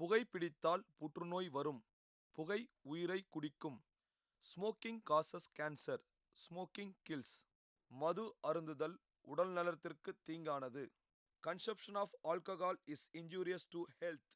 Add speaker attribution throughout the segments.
Speaker 1: புகைப்பிடித்தால் புற்றுநோய் வரும். புகை உயிரை குடிக்கும். Smoking causes cancer. Smoking kills. மது அருந்துதல் உடல் நலத்திற்கு தீங்கானது. Consumption of alcohol is injurious to health.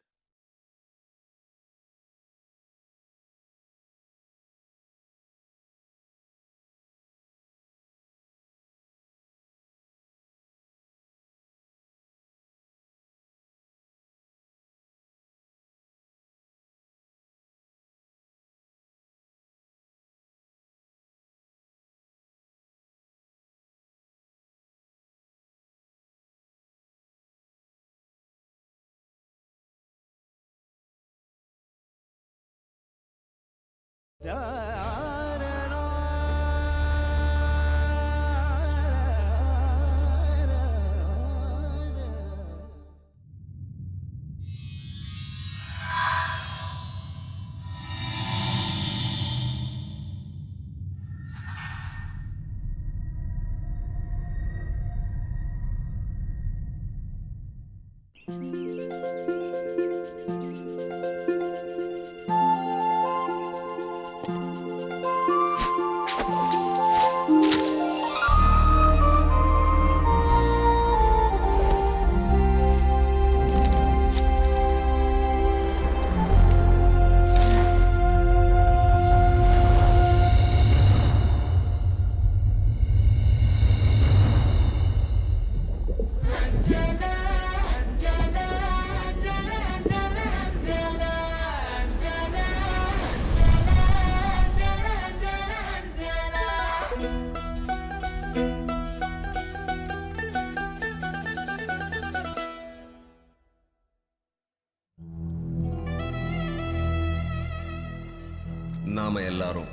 Speaker 2: நாம எல்லாரும்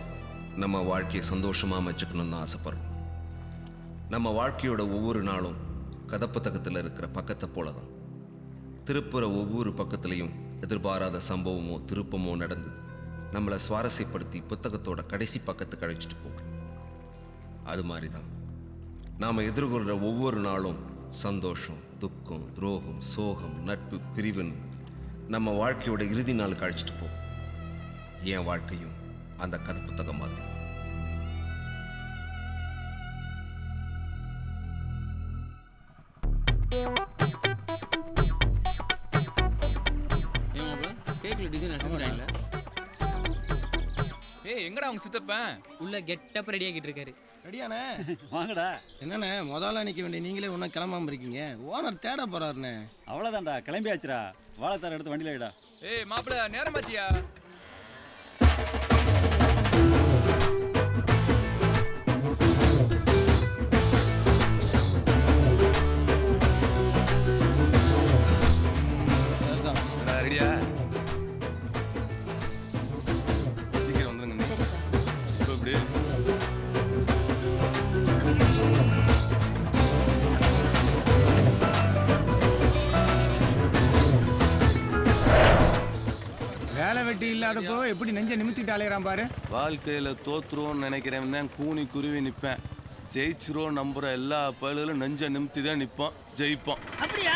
Speaker 2: நம்ம வாழ்க்கையை சந்தோஷமா அமைச்சுக்கணும்னு ஆசைப்படுறோம். நம்ம வாழ்க்கையோட ஒவ்வொரு நாளும் கதப்புத்தகத்தில் இருக்கிற பக்கத்தை போல தான். திருப்புற ஒவ்வொரு பக்கத்துலையும் எதிர்பாராத சம்பவமோ திருப்பமோ நடந்து நம்மளை சுவாரஸ்யப்படுத்தி புத்தகத்தோட கடைசி பக்கத்துக்கு அழைச்சிட்டு போகும். அது மாதிரி தான் நாம் எதிர்கொள்கிற ஒவ்வொரு நாளும் சந்தோஷம், துக்கம், துரோகம், சோகம், நட்பு, பிரிவுன்னு நம்ம வாழ்க்கையோட இறுதி நாளுக்கு அழைச்சிட்டு போகும். என் வாழ்க்கையும் அந்த கதை புத்தகம் மாதிரி தான்.
Speaker 3: எங்கடா உங்க சித்தப்பன்?
Speaker 4: உள்ள கெட்டப் ரெடி ஆகிட்டு இருக்காரு.
Speaker 5: ரெடியாண்ணே?
Speaker 6: வாங்கடா.
Speaker 5: என்னண்ணே முதல்ல நிற்க வேண்டிய நீங்களே ஒன்றும் கிளம்பாம இருக்கீங்க? ஓனர் தேட போறாருண்ணே.
Speaker 6: அவ்வளோதான்டா, கிளம்பியாச்சுடா. வாழைத்தார எடுத்து வண்டியில் வைடா.
Speaker 3: ஏய் மாப்பிள்ள, நேரமாச்சியா?
Speaker 5: சரிதான்.
Speaker 3: ரெடியா? சீக்கிரம் வந்துருங்க. இப்போ எப்படி?
Speaker 5: வேலை வெட்டி இல்லாதப்போ எப்படி நெஞ்ச நிமித்திட்டு அலையறான் பாரு.
Speaker 3: வாழ்க்கையில தோத்துருவோம்னு நினைக்கிறவன் தான் கூனி குருவி நிற்பேன். ஜெயிச்சிருவோம் நம்புற எல்லா பயல்களும் நெஞ்ச நிமித்தி தான் நிற்போம், ஜெயிப்போம்.
Speaker 4: அப்படியா?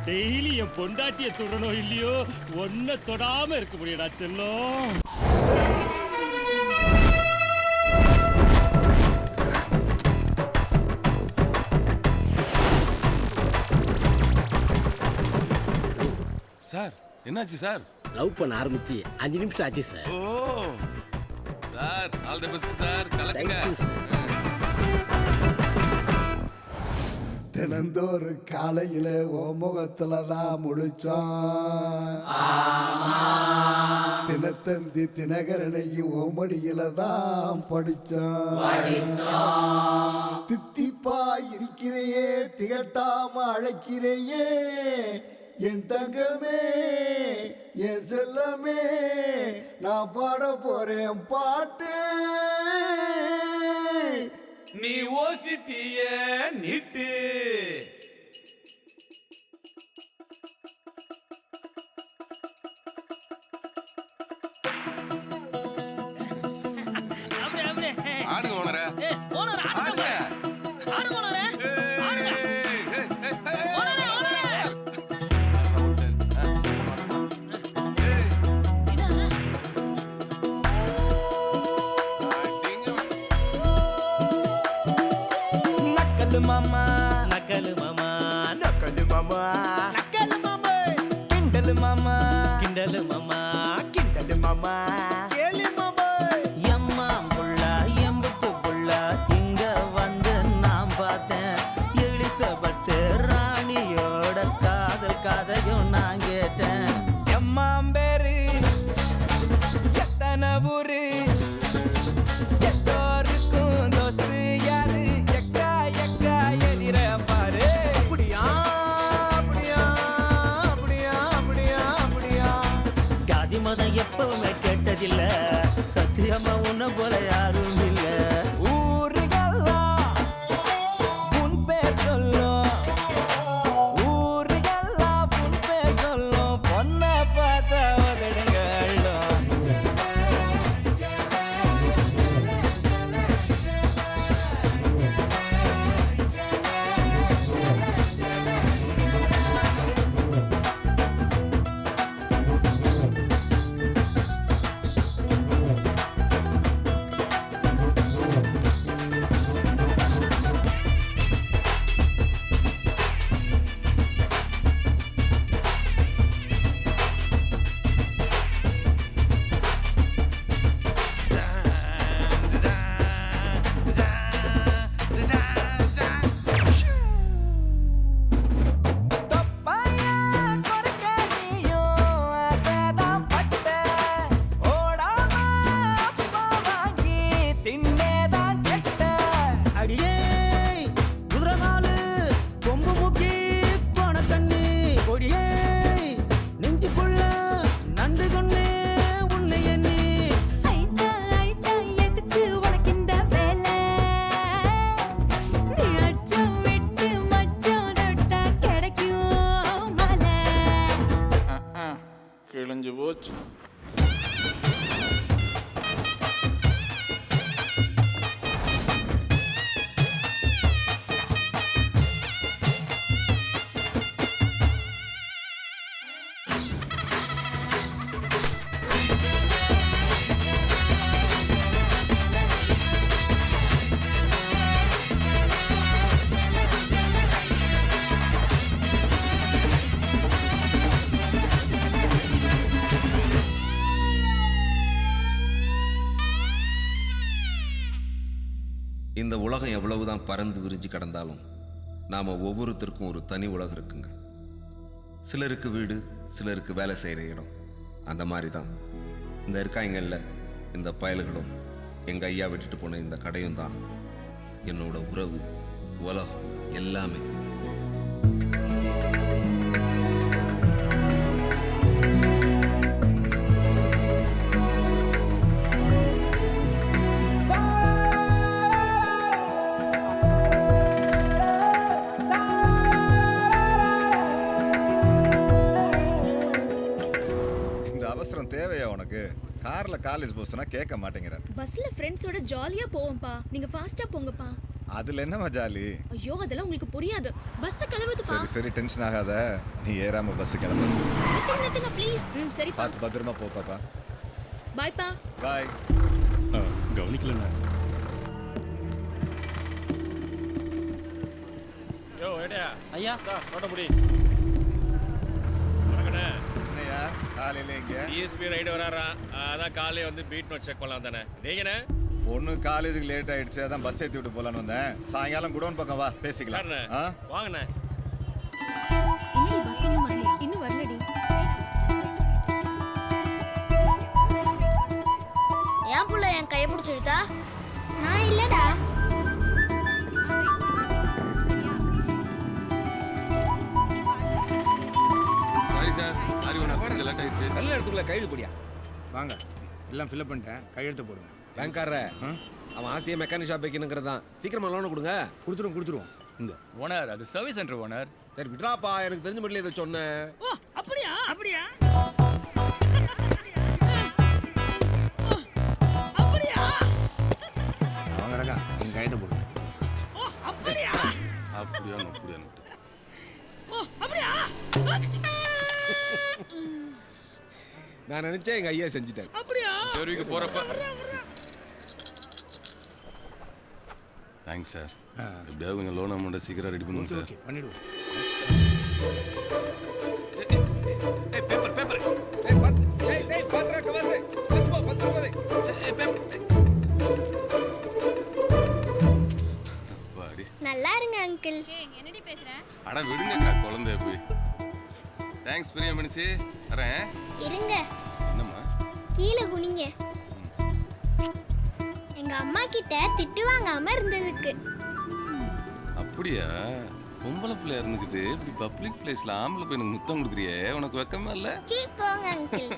Speaker 7: டெய்லி என் பொண்டாட்டியை தொடணும் இல்லையோ, ஒன்ன தொடாம இருக்க முடியடா செல்லம்.
Speaker 3: சார் என்னாச்சு சார்?
Speaker 8: லவ் பண்ண ஆரம்பிச்சு 5 நிமிஷம் ஆச்சு சார்.
Speaker 3: ஓ sir, all the best sir. கலக்குங்க.
Speaker 9: தினந்தோறு காலையில ஓ முகத்துல தான் முழிச்சோம். தினத்தந்தி தினகரனைக்கு ஓமடியில தான் படிச்சோம். தித்திப்பா இருக்கிறையே, திகட்டாம அழைக்கிறையே, என் தங்கமே, என் செல்லமே, நான் பாட போறேன் பாட்டு.
Speaker 3: நீ ஓசிட்டிய நிட்டு ஆடுங்க ஓனரே
Speaker 4: ஏய் ஓனர்
Speaker 3: ஆடுங்க
Speaker 4: ஆடுங்க ஓனரே ஆடுங்க ஓனரே ஓனரே இதானே
Speaker 5: நக்கலு மாமா நக்கலு மாமா நக்கலு மாமா நக்கலு மாமா கிண்டலு மாமா கிண்டலு மாமா கிண்டலு மாமா கேலி மாமா எம்மா புள்ள எம்புட்டு புள்ள இங்க வந்து நான் பார்த்தேன் எலிசபெத் ராணியோட காதல் கதையும் நான் கேட்டேன் எம்மாம்பேரு எத்தனை ஊரு எல்லோருக்கும் தோஸ்து யாரு எக்கா எக்கா எதிர பாரு அப்படியா அப்படியா அப்படியா அப்படியா அப்படியா காதி மதம் எப்பவுமே கேட்டதில்ல சத்தியமா உன்ன போல யாரும் இல்ல ஊருகெல்லாம் உன் பேர் சொல்லும் ஊருகெல்லாம் உன் பேர் சொல்லும் பொண்ணை பார்த்த உதடுங்க அள்ளும்
Speaker 7: கிழிஞ்சு போச்சு.
Speaker 2: இந்த உலகம் எவ்வளவுதான் பறந்து விரிஞ்சு கிடந்தாலும் நாம் ஒவ்வொருத்தருக்கும் ஒரு தனி உலகம் இருக்குங்க. சிலருக்கு வீடு, சிலருக்கு வேலை செய்கிற இடம். அந்த மாதிரி தான் இந்த இருக்காங்கல்ல இந்த பயல்களும் எங்கள் ஐயா விட்டுட்டு போன இந்த கடையும் தான் என்னோட உறவு, உலகம் எல்லாமே.
Speaker 10: அவசரம் தேவையா உனக்கு? கார்ல காலேஜ் போஸ்னா கேட்க மாட்டேங்கிற.
Speaker 11: பஸ்ல ஃப்ரெண்ட்ஸோட ஜாலியா போவோம்ப்பா. நீங்க ஃபாஸ்டா போங்கப்பா.
Speaker 10: அதுல என்னமா ஜாலி?
Speaker 11: ஐயோ அதெல்லாம் உங்களுக்கு புரியாது. பஸ் கிளம்புதுப்பா.
Speaker 10: சரி சரி டென்ஷன் ஆகாத. நீ ஏறாம பஸ் கிளம்பு.
Speaker 11: நிறுத்துங்க ப்ளீஸ். சரிப்பா.
Speaker 10: பாத்து பத்திரமா போ பாப்பா.
Speaker 11: பை பா.
Speaker 10: பை.
Speaker 7: கவனிக்கலண்ணா. யோ ஏடா
Speaker 5: ஐயா
Speaker 7: நோட்டபடி.
Speaker 10: என்னையா காலையில இங்க
Speaker 7: டிஎஸ்பி ரைடு வராராம். அதான் காலையில வந்து பீட் நோட் செக் பண்ணலாம் தானே. நீங்கண்ணே
Speaker 10: பொண்ணு காலேஜுக்கு லேட் ஆயிடுச்சு, அதான் பஸ் ஏற்றி விட்டு போலான்னு வந்தேன். சாயங்காலம் குடோன் பக்கம் வா, பேசிக்கலாம்.
Speaker 7: வாங்கண்ணே.
Speaker 11: என்னடி பஸ் இன்னும் வரலையா? இன்னும் வரலடி.
Speaker 12: ஏன் புள்ள என் கையை பிடிச்சிருத்தா? நான் இல்லடா.
Speaker 3: சாரி சார், சாரி ஒன்று கொஞ்சம் லேட் ஆயிடுச்சு.
Speaker 5: நல்ல இடத்துக்குள்ள கைது போடியா.
Speaker 9: வாங்க, எல்லாம் ஃபில்அப் பண்ணிட்டேன், கையெழுத்து போடுங்க.
Speaker 2: பேங்க்காரர அவன் ஆசையை மெக்கானிக் ஷாப் வைக்கணுங்கிறது தான். சீக்கிரமா லோனை கொடுங்க.
Speaker 9: கொடுத்துருவோம். இங்க
Speaker 7: ஓனர், அது சர்வீஸ் சென்டர் ஓனர்.
Speaker 2: சரி விட்றாப்பா, எனக்கு தெரிஞ்ச மட்டும் இதை சொன்னேன்.
Speaker 4: ஓ அப்படியா அப்படியா அப்படியா.
Speaker 10: அவங்க
Speaker 3: அப்படியா
Speaker 4: ஓ அப்படியா
Speaker 9: நான் நினைச்சேன் எங்க ஐயா செஞ்சுட்டாரு.
Speaker 4: அப்படியா
Speaker 3: தெருவுக்கு போறப்ப தேங்க்ஸ் சார். எப்படியாவது கொஞ்சம் லோன் அமௌண்ட்டை சீக்கிரம் ரெடி பண்ணுங்க சார்.
Speaker 9: ஓகே பண்ணிடுவோம்.
Speaker 3: பேப்பர் பேப்பர்
Speaker 2: பாத்ரா கவாசே லெட்ஸ் கோ 10 ரூபாய்.
Speaker 3: வாடி
Speaker 12: நல்லா இருங்க அங்கிள்.
Speaker 11: என்னடி பேசுற?
Speaker 3: அட விடுங்கக்கா குழந்தைய போய். தேங்க்ஸ் பிரியா மனுஷி. வரேன்.
Speaker 12: இருங்க.
Speaker 3: என்னம்மா?
Speaker 12: கீழே குனிங்க. எங்க அம்மா கிட்ட திட்டு வாங்காம இருந்ததுக்கு.
Speaker 3: அப்படியா? பொம்பளை பிள்ளையா இருந்துக்கிட்டு இப்படி பப்ளிக் பிளேஸ்ல ஆம்பளை பையனுக்கு முத்தம் கொடுக்குறியே, உனக்கு வெக்கமா இல்ல?
Speaker 12: சீ போங்க அங்கிள்.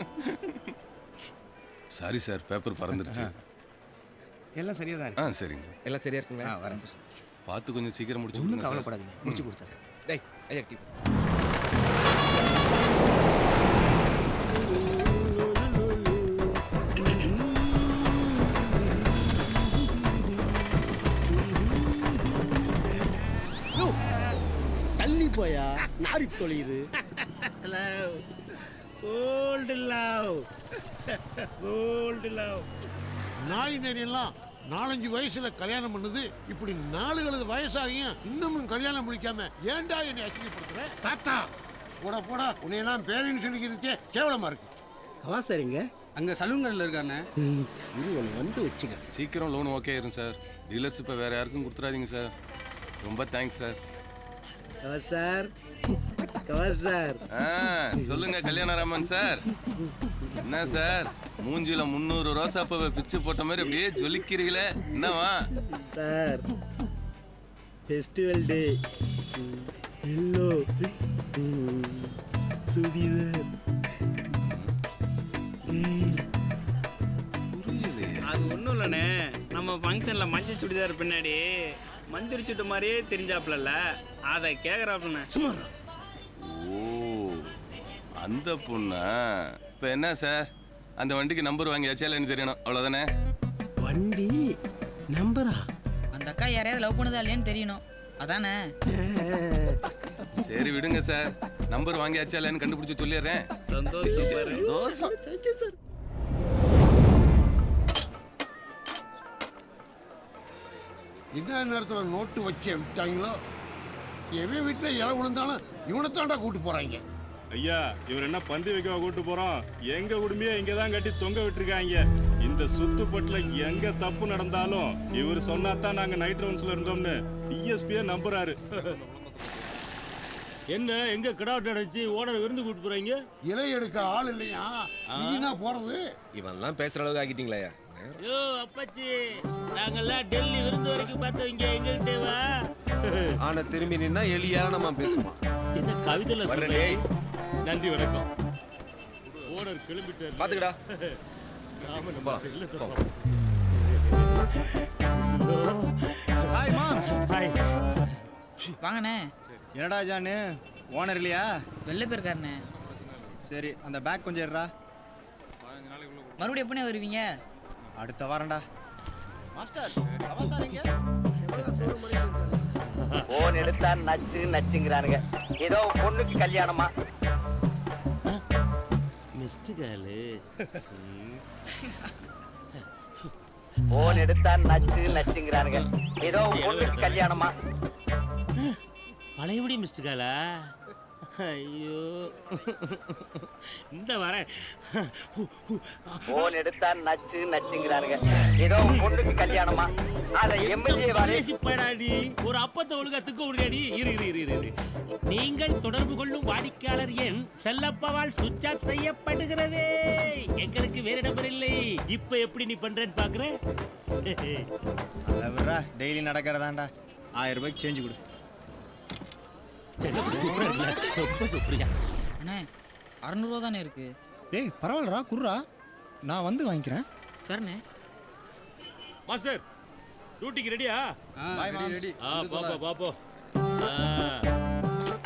Speaker 3: சாரி சார், பேப்பர் பறந்துருச்சு.
Speaker 9: எல்லாம் சரியா தான் இருக்கு.
Speaker 3: சரிங்க சார்.
Speaker 2: எல்லாம் சரியா இருக்குங்களா?
Speaker 9: வரேன்.
Speaker 3: பார்த்து கொஞ்சம் சீக்கிரம் முடிச்சு
Speaker 9: ஒன்றும்
Speaker 3: கொடுங்க சார்.
Speaker 9: கவலைப்படாதீங்க, முடிச்சு கொடுத்துறேன்.
Speaker 2: டேய் ஐயா டீ.
Speaker 8: தள்ளி போயா நாரி தொலையுது. Gold love gold love.
Speaker 13: நாய் நெறியெல்லாம் 4-5 வயசுல கல்யாணம் பண்ணுது. இப்படி 4 வயசாகியும் இன்னமும் கல்யாணம் முடிக்காம ஏன்டா என்னை அசிங்கப்படுத்துற? தாத்தா போடா உன்னையெல்லாம் பேரின்னு சொல்லிக்கிறதுக்கே கேவலமா இருக்கு.
Speaker 5: கவாசாரிங்க அங்க சலூன்கள்ல இருக்கானே.
Speaker 8: வந்து வச்சுக்க.
Speaker 3: சீக்கிரம் லோன் ஓகே ஆயிரும் சார். டீலர்ஷிப்பை வேற யாருக்கும் கொடுத்துறாதீங்க சார். ரொம்ப தேங்க்ஸ் சார்.
Speaker 8: கவாசார் கவாசார்.
Speaker 3: சொல்லுங்க கல்யாணராமன் சார். என்ன சார் மூஞ்சில 300 ரோசாப்பூவை பிச்சு போட்ட மாதிரி அப்படியே ஜொலிக்கிறீங்களே, என்னவா?
Speaker 8: Sir festival day yellow churidar.
Speaker 5: அது ஒன்றும் இல்லைண்ணே, நம்ம ஃபங்க்ஷன்ல மஞ்சள் சுடிதார் பின்னாடி மந்திரி சுட்டு மாதிரியே தெரிஞ்சாப்ல, அதை கேட்குறாப்லண்ணே.
Speaker 8: சும்மா
Speaker 3: ஓ அந்த பொண்ணா? இப்போ என்ன சார், அந்த வண்டிக்கு நம்பர் வாங்கியாச்சா இல்லைன்னு தெரியணும், அவ்வளோதானே?
Speaker 8: வண்டி நம்பரா?
Speaker 4: அந்த அக்கா யாரையாவது லவ் பண்ணதா இல்லையான்னு தெரியணும், அதானே?
Speaker 3: சரி விடுங்க சார், நம்பர் வாங்கியாச்சா இல்லைன்னு கண்டுபிடிச்சு சொல்லிடுறேன். சந்தோஷம்.
Speaker 8: Thank you sir.
Speaker 13: என்ன நேரத்தில் நோட்டு வச்ச விட்டாங்களோ, எவன் வீட்டில் இலை விழுந்தாலும் இவனைத்தாண்டா கூட்டு போறாங்க.
Speaker 7: ஐயா, இவர் என்ன பந்தி வைக்க கூட்டு போறோம்? எங்க குடுமையை இங்க தான் கட்டி தொங்க விட்டுருக்காங்க. இந்த சுத்துப்பட்டுல எங்க தப்பு நடந்தாலும் இவர் சொன்னாதான் நாங்க நைட் ரவுண்ட்ஸ்ல இருந்தோம்னு டிஎஸ்பியே நம்புறாரு. என்ன எங்க கிடாவட் அடைச்சு ஓனர் விருந்து கூட்டு போறீங்க?
Speaker 13: இலை எடுக்க ஆள் இல்லையா, நீனா போறது?
Speaker 2: இவன்லாம் பேசுற அளவுக்கு ஆக்கிட்டீங்களா?
Speaker 7: யோ அப்பாச்சி, நாங்கெல்லாம் டெல்லி விருந்து வரைக்கும் பார்த்தவங்க, எங்ககிட்ட வா.
Speaker 2: ஆனா திரும்பி நின்னா எலியானமா பேசுவான்.
Speaker 7: என்ன கவிதைல
Speaker 2: வரேன் டேய்.
Speaker 7: நன்றி வணக்கம். ஓனர் கிளம்பிட்டாரு.
Speaker 2: பாத்துக்கடா.
Speaker 7: நாம நம்ம செல்லத்தை
Speaker 5: ஹாய் மாம்.
Speaker 7: ஹாய்.
Speaker 4: வாங்கண்ணே.
Speaker 5: என்னடா ஜானு, ஓனர் இல்லையா?
Speaker 4: வெளில போயிருக்காருண்ணே.
Speaker 5: சரி, அந்த பேக் கொஞ்சம் எடுறா.
Speaker 4: மறுபடியும் எப்பனே வருவீங்க?
Speaker 5: அடுத்த வாரம்டா. மாஸ்டர் கவாசாரிங்க
Speaker 8: போன் எடுத்தா நச்சுங்கிறானுங்க. ஏதோ பொண்ணுக்கு கல்யாணமா?
Speaker 7: மிஸ்டு காலு.
Speaker 8: போன் எடுத்தா நச்சுங்கிறானுங்க. ஏதோ பொண்ணுக்கு கல்யாணமா?
Speaker 7: பழையபடி மிஸ்டு காலா? ஐயோ, இந்த வரேன்.
Speaker 8: போன் எடுத்தா நச்சுங்கிறானுங்க. ஏதோ பொண்ணுக்கு கல்யாணமா? அத எம்எல்ஏ
Speaker 7: போயிடாடி, ஒரு அப்பத்தை ஒழுங்கா துக்க முடியாடி. இரு. நீங்கள் தொடர்பு கொள்ளும் வாடிக்கையாளர் எண் செல்லப்பாவால் சுவிட்ச் ஆஃப் செய்யப்படுகிறது. எங்களுக்கு வேற நம்பர் இல்லை. இப்ப எப்படி நீ பண்றேன்னு பாக்குறேன்.
Speaker 5: டெய்லி நடக்கிறதாண்டா. 1000 ரூபாய்க்கு சேஞ்ச் கொடு.
Speaker 4: அண்ணே 600 ரூபா தானே இருக்கு.
Speaker 5: டேய் பரவாயில்லடா, குர்ரா, நான் வந்து வாங்கிக்கிறேன்.
Speaker 4: சரிண்ணே.
Speaker 7: மாஸ்டர் டியூட்டிக்கு ரெடியா?
Speaker 5: ரெடி.
Speaker 7: பாப்போ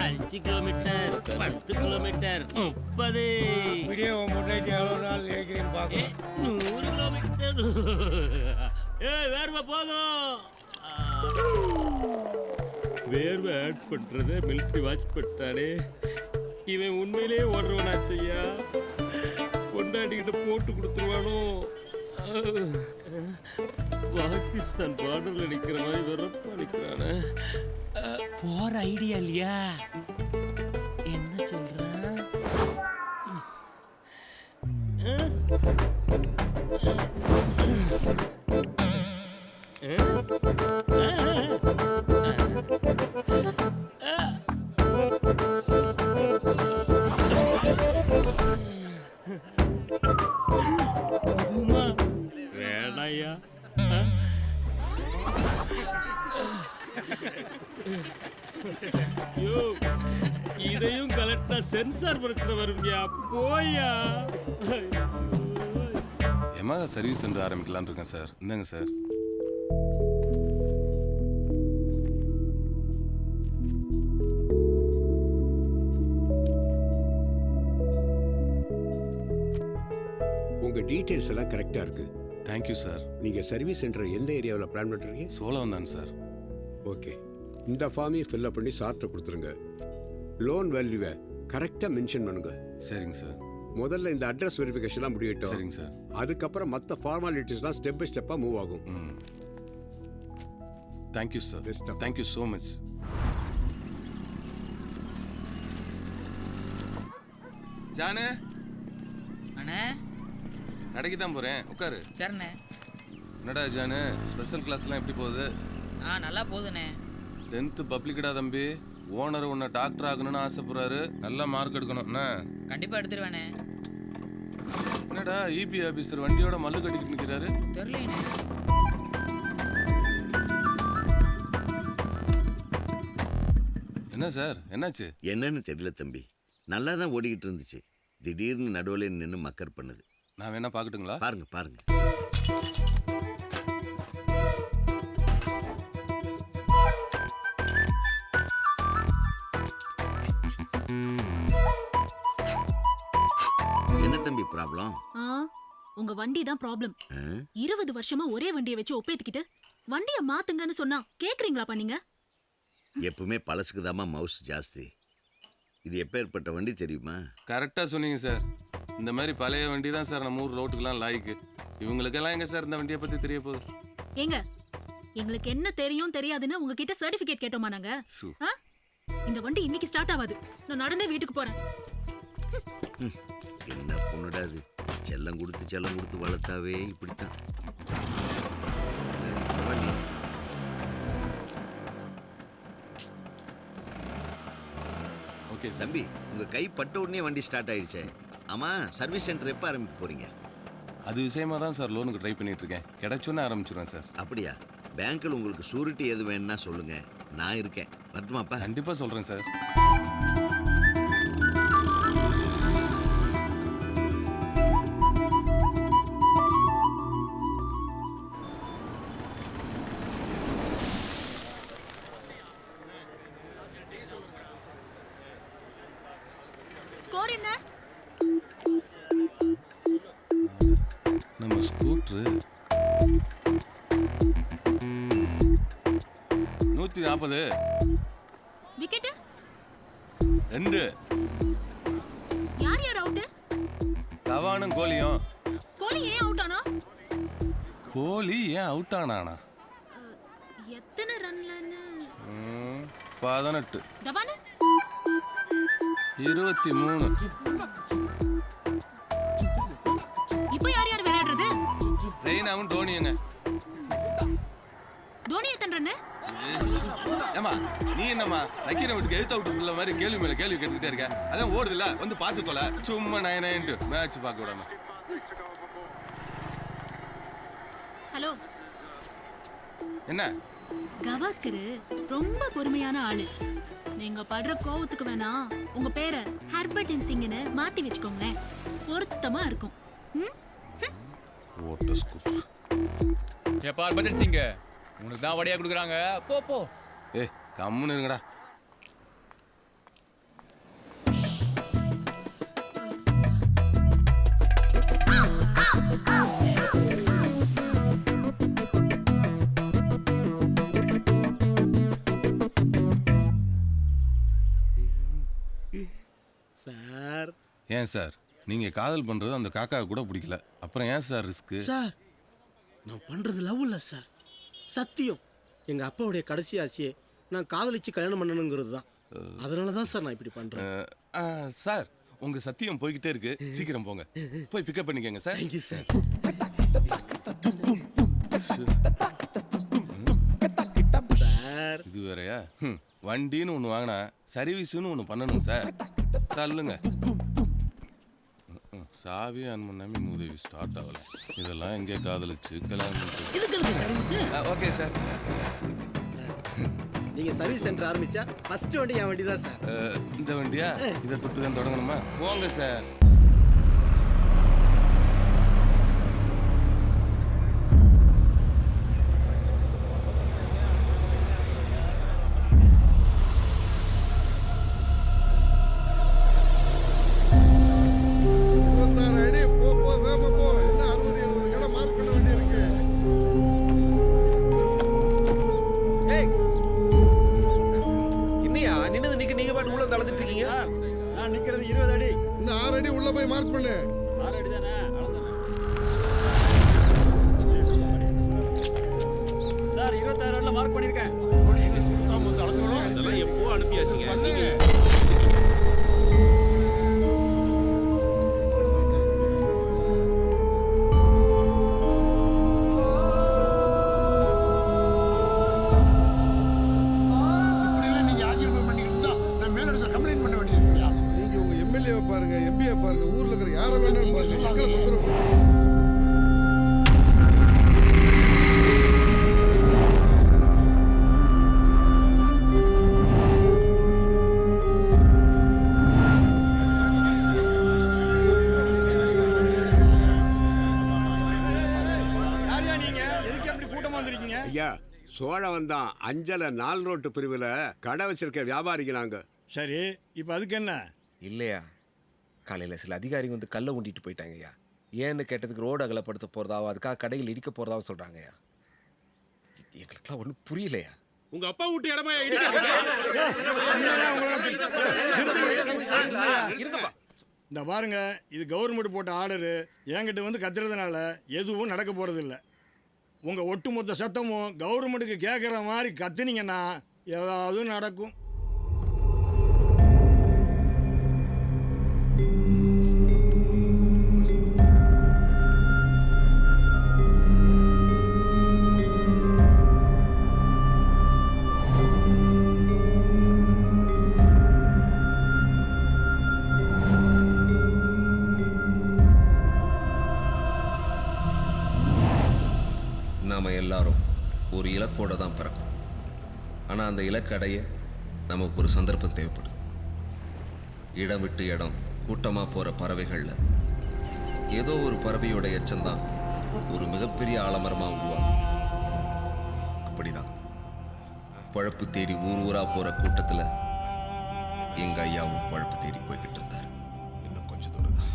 Speaker 7: 5 கிலோமீட்டர், 10 கிலோமீட்டர், 30.
Speaker 13: வீடியோ முன்னாடி எவ்வளோ நாள் கேட்குறேன்னு பார்க்க.
Speaker 7: 100 கிலோமீட்டர். வேர்வை போதும். வேர்வை ஆட் பண்றத மிலிட்ரி வாட்ச் பண்ணிட்டானே. இவன் உண்மையிலே ஓடுறவனாச்சையா, கொண்டாடிக்கிட்ட போட்டு கொடுத்துருவானோ. பாகிஸ்தான் பார்டர்ல நிக்கிற மாதிரி வெறப்பா நிக்கிறானே. போற ஐடியா இல்லையா? என்ன சொல்ற? வேணாயா. யோ, இதையும் கலெக்டா சென்சார் பிரச்சனை வரும்யா. போயா.
Speaker 3: எமாக சர்வீஸ் சென்டர் ஆரம்பிக்கலான்னு இருக்கேன் சார். இந்தாங்க சார்.
Speaker 14: உங்க டீடைல்ஸ் எல்லாம் கரெக்டா இருக்கு.
Speaker 3: Thank you sir.
Speaker 14: நீங்க சர்வீஸ் சென்டர் எந்த ஏரியாவில் பிளான் பண்றீங்க?
Speaker 3: சோழம் தான் சார்.
Speaker 14: ஓகே, இந்த ஃபார்மையும் ஃபில்அப் பண்ணி சார்ட்ட கொடுத்துருங்க. லோன் வேல்யூவை கரெக்டா மென்ஷன் பண்ணுங்க.
Speaker 3: சரிங்க சார்.
Speaker 14: முதல்ல இந்த அட்ரஸ் வெரிஃபிகேஷன்லாம் முடியட்டும்.
Speaker 3: சரிங்க சார்.
Speaker 14: அதுக்கப்புறம் மற்ற ஃபார்மாலிட்டிஸ்லாம் ஸ்டெப் பை ஸ்டெப்பாக மூவ் ஆகும்.
Speaker 3: Thank you sir. Thank you so much. Janu
Speaker 4: அண்ணே,
Speaker 3: கடைக்கு தான் போகிறேன், உட்காரு.
Speaker 4: சரிண்ணே.
Speaker 3: என்னடா ஜானு, ஸ்பெஷல் கிளாஸ்லாம் எப்படி போகுது?
Speaker 4: நல்லா போகுதுண்ணே.
Speaker 3: 10th பப்ளிக்கடா தம்பி. ஓனர் உன்னை டாக்டர் ஆகணும்னு ஆசைப்படுறாரு. நல்லா மார்க் எடுக்கணும் என்ன?
Speaker 4: கண்டிப்பாக எடுத்துருவேண்ணே.
Speaker 3: என்னடா இபி ஆபீசர் வண்டியோட மல்லு கட்டிக்கிட்டு நிற்கிறாரு?
Speaker 4: தெரியலண்ணே.
Speaker 3: என்ன சார், என்னாச்சு?
Speaker 2: என்னன்னு தெரியல தம்பி, நல்லா தான் ஓடிக்கிட்டு இருந்துச்சு. திடீர்னு நடுவில் நின்று மக்கர் பண்ணுது.
Speaker 3: நான் வேணா பார்க்கட்டுங்களா?
Speaker 2: பாருங்க பாருங்க. என்ன தம்பி ப்ராப்ளம்?
Speaker 11: உங்க வண்டி தான் ப்ராப்ளம். 20 வருஷமா ஒரே வண்டியை வச்சு ஒப்பேத்திக்கிட்டு வண்டியை மாத்துங்கன்னு சொன்னா கேக்குறீங்களா நீங்க?
Speaker 2: எப்பவுமே பழசுக்கு தாமா மவுஸ் ஜாஸ்தி. இது எப்பேற்பட்ட வண்டி தெரியுமா?
Speaker 3: கரெக்டாக சொன்னீங்க சார். இந்த மாதிரி பழைய வண்டி தான் சார் நம்ம ஊர் ரோட்டுக்கெல்லாம் லாய்க்கு. இவங்களுக்கெல்லாம் எங்க சார் இந்த வண்டியை பற்றி தெரிய போகுது?
Speaker 11: ஏங்க, எங்களுக்கு என்ன தெரியும் தெரியாதுன்னு உங்ககிட்ட சர்டிபிகேட் கேட்டோமா நாங்க? இந்த வண்டி இன்னைக்கு ஸ்டார்ட் ஆகாது. நான் நடந்தே வீட்டுக்கு போறேன்.
Speaker 2: என்ன பொண்ணுடாது, செல்லம் கொடுத்து வளர்த்தாவே இப்படித்தான்.
Speaker 3: ஓகே
Speaker 2: தம்பி, உங்க கை பட்ட உடனே வண்டி ஸ்டார்ட் ஆயிடுச்சே. ஆமா, சர்வீஸ் சென்டர் எப்போ ஆரம்பிக்க போறீங்க?
Speaker 3: அது விஷயமா தான் சார் லோனுக்கு ட்ரை பண்ணிட்டு இருக்கேன். கிடைச்சோன்னு ஆரம்பிச்சிடுவேன் சார்.
Speaker 2: அப்படியா? பேங்க்கில் உங்களுக்கு ஷூரிட்டி எது வேணும்னா சொல்லுங்க, நான் இருக்கேன். வரட்டுமாப்பா?
Speaker 3: கண்டிப்பாக சொல்கிறேன் சார்.
Speaker 11: ஸ்கோர் என்ன?
Speaker 3: நம்ம ஸ்கூட்ரு 140.
Speaker 11: விக்கெட்
Speaker 3: 2.
Speaker 11: யார் யார் அவுட்?
Speaker 3: தவானும் கோலியும்.
Speaker 11: கோலி ஏன் அவுட் ஆனா?
Speaker 3: கோலி ஏன் அவுட் ஆனானா?
Speaker 11: எத்தனை ரன்லன்னு?
Speaker 3: 18.
Speaker 11: தவான்
Speaker 3: 23.
Speaker 11: இப்போ யார் யார் விளையாடுறது?
Speaker 3: ரெய்னாவும் தோனியுங்க.
Speaker 11: தோனி எத்தனை ரன்?
Speaker 3: ஏமா நீ என்னம்மா நக்கீரை விட்டுக்கு எழுத்து அவுட் உள்ள மாதிரி கேள்வி மேல கேள்வி கேட்டுக்கிட்டே இருக்க? அதான் ஓடுதுல, வந்து பார்த்துக்கோல. சும்மா 9 மேட்ச் பார்க்க விடாம.
Speaker 11: ஹலோ,
Speaker 3: என்ன?
Speaker 11: கவாஸ்கர் ரொம்ப பொறுமையான ஆளு. நீங்க படுற கோவத்துக்கு வேணா உங்க பேரை ஹர்பஜன் சிங்னு மாத்தி வச்சுக்கோங்களேன். பொருத்தமா இருக்கும்.
Speaker 3: ஓட்ட ஸ்கூட்டர்.
Speaker 15: ஏப்பா ஹர்பஜன் சிங், உனக்கு தான் வடையா கொடுக்குறாங்க. போ போ.
Speaker 3: ஏய், கம்முன்னு இருங்கடா.
Speaker 13: சார்.
Speaker 3: ஏன் சார் நீங்க காதல் பண்றது அந்த காக்கா கூட பிடிக்கல, அப்புறம் ஏன் சார் ரிஸ்க்?
Speaker 16: சார் நான் பண்றது லவ் இல்லை சார், சத்தியம். எங்க அப்பாவுடைய கடைசி ஆசையே நான் காதலிச்சு கல்யாணம் பண்ணணுங்கிறது தான். அதனால தான் சார் நான் இப்படி பண்றேன்.
Speaker 3: சார் உங்க சத்தியம் போய்கிட்டே இருக்கு, சீக்கிரம் போங்க, போய் பிக்கப் பண்ணிக்கங்க சார்.
Speaker 16: Thank you sir.
Speaker 3: சார் இது வேறையா? வண்டின்னு ஒன்று வாங்கினா சர்வீஸ்னு ஒன்று பண்ணணும் சார். தள்ளுங்க. சாவி ஆன் பண்ணாம உதவி ஸ்டார்ட் ஆகல. இதெல்லாம் எங்கே காதலிச்சு கல்யாணம் பண்ணுறது? Okay sir.
Speaker 16: நீங்க சர்வீஸ் சென்டர் ஆரம்பிச்சா ஃபர்ஸ்ட் வண்டி என் வண்டி தான் சார்.
Speaker 3: இந்த வண்டியா? இதை தொட்டு தான் தொடங்கணுமா? போங்க சார்.
Speaker 6: நான் நிக்கிறது 20 அடி.
Speaker 9: இன்னும் 6 அடி உள்ள போய் மார்க் பண்ணு.
Speaker 6: 6 அடி தானே? சார் 26 அடில மார்க் பண்ணிருக்கேன்.
Speaker 5: அதெல்லாம் எப்போ அனுப்பியாச்சுங்க.
Speaker 9: பாருங்க, எம்பிஏ பாருங்க, ஊர்ல இருக்கிற யாரை வேணாலும் பாருங்க.
Speaker 13: யாரையா நீங்க? எதுக்கு அப்படி கூட்டமா வந்திருக்கீங்க?
Speaker 14: ஐயா சோழவன் தான் அஞ்சல 4 ரோட்டு பிரிவில் கடை வச்சிருக்க வியாபாரிகளாங்க.
Speaker 13: சரி, இப்போ அதுக்கு என்ன?
Speaker 2: இல்லையா, காலையில் சில அதிகாரிங்க வந்து கல்லை ஊண்டிட்டு போயிட்டாங்கய்யா. ஏன்னு கேட்டதுக்கு ரோடு அகலப்படுத்த போகிறதாவும் அதுக்காக கடையில் இடிக்க போகிறதாவும் சொல்கிறாங்கய்யா. எங்களுக்குலாம் ஒன்றும் புரியலையா.
Speaker 5: உங்க அப்பா வீட்டு இடமா
Speaker 13: இந்த பாருங்க, இது கவர்மெண்ட் போட்ட ஆர்டரு. என்கிட்ட வந்து கத்துறதுனால எதுவும் நடக்க போறது இல்லை. உங்க ஒட்டுமொத்த சத்தமும் கவர்மெண்ட்டுக்கு கேட்குற மாதிரி கத்துனீங்கன்னா ஏதாவது நடக்கும்.
Speaker 2: நாம் எல்லாரும் ஒரு இலக்கோடு தான் பிறக்கிறோம். ஆனால் அந்த இலக்கு அடைய நமக்கு ஒரு சந்தர்ப்பம் தேவைப்படுது. இடம் விட்டு இடம் கூட்டமாக போகிற பறவைகளில் ஏதோ ஒரு பறவையோட எச்சம்தான் ஒரு மிகப்பெரிய ஆலமரமாக உருவாகும். அப்படிதான் பழப்பு தேடி ஊர் ஊராக போகிற கூட்டத்தில் எங்கள் ஐயாவும் பழப்பு தேடி போய்கிட்டு இருந்தார். இன்னும் கொஞ்சம் தூரம் தான்.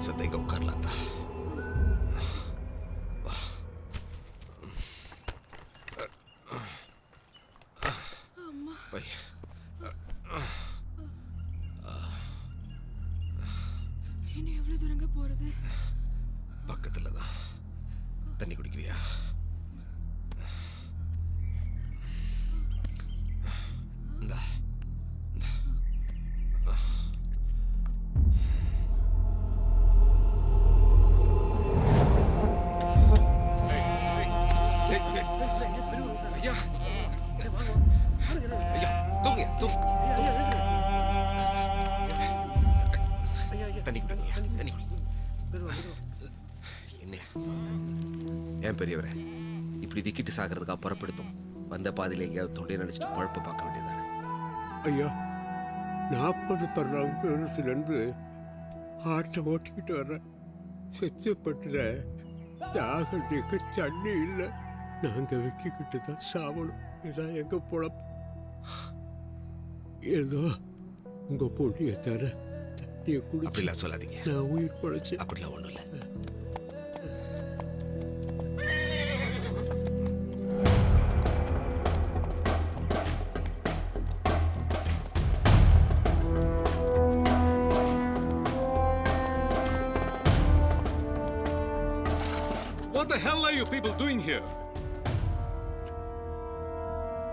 Speaker 2: सदैव कर लाता भाई
Speaker 11: இன்னும் எவ்வளவு தூரங்க போறது?
Speaker 2: பக்கத்துல தான். தண்ணி குடிக்கிறியா? இந்தா. ஏன் பெரியவரே இப்படி விக்கிட்டு சாகிறதுக்காக புறப்படுத்தும்? வந்த பாதையில் எங்கேயாவது தொண்டை நினைச்சிட்டு பழப்ப பார்க்க வேண்டியதானே?
Speaker 14: ஐயா 40 வருஷத்துலேருந்து ஆட்டை ஓட்டிக்கிட்டு வர்றேன். செத்துப்பட்டுல தாகண்டிக்கு தண்ணி இல்லை. நாங்கள் விக்கிக்கிட்டு தான் சாவணும். இதான் எங்க பொழப்பு. ஏதோ உங்க பொண்ணிய தர தண்ணியை குடி.
Speaker 2: அப்படிலாம் சொல்லாதீங்க.
Speaker 14: நான் உயிர் பொழைச்சு.
Speaker 2: அப்படிலாம் ஒன்றும் இல்லை.
Speaker 17: What the hell are you people doing here?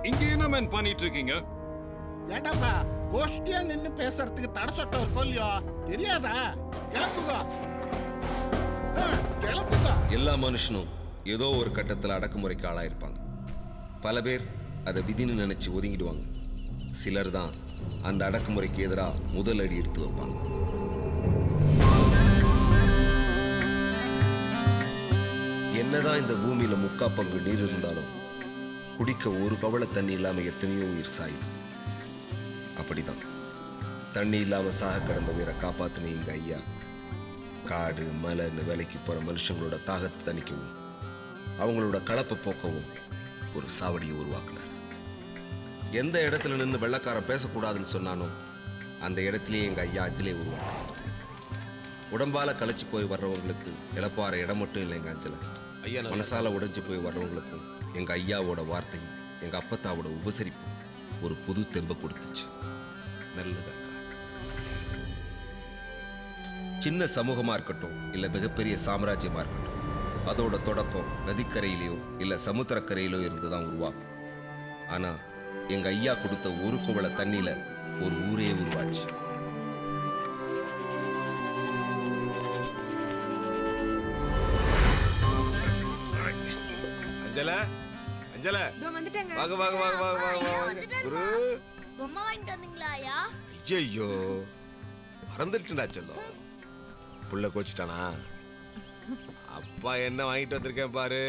Speaker 17: இங்க என்ன மேன் பண்ணிட்டு இருக்கீங்க?
Speaker 13: ஏண்டாப்பா கோஷ்டியா நின்னு பேசுறதுக்கு தடை சட்டம் இருக்கோ இல்லையோ தெரியாதா? கிளம்புங்க கிளம்புங்க.
Speaker 2: எல்லா மனுஷனும் ஏதோ ஒரு கட்டத்தில் அடக்குமுறைக்கு ஆளாயிருப்பாங்க. பல பேர் அதை விதின்னு நினைச்சு ஒதுங்கிடுவாங்க. சிலர் தான் அந்த அடக்குமுறைக்கு எதிராக முதல் அடி எடுத்து வைப்பாங்க. என்னதான் இந்த பூமியில 3/4 பங்கு நீர் இருந்தாலும் குடிக்க ஒரு கவள தண்ணி இல்லாம எத்தனையோ உயிர் சாயுது. அப்படிதான் தண்ணி இல்லாம சாக கிடந்த உயிரை காப்பாத்தின எங்க ஐயா காடு மலைன்னு வேலைக்கு போற மனுஷங்களோட தாகத்தை தணிக்கவும் அவங்களோட கலப்பை போக்கவும் ஒரு சாவடியை உருவாக்குனார். எந்த இடத்துல நின்று வெள்ளக்காரன் பேசக்கூடாதுன்னு சொன்னானோ அந்த இடத்துலயே எங்க ஐயா அஞ்சலே உருவாக்குனார். உடம்பால களைச்சு போய் வர்றவங்களுக்கு இழப்பாற இடம் மட்டும் இல்லை எங்க அஞ்சலை. ஐயா மனசால உடைஞ்சு போய் வர்றவங்களுக்கும் எங்க ஐயாவோட வார்த்தையும் எங்க அப்பத்தாவோட உபசரிப்பும் ஒரு புது தெம்பை கொடுத்துச்சு. நல்லதா சின்ன சமூகமா இருக்கட்டும் இல்ல மிகப்பெரிய சாம்ராஜ்யமா இருக்கட்டும், அதோட தொடக்கம் நதிக்கரையிலயோ இல்ல சமுத்திரக்கரையிலோ இருந்துதான் உருவாகும். ஆனா எங்க ஐயா கொடுத்த ஒரு குவள தண்ணியில ஒரு ஊரே உருவாச்சு. அஞ்சல அஞ்சல
Speaker 12: வந்துட்டேங்க.
Speaker 2: வாங்க வாங்க வாங்க வாங்க வாங்க வாங்க குரு.
Speaker 12: பொம்மை வாங்கிட்டு வந்தீங்களா ஐயா?
Speaker 2: ஐயோ மறந்துட்டுடா செல்லம். புள்ள கோச்சிட்டானா? அப்பா என்ன வாங்கிட்டு வந்திருக்கேன் பாரு.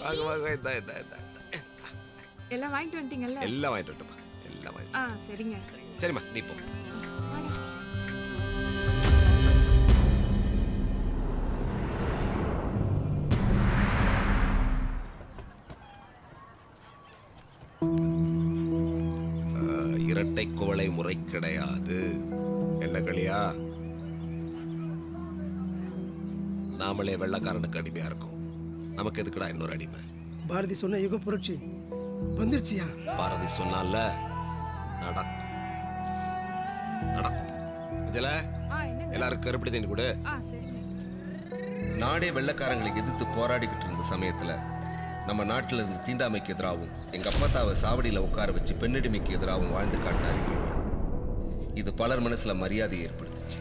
Speaker 2: வாங்க வாங்க இந்தா இந்தா இந்தா.
Speaker 12: எல்லாம் வாங்கிட்டு வந்துட்டீங்கல்ல?
Speaker 2: எல்லாம் வாங்கிட்டு வந்துட்டோமா? எல்லாம் வாங்கிட்டு.
Speaker 12: சரிங்க.
Speaker 2: சரிம்மா நீ போ. இரட்டை குவளை முறை கிடையாது. என்ன களியா? நாமளே வெள்ளக்காரனுக்கு அடிமையா இருக்கும். நமக்கு எதுக்குடா இன்னொரு அடிமை?
Speaker 16: பாரதி சொன்ன யுக புரட்சி வந்துருச்சியா?
Speaker 2: பாரதி சொன்னால நடக்கும் நடக்கும். இதுல எல்லாருக்கும் கருப்படி தண்ணி கொடு. நாடே வெள்ளக்காரங்களை எதிர்த்து போராடிக்கிட்டு இருந்த சமயத்துல நம்ம நாட்டில் இருந்து தீண்டாமைக்கு எதிராகவும் எங்க அப்பத்தாவை சாவடியில உட்கார வச்சு பெண்ணடிமைக்கு எதிராகவும் வாழ்ந்து காட்டினாரு. இது பலர் மனசுல மரியாதையை ஏற்படுத்துச்சு.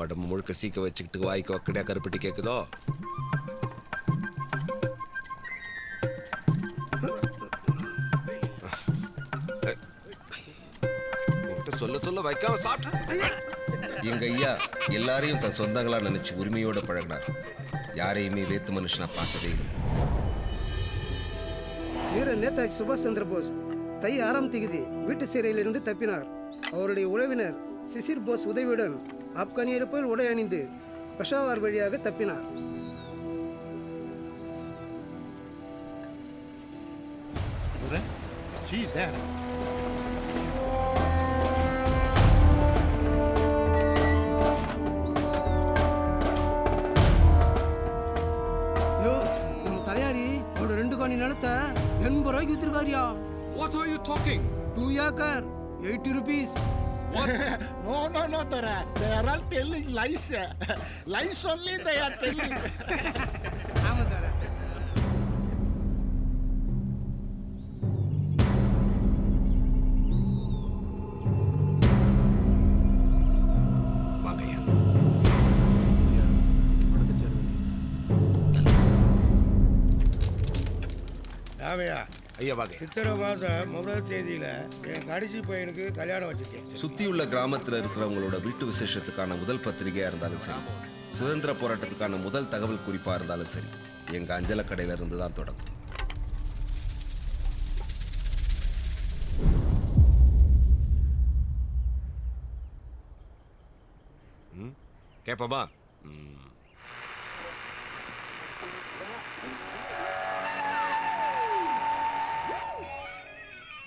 Speaker 2: உடம்பு முழுக்க சீக்க வச்சுக்கிட்டு வாய்க்கு வக்கடியா கருப்பட்டி கேக்குதோ? சொல்ல சொல்ல வைக்காம சாப்பிட்டு. எங்க ஐயா எல்லாரையும் தன் சொந்தங்களா நினைச்சு உரிமையோட பழகினார். யாரையுமே வேத்து மனுஷனா பார்த்ததே இல்லை.
Speaker 16: வீர நேதாஜி சுபாஷ் சந்திர போஸ் தை 6ஆம் தேதி வீட்டு சிறையிலிருந்து தப்பினார். அவருடைய உறவினர் சிசிர் போஸ் உதவியுடன் ஆப்கானியர் போல் உடை அணிந்து பெஷாவார் வழியாக தப்பினார். நம்ம தலையாரி அவரோட 2 காணி நிலத்தை 80 ரூபாய்க்கு வித்திருக்காரியா?
Speaker 17: What are you talking?
Speaker 16: 2 acre 80 rupees.
Speaker 17: What?
Speaker 13: No, Tara. They are all telling lies. Lies only they are telling.
Speaker 16: ஆமா தர.
Speaker 2: வாங்கய்யா.
Speaker 9: ஆமையா
Speaker 2: ஐயா வாங்க.
Speaker 9: சித்திரை மாதம் 1ஆம் தேதியில் என் கடைசி பையனுக்கு கல்யாணம் வச்சுருக்கேன்.
Speaker 2: சுத்தியுள்ள கிராமத்தில் இருக்கிறவங்களோட வீட்டு விசேஷத்துக்கான முதல் பத்திரிகையா இருந்தாலும் சரி, சுதந்திர போராட்டத்துக்கான முதல் தகவல் குறிப்பா இருந்தாலும் சரி, எங்க அஞ்சல கடையில இருந்து தான் தொடங்கும். கேப்பமா?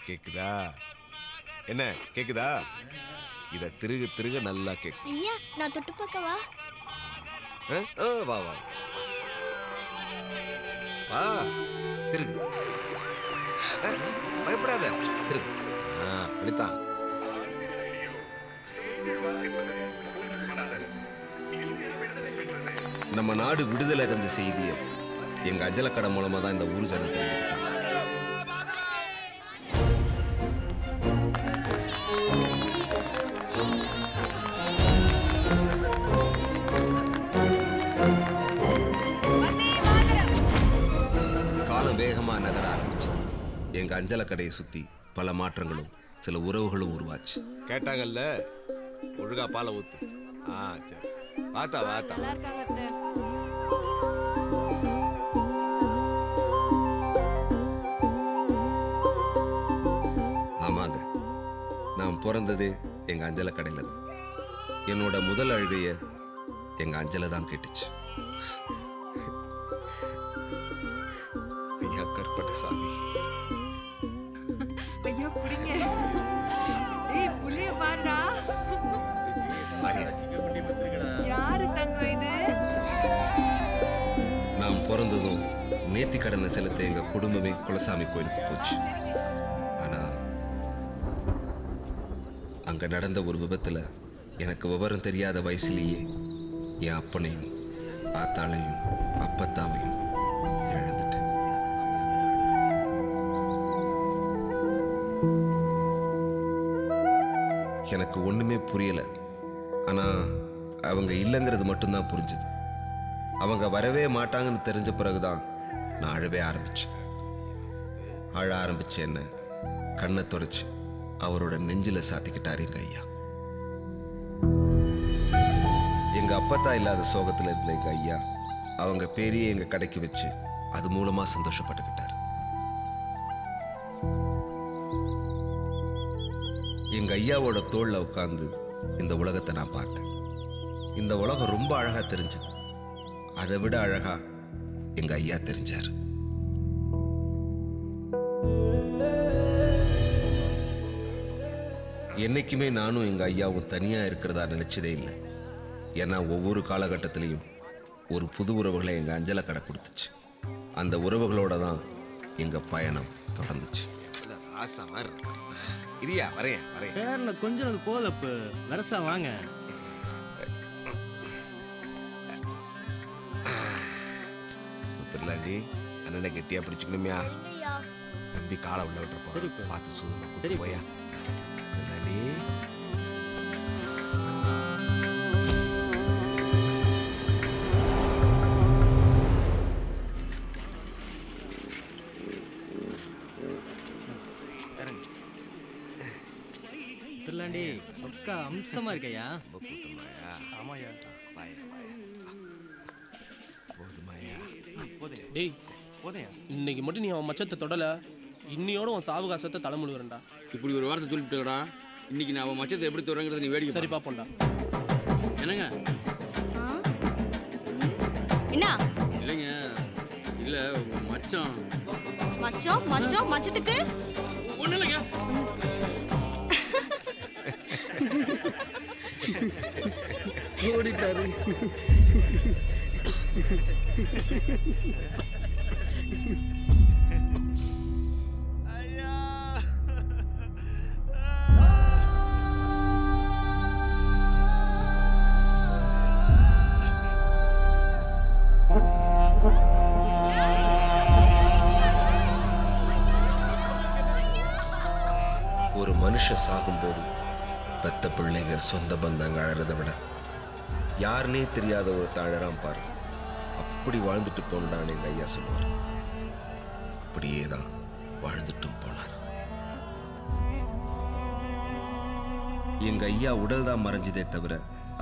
Speaker 2: கேக்குதா? என்ன கேக்குதா? இத திருக திருக நல்லா கேக்கு.
Speaker 12: ஐயா நான் தொட்டு பார்க்கவா?
Speaker 2: வா வா. வா திருகு. பயப்படாத திருகு. அப்படித்தான். நம்ம நாடு விடுதலை அடைந்த செய்தியை எங்க அஞ்சலக்கடை மூலமா தான் இந்த ஊர் ஜனம் தெரிஞ்சுக்கிட்டாங்க. காலம் வேகமா நகர ஆரம்பிச்சது. எங்க அஞ்சலக்கடையை சுத்தி பல மாற்றங்களும் சில உறவுகளும் உருவாச்சு. கேட்டாங்கல்ல, ஒழுங்கா பாலை ஊத்து. சரி, வாத்தா வாத்தா. ஆமாங்க, நான் பிறந்ததே எங்க அஞ்சல கடையில தான். என்னோட முதல் அழுகைய எங்க அஞ்சல தான் கேட்டுச்சு. ஐயா கற்பட்ட சாமி.
Speaker 18: ஐயா புடிங்க. ஏய் புளிய பாருடா. யாரு தங்கம் இது?
Speaker 2: நான் பிறந்ததும் நேர்த்தி கடனை செலுத்த எங்க குடும்பமே குலசாமி கோயிலுக்கு போச்சு. ஆனா அங்க நடந்த ஒரு விபத்துல எனக்கு விவரம் தெரியாத வயசுலேயே என் அப்பனையும் ஆத்தாளையும் அப்பத்தாவையும் இழந்துட்டேன். எனக்கு ஒண்ணுமே புரியல. ஆனா அவங்க இல்லைங்கிறது மட்டும்தான் புரிஞ்சுது. அவங்க வரவே மாட்டாங்கன்னு தெரிஞ்ச பிறகுதான் நான் அழவே ஆரம்பிச்சேன். அழ ஆரம்பிச்ச என்ன கண்ணை தொடச்சு அவரோட நெஞ்சில சாத்திக்கிட்டாரு எங்க ஐயா. எங்க அப்பத்தா இல்லாத சோகத்துல இருந்த எங்க ஐயா அவங்க பேரையே எங்க கடைக்கு வச்சு அது மூலமா சந்தோஷப்பட்டுக்கிட்டாரு. எங்க ஐயாவோட தோள்ல உட்கார்ந்து இந்த உலகத்தை நான் பார்த்தேன். இந்த உலகம் ரொம்ப அழகா தெரிஞ்சது. அதை விட அழகா எங்க ஐயா தெரிஞ்சாரு. என்னைக்குமே நானும் எங்க ஐயாவும் தனியா இருக்கிறதா நினைச்சதே இல்லை. ஏன்னா ஒவ்வொரு காலகட்டத்திலையும் ஒரு புது உறவுகளை எங்க அஞ்சல கடை கொடுத்துச்சு. அந்த உறவுகளோட தான் எங்க பயணம் தொடர்ந்துச்சு. இரியா வரேன் வரேன்.
Speaker 6: பேர்ல கொஞ்ச நாள் போதப்பு வரசா வாங்க.
Speaker 2: முத்துலாண்டி அண்ணனை கெட்டியா பிடிச்சுக்கணுமியா. தம்பி காலை உள்ள விட்டு போறேன். பார்த்து சூதனை கூட்டு போயா. முத்துலாண்டி
Speaker 6: முத்துலாண்டி சொக்கா அம்சமா இருக்கையா.
Speaker 2: ஆமாயா. வாயா வாயா. போதுமாயா.
Speaker 19: டேய் இன்னைக்கு மட்டும் நீ அவன் மச்சத்தை தொடல, இன்னையோட உன் சாவகாசத்தை தலைமுழுகிறண்டா.
Speaker 20: இப்படி ஒரு வார்த்தை சொல்லிட்டுடா. இன்னைக்கு நான் அவன் மச்சத்தை எப்படி தொடங்கிறத நீ வேடிக்கை
Speaker 19: சரி பாப்போம்டா.
Speaker 20: என்னங்க?
Speaker 18: என்ன?
Speaker 20: இல்லைங்க, இல்ல உங்க மச்சம்.
Speaker 18: மச்சம் மச்சம் மச்சத்துக்கு
Speaker 20: ஒண்ணு இல்லைங்க.
Speaker 16: ஓடிட்டாரு.
Speaker 2: ஒரு மனுஷன் சாகும்போது பெத்த பிள்ளைங்க சொந்த பந்தங்க அழறதை விட யாருன்னே தெரியாத ஒரு தழறாம் பாரு, அப்படி வாழ்ந்துட்டு போனான்னு எங்க ஐயா சொல்லுவார். அப்படியே தான் வாழ்ந்துட்டும் போனார். எங்க ஐயா உடல் தான் மறைஞ்சதே தவிர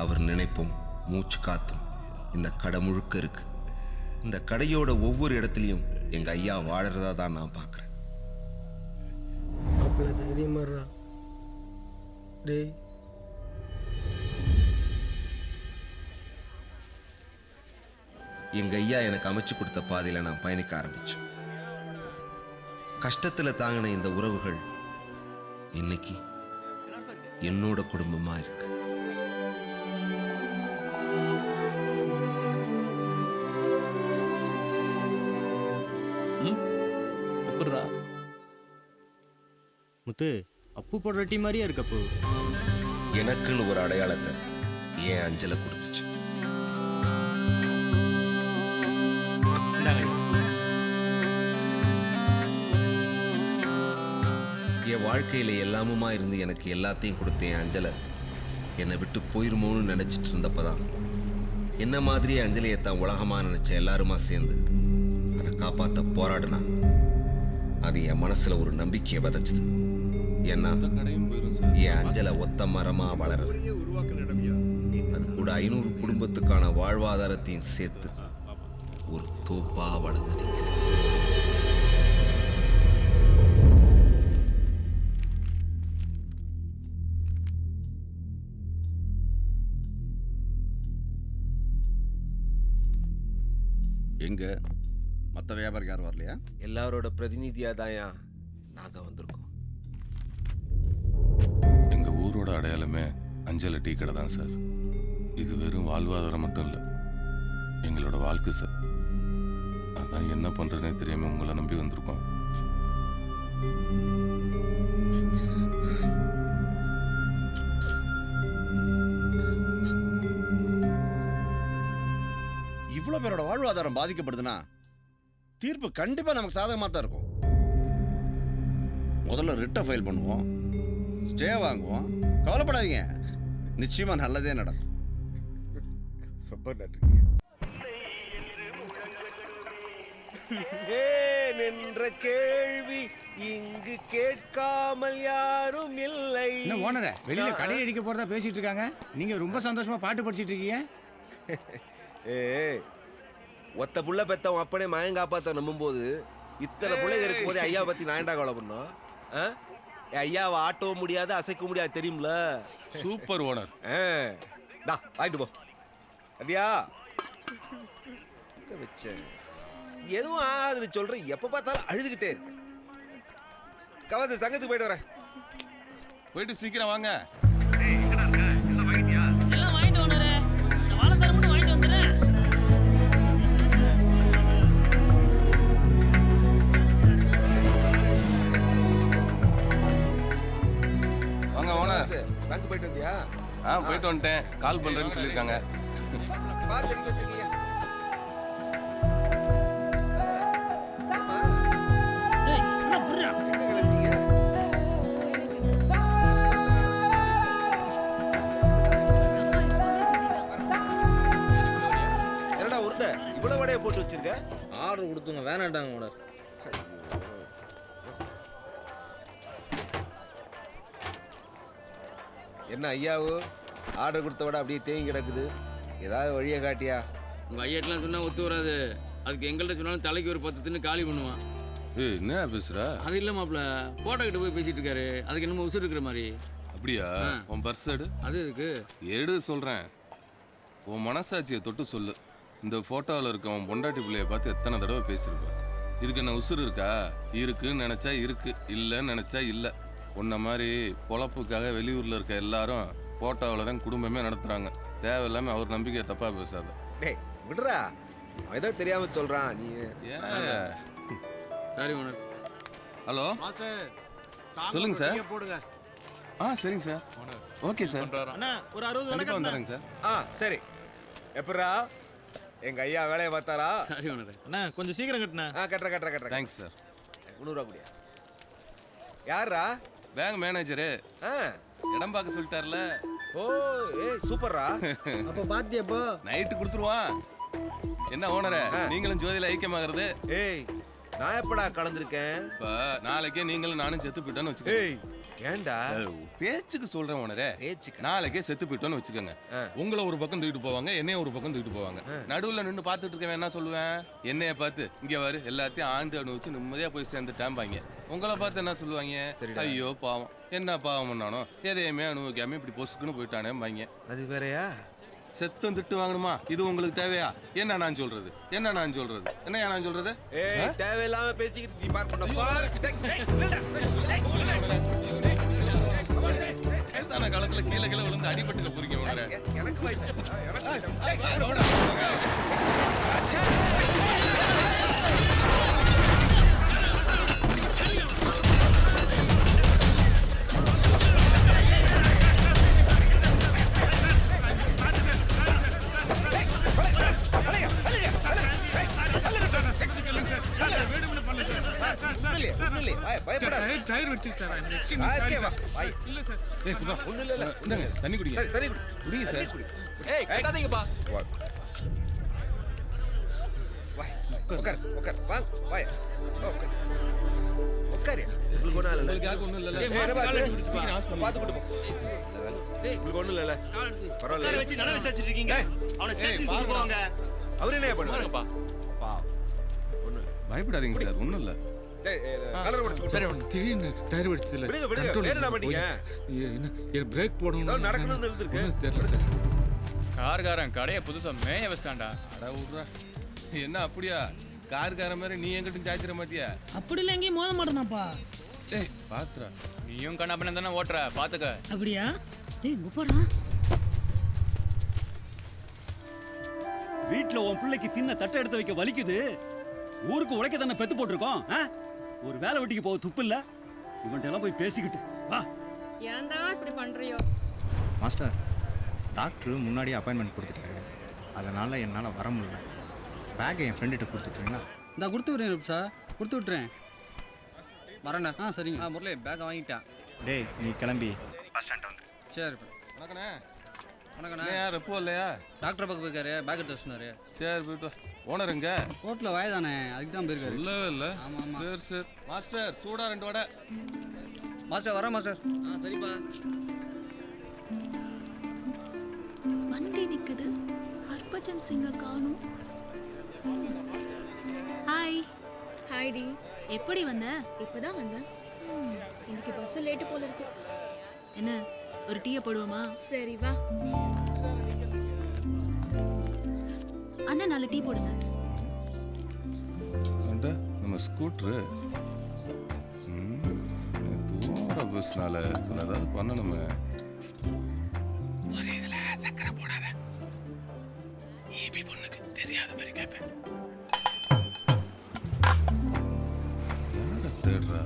Speaker 2: அவர் நினைப்பும் மூச்சு காத்தும் இந்த கடை முழுக்க இருக்கு. இந்த கடையோட ஒவ்வொரு இடத்துலையும் எங்க ஐயா வாழறதா தான் நான் பார்க்குறேன்.
Speaker 16: அப்பல தைரியமாறா டேய்.
Speaker 2: எங்க ஐயா எனக்கு அமைச்சு கொடுத்த பாதையில நான் பயணிக்க ஆரம்பிச்சேன். கஷ்டத்துல தாங்கின இந்த உறவுகள் இன்னைக்கு என்னோட குடும்பமா இருக்கு.
Speaker 19: எப்படிடா
Speaker 6: முத்து அப்பு போடுற டீ மாதிரியே இருக்கு அப்பு.
Speaker 2: எனக்குன்னு ஒரு அடையாளத்தை என் அஞ்சலை கொடுத்துச்சு. என் வாழ்க்கையில எல்லாமுமா இருந்து எனக்கு எல்லாத்தையும் கொடுத்த என் அஞ்சலை என்னை விட்டு போயிருமோன்னு நினைச்சிட்டு இருந்தப்பதான் என்ன மாதிரியே அஞ்சலியை தான் உலகமா நினைச்ச எல்லாருமா சேர்ந்து அதை காப்பாற்ற போராடினா. அது என் மனசுல ஒரு நம்பிக்கையை விதைச்சது. ஏன்னா என் அஞ்சலை ஒத்த மரமா வளரல, அது கூட 500 குடும்பத்துக்கான வாழ்வாதாரத்தையும் சேர்த்து ஒரு தோப்பா வளர்ந்து நிற்குது.
Speaker 10: எங்க மற்ற வியாபாரிக்கு யாரும் வரலையா?
Speaker 2: எல்லாரோட பிரதிநிதியா தாயா நாங்க வந்திருக்கோம்.
Speaker 3: எங்க ஊரோட அடையாளமே அஞ்சலை டீ கடை தான் சார். இது வெறும் வாழ்வாதாரம் மட்டும் இல்லை, எங்களோட வாழ்க்கை சார். அதான் என்ன பண்றதுனே தெரியாம உங்களை நம்பி வந்திருக்கோம்.
Speaker 10: இவ்வளோ பேரோட வாழ்வாதாரம் பாதிக்கப்படுதுன்னா தீர்ப்பு கண்டிப்பா நமக்கு சாதகமாக தான் இருக்கும். முதல்ல ரிட்டை ஃபைல் பண்ணுவோம், ஸ்டே வாங்குவோம். கவலைப்படாதீங்க, நிச்சயமா நல்லதே நடக்கும்.
Speaker 2: ரொம்ப நன்றி. நின்ற கேள்வி இங்கு கேட்காமல் யாரும் இல்லை.
Speaker 9: என்ன ஓனரே, வெளியில கடை அடிக்க போறதா பேசிட்டு இருக்காங்க, நீங்க ரொம்ப சந்தோஷமா பாட்டு படிச்சிட்டு இருக்கீங்க.
Speaker 2: ஒத்த புள்ள பெத்தவன் அப்பனே மயம் காப்பாத்த நம்பும் போது இத்தனை பிள்ளைங்க இருக்கும் போது ஐயாவை பத்தி நான் ஏன்டா கவலை பண்ணோம்? ஐயாவை ஆட்டவும் முடியாது, அசைக்க முடியாது, தெரியும்ல.
Speaker 3: Super owner.
Speaker 2: வாங்கிட்டு போ. அப்படியா வச்சேன், எதுவும் ஆகாதுன்னு சொல்றேன். எப்ப பார்த்தாலும் அழுதுகிட்டே இருக்கு. கவச சங்கத்துக்கு போயிட்டு வரேன்.
Speaker 3: போயிட்டு சீக்கிரம் வாங்க.
Speaker 4: எல்லாம் வாங்கிட்டு ஓனரே, வாழைத்தார மட்டும் வாங்கிட்டு வந்துடுறேன்.
Speaker 3: வாங்க ஓனர்.
Speaker 2: பேங்க் போயிட்டு வந்தியா?
Speaker 3: போயிட்டு வந்துட்டேன். கால் பண்றேன்னு சொல்லியிருக்காங்க.
Speaker 2: என்னடா உருண்டை இவ்வளவு வடையை போட்டு வச்சிருக்க?
Speaker 20: ஆர்டர் கொடுத்துங்க, வேணாட்டாங்க ஓனர்.
Speaker 2: என்ன ஐயாவு ஆர்டர் கொடுத்த விட அப்படியே தேங்கி கிடக்குது, ஏதாவது வழியை காட்டியா?
Speaker 20: உங்க ஐயாட்டெல்லாம் சொன்னா ஒத்து வராது. அதுக்கு எங்கள்கிட்ட சொன்னாலும் தலைக்கு ஒரு 10 தின்னு காலி பண்ணுவான்.
Speaker 3: என்ன பேசுற?
Speaker 20: அது இல்லை மாப்பிள்ள, போட்டோ கிட்ட போய் பேசிட்டு இருக்காரு. அதுக்கு என்னமோ உசுறு இருக்கிற மாதிரி.
Speaker 3: அப்படியா? உன் பர்ஸ் எடு.
Speaker 20: அது இருக்கு
Speaker 3: எடு சொல்றேன். உன் மனசாட்சியை தொட்டு சொல்லு. இந்த போட்டோவில் இருக்க உன் பொண்டாட்டி பிள்ளைய பார்த்து எத்தனை தடவை பேசியிருப்ப? இதுக்கு என்ன உசுறு இருக்கா? இருக்குன்னு நினைச்சா இருக்கு, இல்லைன்னு நினைச்சா இல்லை. உன்ன மாதிரி பொழப்புக்காக வெளியூர்ல இருக்க எல்லாரும் போட்டோவில் தான் குடும்பமே நடத்துறாங்க. தேவையில்லாம அவர் நம்பிக்கையை தப்பா பேசாத.
Speaker 2: டேய் விடுறா, அவன் ஏதோ தெரியாம சொல்றான். நீ
Speaker 20: சரி ஓனர்.
Speaker 3: ஹலோ சொல்லுங்க சார்.
Speaker 20: போடுங்க.
Speaker 3: சரிங்க சார். Okay sir.
Speaker 19: அண்ணா ஒரு 60
Speaker 3: கண்டிப்பா வந்துடுறேங்க சார்.
Speaker 2: சரி. எப்படா எங்க ஐயா வேலையை பார்த்தாரா?
Speaker 20: சரி ஓனர்.
Speaker 19: அண்ணா கொஞ்சம் சீக்கிரம் கட்டுண்ணா.
Speaker 2: கட்டுறேன்.
Speaker 3: Thanks sir.
Speaker 2: 300 ரூபா கூடியா? யாரா?
Speaker 3: Bank manager. இடம் பார்க்க சொல்லிட்டார்ல.
Speaker 2: ஓ சூப்பர்ரா.
Speaker 6: அப்ப பாத்தியப்போ
Speaker 3: நைட்டு கொடுத்துருவான். என்ன ஓனரே, நீங்களும் ஜோதியில ஐக்கியமாகிறது?
Speaker 2: நான் எப்படா கலந்துருக்கேன்?
Speaker 3: நாளைக்கே நீங்களும் நானும் செத்து போயிட்டோன்னு வச்சுக்கோங்க.
Speaker 2: ஏண்டா?
Speaker 3: பேச்சுக்கு சொல்றேன் ஓனரே. நாளைக்கே செத்து போயிட்டோன்னு வச்சுக்கோங்க. உங்களை ஒரு பக்கம் தூக்கிட்டு போவாங்க, என்னைய ஒரு பக்கம் தூக்கிட்டு போவாங்க. நடுவுல நின்று பார்த்துட்டு இருக்கவன் என்ன சொல்லுவேன்? என்னைய பார்த்து இங்க வரு எல்லாத்தையும் ஆண்டு அனுபவிச்சு நிம்மதியா போய் சேர்ந்துட்டாம்பாங்க. உங்களை பார்த்து என்ன சொல்லுவாங்க? ஐயோ பாவம், என்ன பாவம் பண்ணானோ, எதையுமே அனுபவிக்காம இப்படி பொசுக்குன்னு போயிட்டானேம்பாங்க.
Speaker 2: அது வேறையா?
Speaker 3: செத்தம் திட்டு வாங்கணுமா? இது உங்களுக்கு தேவையா? என்ன நான் சொல்றது? என்னையா நான் சொல்றது?
Speaker 2: தேவையில்லாம பேசிக்கிட்டு நீ பார்க்க
Speaker 3: வயசான காலத்துல கீழே விழுந்து அடிபட்டுக்க போறீங்க உடனே.
Speaker 2: எனக்கு வயசு இல்லையே ஒண்ணும் இல்லையே பயப்படாத.
Speaker 17: டயர் வெடிச்சிருச்சு sir. I extremely
Speaker 2: ah,
Speaker 17: sorry
Speaker 2: okay, வா,
Speaker 17: சார்.
Speaker 2: bye.
Speaker 17: இல்ல சார்.
Speaker 3: ஏய் குடுறா.
Speaker 2: ஒண்ணும் இல்ல.
Speaker 3: இந்தாங்க தண்ணி குடிங்க.
Speaker 2: சரி, தண்ணி குடி.
Speaker 3: குடிங்க சார்.
Speaker 2: தண்ணி குடி.
Speaker 5: ஏய் கட்டாதீங்கப்பா.
Speaker 2: வா. உட்கார் வாங்க வாய் உட்கார் உங்களுக்கு ஒன்றும் இல்லை
Speaker 3: உங்களுக்கு யாருக்கு ஒண்ணும் இல்ல.
Speaker 5: ஏய், மாஸ்க் கால் அடி பிடிச்சு
Speaker 3: சீக்கிரம் ஹாஸ்பிடல்
Speaker 2: பார்த்து கொண்டு போ உங்களுக்கு ஒன்றும் இல்லை பரவாயில்ல
Speaker 5: வச்சு நட விசாரிச்சிட்டு இருக்கீங்க. அவனை ஸ்டேஷன் கூட்டி போவாங்க.
Speaker 2: அவர் என்ன பண்ணுவாருப்பா
Speaker 5: பாருங்கப்பா.
Speaker 2: ஒன்றும் இல்லை
Speaker 3: பயப்படாதீங்க சார் ஒண்ணும் இல்ல.
Speaker 2: கலர் உடைச்சு
Speaker 17: சரி திடீர்னு டயர் வெடிச்சதுல
Speaker 2: விடுங்க வேற என்ன பண்ணீங்க
Speaker 17: என்ன பிரேக் போடணும்
Speaker 2: நடக்கணும்னு இருந்திருக்கு
Speaker 17: தெரியல சார்.
Speaker 15: கார்காரன் கடையை புதுசா மேய வச்சிட்டான்டா.
Speaker 3: அட விட்றா. என்ன அப்படியா கார்கார மாதிரி நீ எங்கிட்டும் சாய்ச்சிட மாட்டியா?
Speaker 4: அப்படி இல்லை எங்கேயும் மோத மாட்டேனாப்பா.
Speaker 3: ஏய் பாத்துறா.
Speaker 15: நீயும் கண்ணாப்பண்ண தானே ஓட்டுற பாத்துக்க.
Speaker 4: அப்படியா? டேய் குப்பாடா.
Speaker 21: வீட்டுல உன் பிள்ளைக்கு தின்ன தட்டை எடுத்து வைக்க வலிக்குது. ஊருக்கு உழைக்க தானே பெத்து போட்டிருக்கோம். ஒரு வேலை வெட்டிக்கு போக துப்பு இல்ல. இவன்ட்ட எல்லாம் போய் பேசிக்கிட்டு வா.
Speaker 18: ஏன்டா இப்படி பண்றியோ?
Speaker 6: மாஸ்டர் டாக்டர் முன்னாடியே அப்பாயின்மெண்ட் கொடுத்துட்டாரு, அதனால் என்னால் வர முடியல. பேக்கை என் ஃப்ரெண்டுகிட்ட கொடுத்துட்றீங்களா?
Speaker 5: நான் கொடுத்து விட்றேன் சார், கொடுத்து விட்றேன். வரேண்ணா. சரிங்க. முரளி பேக்கை வாங்கிட்டான்.
Speaker 6: டேய் நீ கிளம்பி
Speaker 5: பஸ் ஸ்டாண்ட் வந்து. சரி.
Speaker 3: வணக்கண்ணே.
Speaker 5: வணக்கண்ணா.
Speaker 3: யார் எப்போ இல்லையா?
Speaker 5: டாக்டர் பக்கம் போயிருக்காரு, பேக் எடுத்து சொன்னாரு.
Speaker 3: சரி போயிட்டு ஓனர் எங்க?
Speaker 5: ரோட்டில் வயதானே, அதுக்கு தான் போயிருக்காரு.
Speaker 3: சொல்லவே இல்லை.
Speaker 5: ஆமாம்.
Speaker 3: சரி மாஸ்டர் சூடா 2 வடை.
Speaker 5: மாஸ்டர் வரேன் மாஸ்டர். சரிப்பா.
Speaker 11: வண்டி நிக்குது, ஹர்பஜன் சிங்கை காணும். ஹாய்.
Speaker 12: ஹாய்டி.
Speaker 11: எப்படி வந்த?
Speaker 12: இப்பதான் வந்தேன். இன்னைக்கு பஸ் லேட்டு போல இருக்கு.
Speaker 11: என்ன ஒரு டீயை போடுவோமா?
Speaker 12: சரி வா.
Speaker 11: அண்ணா 4 டீ போடுங்க.
Speaker 3: நம்ம ஸ்கூட்ரு தூர பஸ்னால ஏதாவது பண்ணணுமே.
Speaker 19: ஒரே இதுல சக்கரை போடாத. ஈபி பொண்ணுக்கு தெரியாத மாதிரி கேட்பேன்.
Speaker 3: யாரை தேடுறா?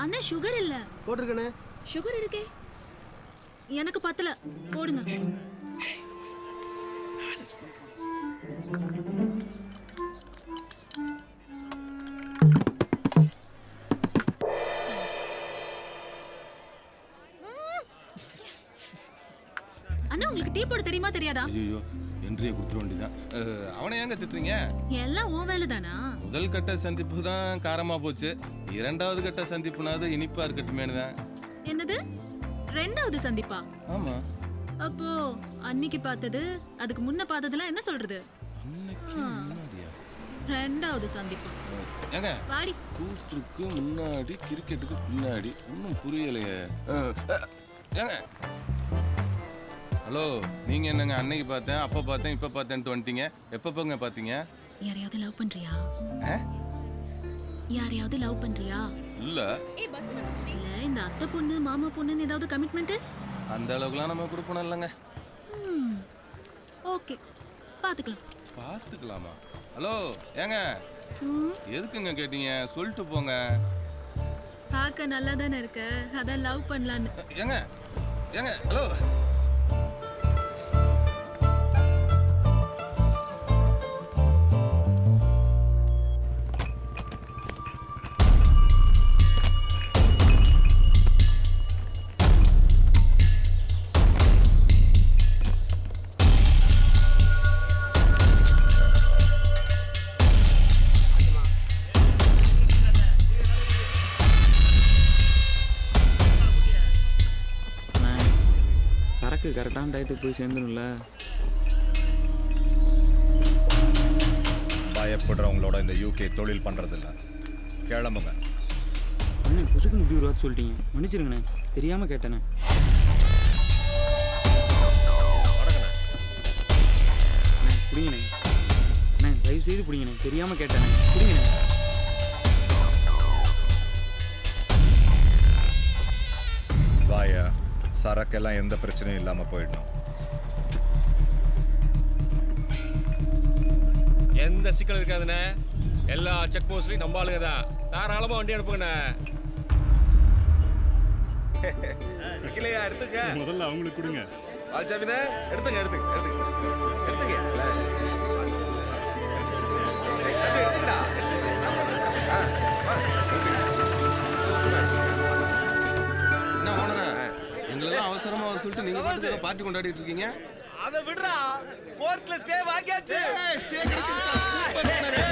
Speaker 11: அண்ணா சுகர் இல்ல.
Speaker 16: போட்டிருக்கேனே.
Speaker 11: சுகர் இருக்கே. எனக்கு பத்தல, போடுங்க. அண்ணா உங்களுக்கு டீ போட தெரியுமா தெரியாதா?
Speaker 3: ஐயோ என்றியே கொடுத்துட வேண்டியதான். அவனை ஏங்க திட்டுறீங்க?
Speaker 11: எல்லாம் உன் வேலை தானா?
Speaker 3: முதல் கட்ட சந்திப்பு தான் காரமா போச்சு, 2வது கட்ட சந்திப்புனாவது இனிப்பா இருக்கட்டுமேனு தான்.
Speaker 11: என்னது 2வது சந்திப்பா?
Speaker 3: ஆமா.
Speaker 11: அப்போ அன்னைக்கு பார்த்தது, அதுக்கு முன்ன பார்த்ததுலாம் என்ன சொல்றது?
Speaker 3: அன்னைக்கு முன்னாடியா?
Speaker 11: 2வது சந்திப்பு.
Speaker 3: ஏங்க
Speaker 11: வாடி.
Speaker 3: கூத்துக்கு முன்னாடி கிரிக்கெட்டுக்கு பின்னாடி ஒன்றும் புரியலையே. ஏங்க ஹலோ, நீங்க என்னங்க அன்னைக்கு பார்த்தேன் அப்ப பார்த்தேன் இப்ப பார்த்தேன்ட்டு வந்துட்டீங்க. எப்பப்பங்க பார்த்தீங்க?
Speaker 11: யாரையாவது லவ் பண்றியா? யாரையாவது லவ் பண்றியா?
Speaker 3: இல்ல.
Speaker 11: ஏய் பஸ் வந்துச்சுடி. இல்ல இந்த அத்தை பொண்ணு மாமா பொண்ணுன்னு ஏதாவது கமிட்மெண்ட்?
Speaker 3: அந்த அளவுக்குலாம் நம்ம கொடுப்போம் இல்லைங்க.
Speaker 11: ஓகே பாத்துக்கலாம்.
Speaker 3: பாத்துக்கலாமா? ஹலோ ஏங்க எதுக்குங்க கேட்டீங்க? சொல்லிட்டு போங்க.
Speaker 11: பார்க்க நல்லா தானே இருக்க, அதான் லவ் பண்ணலான்னு.
Speaker 3: ஏங்க ஏங்க ஹலோ.
Speaker 5: கரெக்டான டயத்துக்கு போய் சேர்ந்துணும்ல.
Speaker 10: பயப்படுறவங்களோட இந்த யூகே தொழில் பண்றதில்ல. கிளம்புங்க.
Speaker 5: அண்ணே புசுக்குன்னு இப்படி ஒரு வார்த்தை சொல்லிட்டீங்க, மன்னிச்சிருங்கண்ணே, தெரியாம கேட்டேண்ணே. அண்ணே பிடிங்கண்ணே, அண்ணே தயவு செய்து பிடிங்கண்ணே, தெரியாம கேட்டேண்ணே, பிடிங்கண்ணே.
Speaker 10: வாயா, சரக்கெல்லாம் எந்த பிரச்சனையும் இல்லாம போயிடணும்.
Speaker 22: எந்த சிக்கல் இருக்காதுண்ணே, எல்லா செக் போஸ்ட்லையும் நம்ம ஆளுங்க தான். தாராளமா வண்டி அனுப்புங்கண்ணே.
Speaker 10: இல்லையா எடுத்துக்க.
Speaker 21: முதல்ல அவங்களுக்கு கொடுங்க.
Speaker 2: ஜாபினே எடுத்துங்க எடுத்துங்க எடுத்துங்க எடுத்துங்க எடுத்துங்கடா
Speaker 3: என்ன ஓனரா எங்களெல்லாம் அவசரமா வர சொல்லிட்டு நீங்க பாட்டுக்கு பார்ட்டி கொண்டாடிட்டு இருக்கீங்க.
Speaker 2: அதை விடுறா, கோர்ட்ல ஸ்டே வாங்கியாச்சு. ஸ்டே கிடைச்சிருச்சா? சூப்பர் ஓனரே.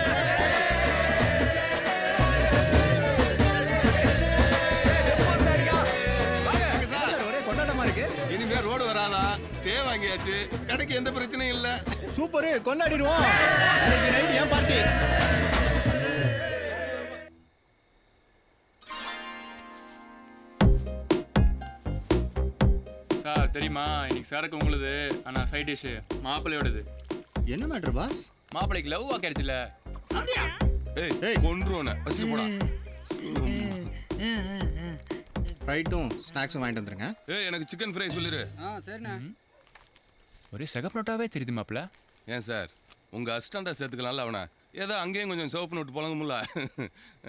Speaker 3: இனிமே ரோடு வராதா? ஸ்டே வாங்கியாச்சு, கடைக்கு எந்த பிரச்சனையும் இல்ல.
Speaker 6: சூப்பர், கொண்டாடிடுவோம். நைட் ஏன் பார்ட்டி?
Speaker 15: சார் தெரியுமா, இன்னைக்கு சரக்கு உங்களுது, ஆனா சைட் டிஷ் மாப்பிள்ளையோடது.
Speaker 6: என்ன மேட்டர் பாஸ்?
Speaker 15: மாப்பிள்ளைக்கு லவ் ஆக்கிடுச்சுல.
Speaker 3: ஏய் கொன்றுவன வச்சிட்டு போடா.
Speaker 6: ரைட்டும் ஸ்நாக்ஸும் வாங்கிட்டு வந்துருங்க.
Speaker 3: ஏய் எனக்கு சிக்கன் ஃப்ரை சொல்லிரு.
Speaker 6: சரிண்ணா.
Speaker 15: ஒரே சகப்ரோட்டாவே தெரியுது மாப்பிள்ள.
Speaker 3: ஏன் சார் உங்க அசிஸ்டண்டா சேர்த்துக்கலாம்ல அவனை? ஏதோ அங்கேயும் கொஞ்சம் சிவப்பு நோட்டு போலங்கும்ல.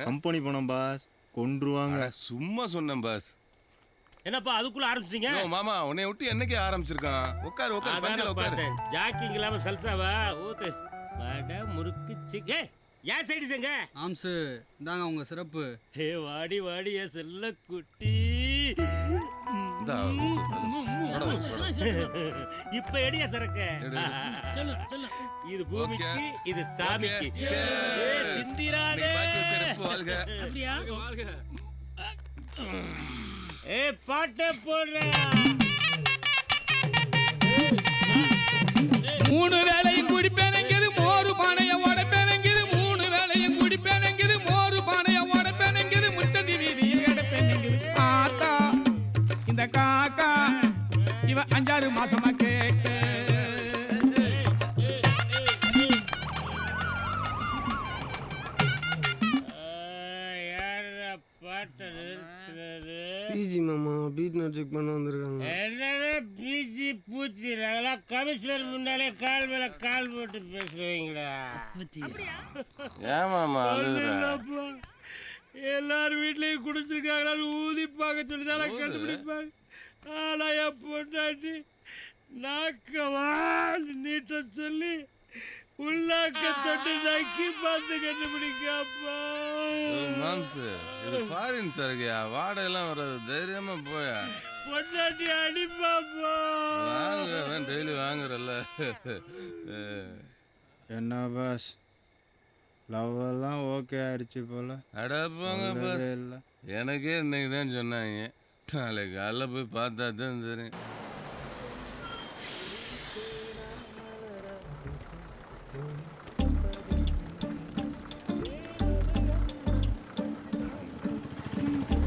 Speaker 6: கம்பெனி போனோம் பாஸ், கொன்றுவாங்க.
Speaker 3: சும்மா சொன்னேன் பாஸ்.
Speaker 7: என்னப்பா அதுக்குள்ள ஆரம்பிச்சிட்டீங்க?
Speaker 3: மாமா உன்னை விட்டு என்னைக்கு ஆரம்பிச்சிருக்கான்? உட்காரு உட்காரு, பந்தில உட்காரு.
Speaker 7: ஜாக்கிங் இல்லாம சல்சாவா ஊத்து. வடை முறுக்கு சிக்கே ஏன் சைடு செங்க
Speaker 1: ஆம்சு இந்தாங்க உங்க சிறப்பு.
Speaker 7: ஹே வாடி வாடி ஏ செல்ல குட்டி. இப்ப எடியா சரக்கு. இது பூமிக்கு, இது சாமிக்கு. சிந்திரானே அப்படியா? ஏ பாட்ட போடுற.
Speaker 8: 3 வேளையும் குடிப்பேனங்கிது, மோரு பானைய உடைப்பேனங்கிது. 3 வேளையும் குடிப்பேனங்கிது, மோரு பானைய உடைப்பேனங்கிது. முத்ததி வீதியில் கிடப்பேனங்கிது. ஆத்தா இந்த காக்கா இவ 5-6 மாசமா கேட்க.
Speaker 16: பிஜி மாமா பீட் நோட் செக் பண்ண வந்திருக்காங்க.
Speaker 7: என்னடா பிஜி பூச்சி நாங்களா கமிஷனர் முன்னாலே கால் மேல கால் போட்டு பேசுறீங்களா?
Speaker 3: ஏமாமா
Speaker 7: எல்லாரும் வீட்லயும் குடிச்சிருக்காங்களான்னு ஊதிப்பாங்க சொல்லிதான் கண்டுபிடிப்பாங்க. ஆனா என் பொண்டாட்டி நாக்கவா நீட்ட சொல்லி உள்ளாக்க தொட்டு நக்கி பார்த்து கண்டுபிடிக்காப்பா.
Speaker 3: மாம்சு இது ஃபாரின் சரக்குயா, வாடகைலாம் வராது, தைரியமா போயா.
Speaker 7: பொண்டாட்டி அடிப்பாப்பா.
Speaker 3: வாங்குறேன் டெய்லி வாங்குறல்ல.
Speaker 6: என்ன பாஸ் லவ் எல்லாம் ஓகே ஆயிடுச்சு போல?
Speaker 3: அடப்பாங்க பாஸ், எனக்கே இன்னைக்கு தான் சொன்னாங்க. நாளைக்கு காலைல போய் பார்த்தா தான் தெரியும்.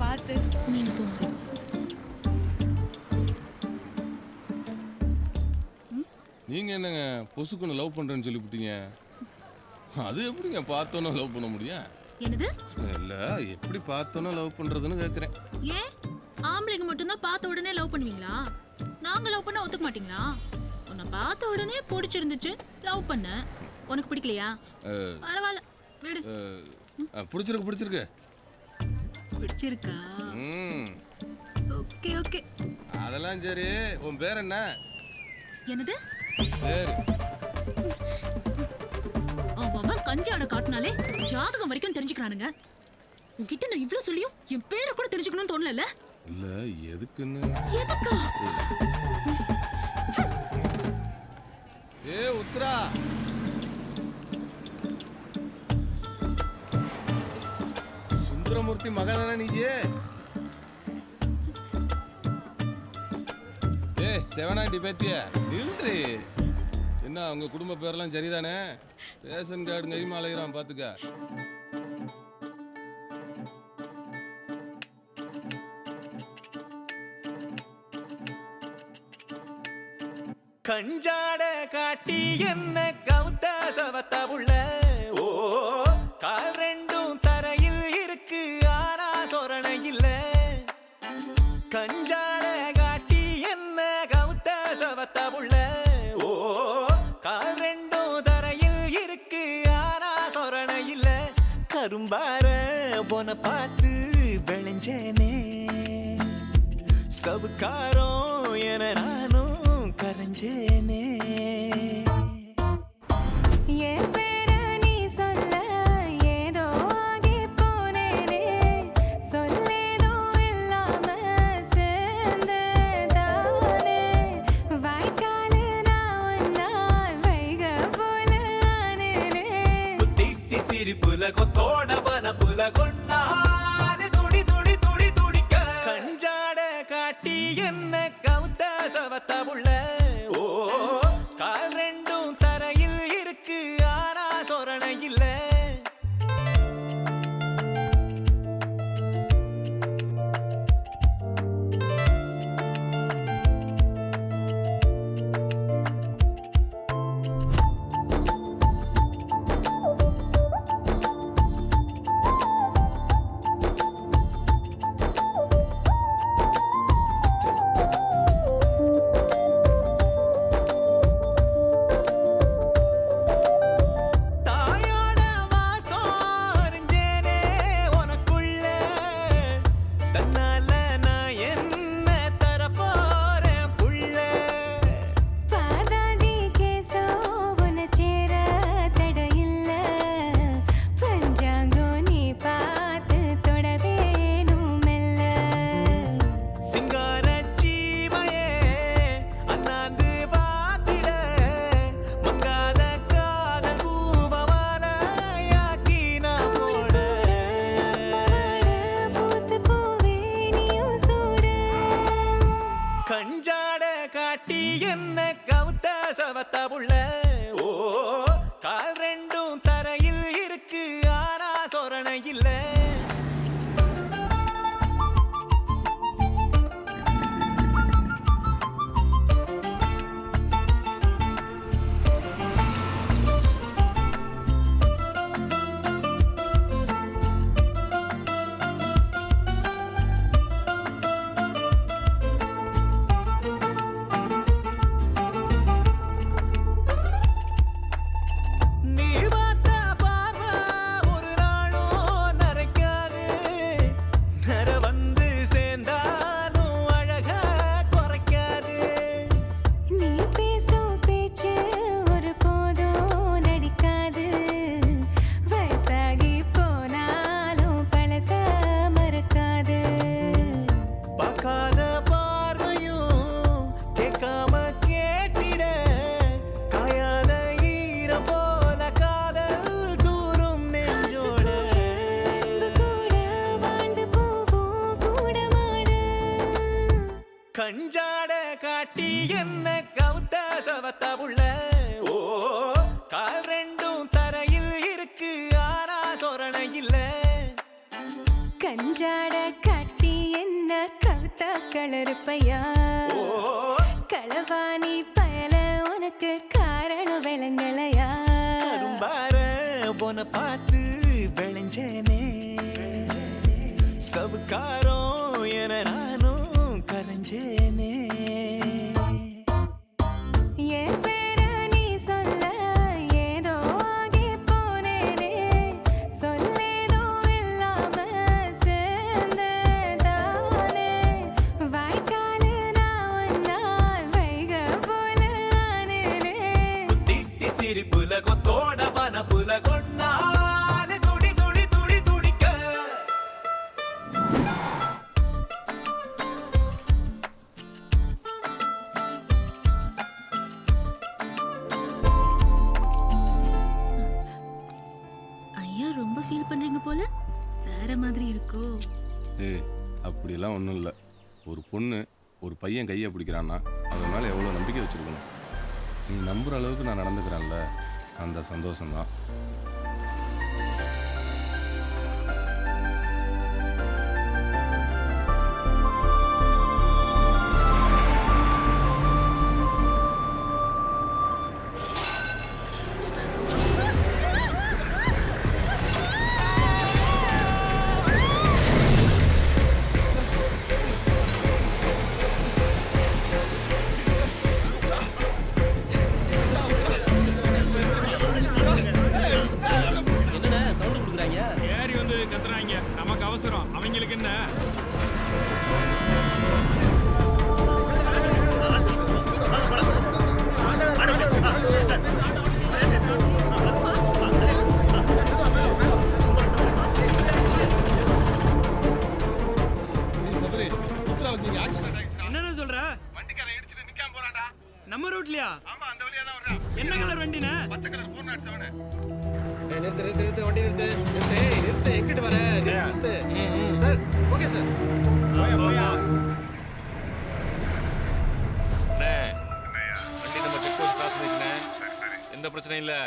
Speaker 18: பார்த்து
Speaker 11: நீங்க போங்க.
Speaker 3: நீங்க என்னங்க பொசுக்குன்னு லவ் பண்றேன்னு சொல்லிவிட்டீங்க? அது எப்படிங்க பார்த்தோன்னா லவ் பண்ண முடியும்?
Speaker 11: என்னது?
Speaker 3: இல்ல எப்படி பார்த்தோன்னா லவ் பண்றதுன்னு கேக்குறேன்.
Speaker 11: ஏன் ஆம்பளைங்க மட்டும்தான் பார்த்த உடனே லவ் பண்ணுவீங்களா? நாங்க லவ் பண்ண ஒத்துக்க மாட்டீங்களா? உன்னை பார்த்த உடனே பிடிச்சிருந்துச்சு, லவ் பண்ண. உனக்கு பிடிக்கலையா? பரவாயில்ல விடு.
Speaker 3: பிடிச்சிருக்கு பிடிச்சிருக்கு
Speaker 11: பிடிச்சிருக்கா? ஓகே ஓகே
Speaker 3: அதெல்லாம் சரி. உன் பேர் என்ன?
Speaker 11: என்னது?
Speaker 3: பேரு
Speaker 11: அவன் கஞ்சாட காட்டினாலே ஜாதகம் வரைக்கும் தெரிஞ்சுக்கிறானுங்க. உன்கிட்ட நான் இவ்ளோ சொல்லியும் என் பேரை கூட தெரிஞ்சுக்கணும்னு தோணல.
Speaker 3: இல்ல எதுக்குன்னு.
Speaker 11: எதுக்கா?
Speaker 3: ஏ உத்ரா, சுந்தரமூர்த்தி மகதானே நீயே? ஏ செவனாண்டி பேத்திய நின்று. என்ன உங்க குடும்ப பேரெல்லாம் சரிதானே? ரேஷன் கார்டு கைமா அலைகிறான் பாத்துக்க.
Speaker 23: கஞ்சாட காட்டி என்ன கவுத்த சவத்த உள்ள. ஓ கால் ரெண்டும் தரையில் இருக்கு, ஆனா சொரணை இல்ல. கஞ்சாட காட்டி என்ன கவுத்த சவத்த உள்ள. ஓ கால் ரெண்டும் தரையில் இருக்கு, ஆனா சொரணை இல்ல. கரும்பார போன பார்த்து விளைஞ்சேனே, சவுக்காரம் என நானும் கரைஞ்சேனே
Speaker 9: என் பேர நீ சொல்ல ஏதோ ஆகி போனேனே சொல்லேதோ இல்லாம சேர்ந்ததானே வாய்க்காலு நான் ஒன்னால் வைக போல ஆனேனே
Speaker 23: திட்டி சிரிப்புல கொத்தோட பனப்புல கொண்டாது துடி துடி துடி துடிக்க கஞ்சாட காட்டி என்ன கவுத்த சவத்த புள்ள ஓ கால் ரெண்டும் தரையில் இருக்கு ஆனா சொரணை இல்ல தாயோட வாசம் அறிஞ்சேனே உனக்குள்ள தன்னால நான் என்ன தர போறேன் புள்ள
Speaker 9: பாதாதி கேசோ உன சேர தடையில்ல பஞ்சாங்கோ நீ பார்த்து தொட வேணும் மெல்ல
Speaker 23: சிங்கார ஜீவையே அண்ணாந்து பாத்திட மங்காத காதல் பூவமாலையாக்கி நான் போட
Speaker 9: பூத்து போவே நீயும் சூட
Speaker 23: கஞ்சாட காட்டி என்ன கவுத்த சவத்த புள்ள ஓ கால் ரெண்டும் தரையில் இருக்கு ஆனா சொரணை இல்ல நீ பார்த்த பார்வை ஒரு நாளும் நரைக்காது நர வந்து சேர்ந்தாலும் அழக குறைக்காது
Speaker 9: நீ பேசும் பேச்சு ஒரு போதும் நடிக்காது வயசாகி போனாலும் பழச மறக்காது
Speaker 23: பார்க்காத பார்வையும் கேட்காம கேட்டிட காயாத ஈரம் போல காதல் தூரும் நெஞ்சோட
Speaker 9: கூட வாழ்ந்து போவோம் கூட மாடு
Speaker 23: கஞ்சாட காட்டி என்ன கவுத்த சவத்த புள்ள ஓ கால் ரெண்டும் தரையில் இருக்கு ஆனா சொரணை இல்ல
Speaker 9: கஞ்சாட காட்டி என்ன கவுத்தா கலருப்பையா களவாணி பயல உனக்கு காரணம் விளங்கலையா
Speaker 23: கரும்பார போன பார்த்து விளைஞ்சேனே சவுக்காரம் என நானும் கரைஞ்சேனே
Speaker 9: என் பேர நீ சொல்ல ஏதோ ஆகி போனேனே சொல்லேதோ இல்லாம சேர்ந்ததானே வாய்க்காலு நான் ஒன்னால் வைக போல ஆனேனே
Speaker 23: திட்டி சிரிப்புல கொத்தோட பனப்புல கொண்டாது துடி துடி துடி துடிக்க
Speaker 11: ஐயா ரொம்ப ஃபீல் பண்றீங்க போல வேற மாதிரி இருக்கோ
Speaker 3: ஏய் அப்படிலாம் ஒன்றும் இல்லை ஒரு பொண்ணு ஒரு பையன் கையை பிடிக்கிறான்னா அவன் மேலே எவ்வளோ நம்பிக்கை வச்சுருக்கணும் நீ நம்புகிற அளவுக்கு நான் நடந்துக்கிறேன்ல அந்த சந்தோஷம்தான்
Speaker 8: அவங்களுக்கு என்ன
Speaker 5: என்ன கலர் வண்டிண்ணே?
Speaker 22: நிறுத்து நிறுத்து நிறுத்து வண்டி நிறுத்து நிறுத்து நிறுத்து எங்கிட்டு வர நிறுத்து சார் ஓகே சார் போயா போயா
Speaker 15: அண்ணே வண்டி நம்ம செக் போஸ்ட் கிராஸ் பண்ணிச்சுண்ணே எந்த பிரச்சனையும் இல்லை.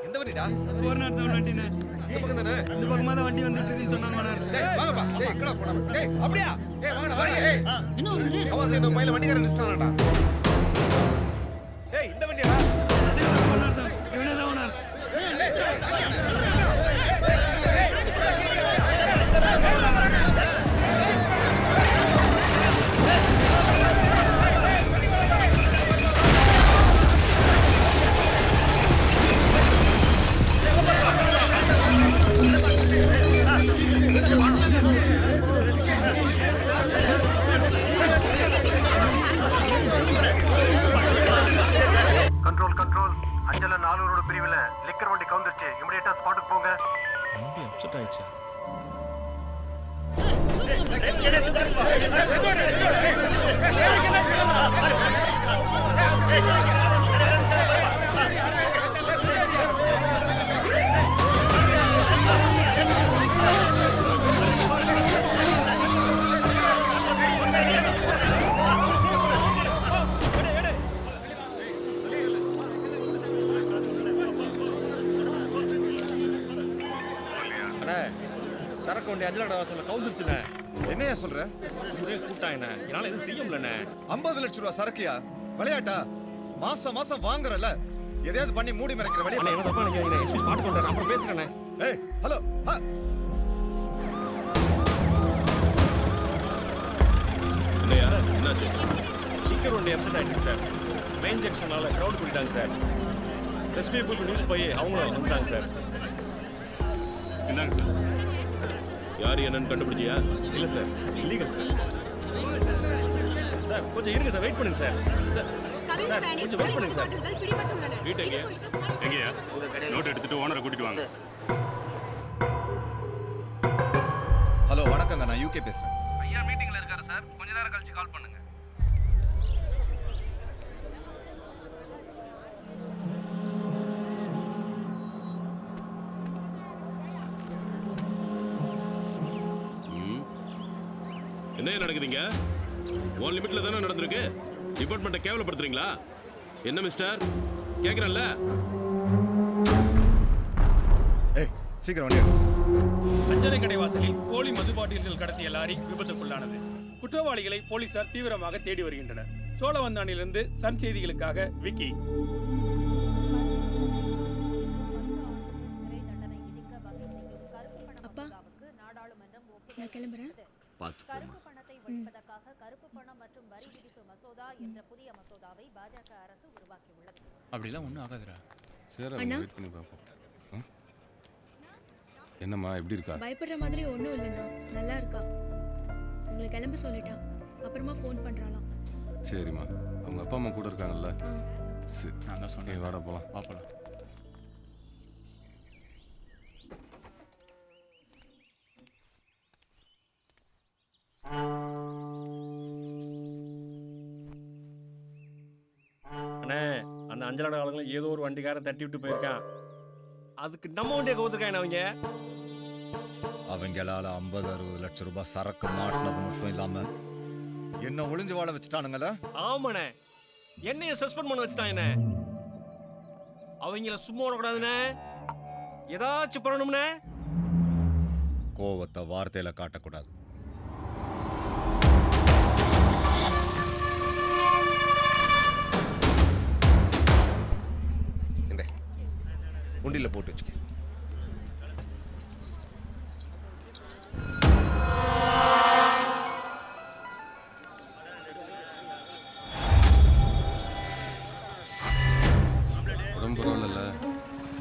Speaker 10: எந்த வண்டிடா?
Speaker 5: 407 வண்டிண்ணே.
Speaker 10: இந்த பக்கம் தானே?
Speaker 5: அந்த பக்கமா தான் வண்டி வந்துட்டு இருக்குன்னு சொன்னாங்க ஓனர்.
Speaker 10: டேய் வாங்கப்பா. டேய் கிராஸ் போடா. டேய் அப்படியே.
Speaker 22: வாங்கடா வாங்க.
Speaker 11: என்ன ஒரு
Speaker 10: அவன் இந்த மயில வண்டிக்காரன் நிறுத்தானடா. டேய் இந்த வண்டிடா.
Speaker 5: ஓனர் சார் இவனே தான் ஓனர்.
Speaker 13: கண்ட்ரோல் கண்ட்ரோல் அஞ்சல 400 பிரிவில் லிக்கர் வண்டி கவுந்துருச்சு. இமிடியேட்டா ஸ்பாட்டுக்கு போங்க.
Speaker 15: வண்டி அப்செட் ஆயிடுச்சா? சரக்கு வண்டி அஞ்சலோட வாசல்ல கவுந்துருச்சுண்ணே.
Speaker 10: என்னையா சொல்ற?
Speaker 15: ஒரே கூட்டாங்கண்ணே, என்னால எதுவும் செய்ய முடியலண்ணே.
Speaker 10: 50 லட்சம் ரூபாய் சரக்கியா? விளையாட்டா? மாசம் மாசம் வாங்குறல, எதையாவது பண்ணி மூடி மறைக்கிற வழியை
Speaker 15: என்ன தப்பா நினைக்காதீங்க, எஸ்பி ஸ்பாட் பண்றேன், அப்புறம் பேசுறேண்ணே.
Speaker 10: ஏய் ஹலோ
Speaker 15: இல்லையா என்னாச்சு? லிக்கர் வண்டி அப்செட் ஆயிடுச்சு சார். மெயின் ஜங்ஷனால க்ரௌட் கூட்டிட்டாங்க சார். எஸ்பி பீப்புள் நியூஸ் போய் அவங்களும் வந்துட்டாங்க சார்.
Speaker 14: என்னங்க சார்?
Speaker 15: யார் என்னன்னு கண்டுபிடிச்சியா? இல்லை சார், இல்லீகல் சார். சார் கொஞ்சம் இருங்க சார், வெயிட் பண்ணுங்க சார். சார் கொஞ்சம் வெயிட் பண்ணுங்க சார். வீட்டு
Speaker 14: எங்கேயா? நோட் எடுத்துட்டு ஓனரை கூட்டிட்டு வாங்க.
Speaker 10: ஹலோ வணக்கங்க, நான் யூகே பேசுறேன்.
Speaker 14: ஐயா மீட்டிங்ல இருக்காரு சார், கொஞ்ச நேரம் கழிச்சு கால் பண்ணுங்க.
Speaker 15: என்ன நடக்குதுங்க? ஒன் லிமிட்ல தானே நடந்திருக்கு. டிபார்ட்மெண்ட்டை கேவலப்படுத்துறீங்களா? என்ன மிஸ்டர் கேக்குறேன்ல?
Speaker 10: ஏய் சீக்கிரம் வண்டி எடு.
Speaker 8: அஞ்சலை கடை வாசலில் போலி மது பாட்டில்கள் கடத்திய லாரி விபத்துக்குள்ளானது. குற்றவாளிகளை போலீசார் தீவிரமாக தேடி வருகின்றனர். சோழவந்தானிலிருந்து சன் செய்திகளுக்காக விக்கி.
Speaker 11: அப்பா நான் கிளம்புறேன்.
Speaker 2: பார்த்து
Speaker 20: ஒழிப்பதற்காக கருப்பு பணம் மற்றும் வரி விதிப்பு மசோதா என்ற புதிய மசோதாவை பாஜக அரசு உருவாக்கியுள்ளது.
Speaker 3: அப்படிலாம் ஒன்றும் ஆகாதுடா. சரி
Speaker 11: அண்ணா.
Speaker 3: வெயிட் பண்ணி பார்ப்போம். என்னம்மா எப்படி இருக்கா?
Speaker 11: பயப்படுற மாதிரி ஒன்றும் இல்லைண்ணா, நல்லா இருக்கா. உங்களை கிளம்ப சொல்லிட்டா, அப்புறமா ஃபோன் பண்ணுறாளாம்.
Speaker 3: சரிம்மா, அவங்க அப்பா அம்மா கூட இருக்காங்கல்ல? சரி
Speaker 14: நான் தான் சொன்னேன்.
Speaker 3: வாடா போகலாம்.
Speaker 14: பாப்பலாம்.
Speaker 15: அண்ணே அந்த அஞ்சலோட காலங்கள ஏதோ ஒரு வண்டிக்காரன் தட்டி விட்டு போயிருக்கான். அதுக்கு நம்ம வண்டியை கவுத்துருக்காங்க அவங்க.
Speaker 10: அவங்களால 50-60 லட்சம் ரூபாய் சரக்கு மாட்டினது மட்டும் இல்லாம என்ன ஒளிஞ்சு வாழ வச்சுட்டானுங்கள.
Speaker 15: ஆமாண்ணே, என்னைய சஸ்பெண்ட் பண்ண வச்சுட்டான். என்ன அவங்கள சும்மா விடக்கூடாதுண்ணே, ஏதாச்சும் பண்ணணும்னே.
Speaker 10: கோவத்தை வார்த்தையில காட்டக்கூடாது.
Speaker 2: உண்டியில் போட்டு வச்சுக்க.
Speaker 3: உடம்பு பரவாயில்ல,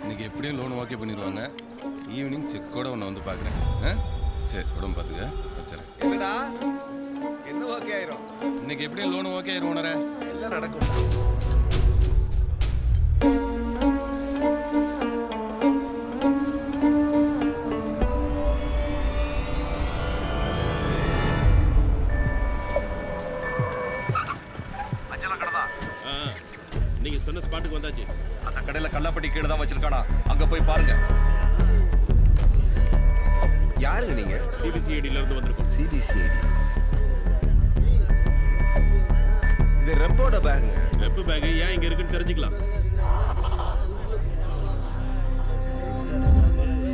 Speaker 3: இன்னைக்கு எப்படியும் லோன் ஓகே பண்ணிடுவாங்க. ஈவினிங் செக்கோட உன்னை வந்து பார்க்குறேன். சரி உடம்பு பார்த்துக்க, வச்சுறேன்.
Speaker 10: என்னடா என்ன ஓகே ஆயிரும்?
Speaker 3: இன்னைக்கு எப்படியும் லோன் ஓகே ஆயிரும் ஓனரே.
Speaker 10: எல்லாம் நடக்கும்.
Speaker 13: அஞ்சல கடை
Speaker 19: நீங்க சொன்ன ஸ்பாட்டுக்கு வந்தாச்சு.
Speaker 10: அந்த கடையில கல்லாப்பட்டி கீழே தான் வச்சிருக்கானா, அங்க போய் பாருங்க.
Speaker 2: யாருங்க நீங்க?
Speaker 19: சிபிசிஐடில இருந்து வந்திருக்கோம்.
Speaker 2: சிபிசிஐடி. இது ரெப்போட பேக்குங்க.
Speaker 19: ரெப்பு பேக் ஏன் இங்க இருக்குன்னு தெரிஞ்சுக்கலாம்.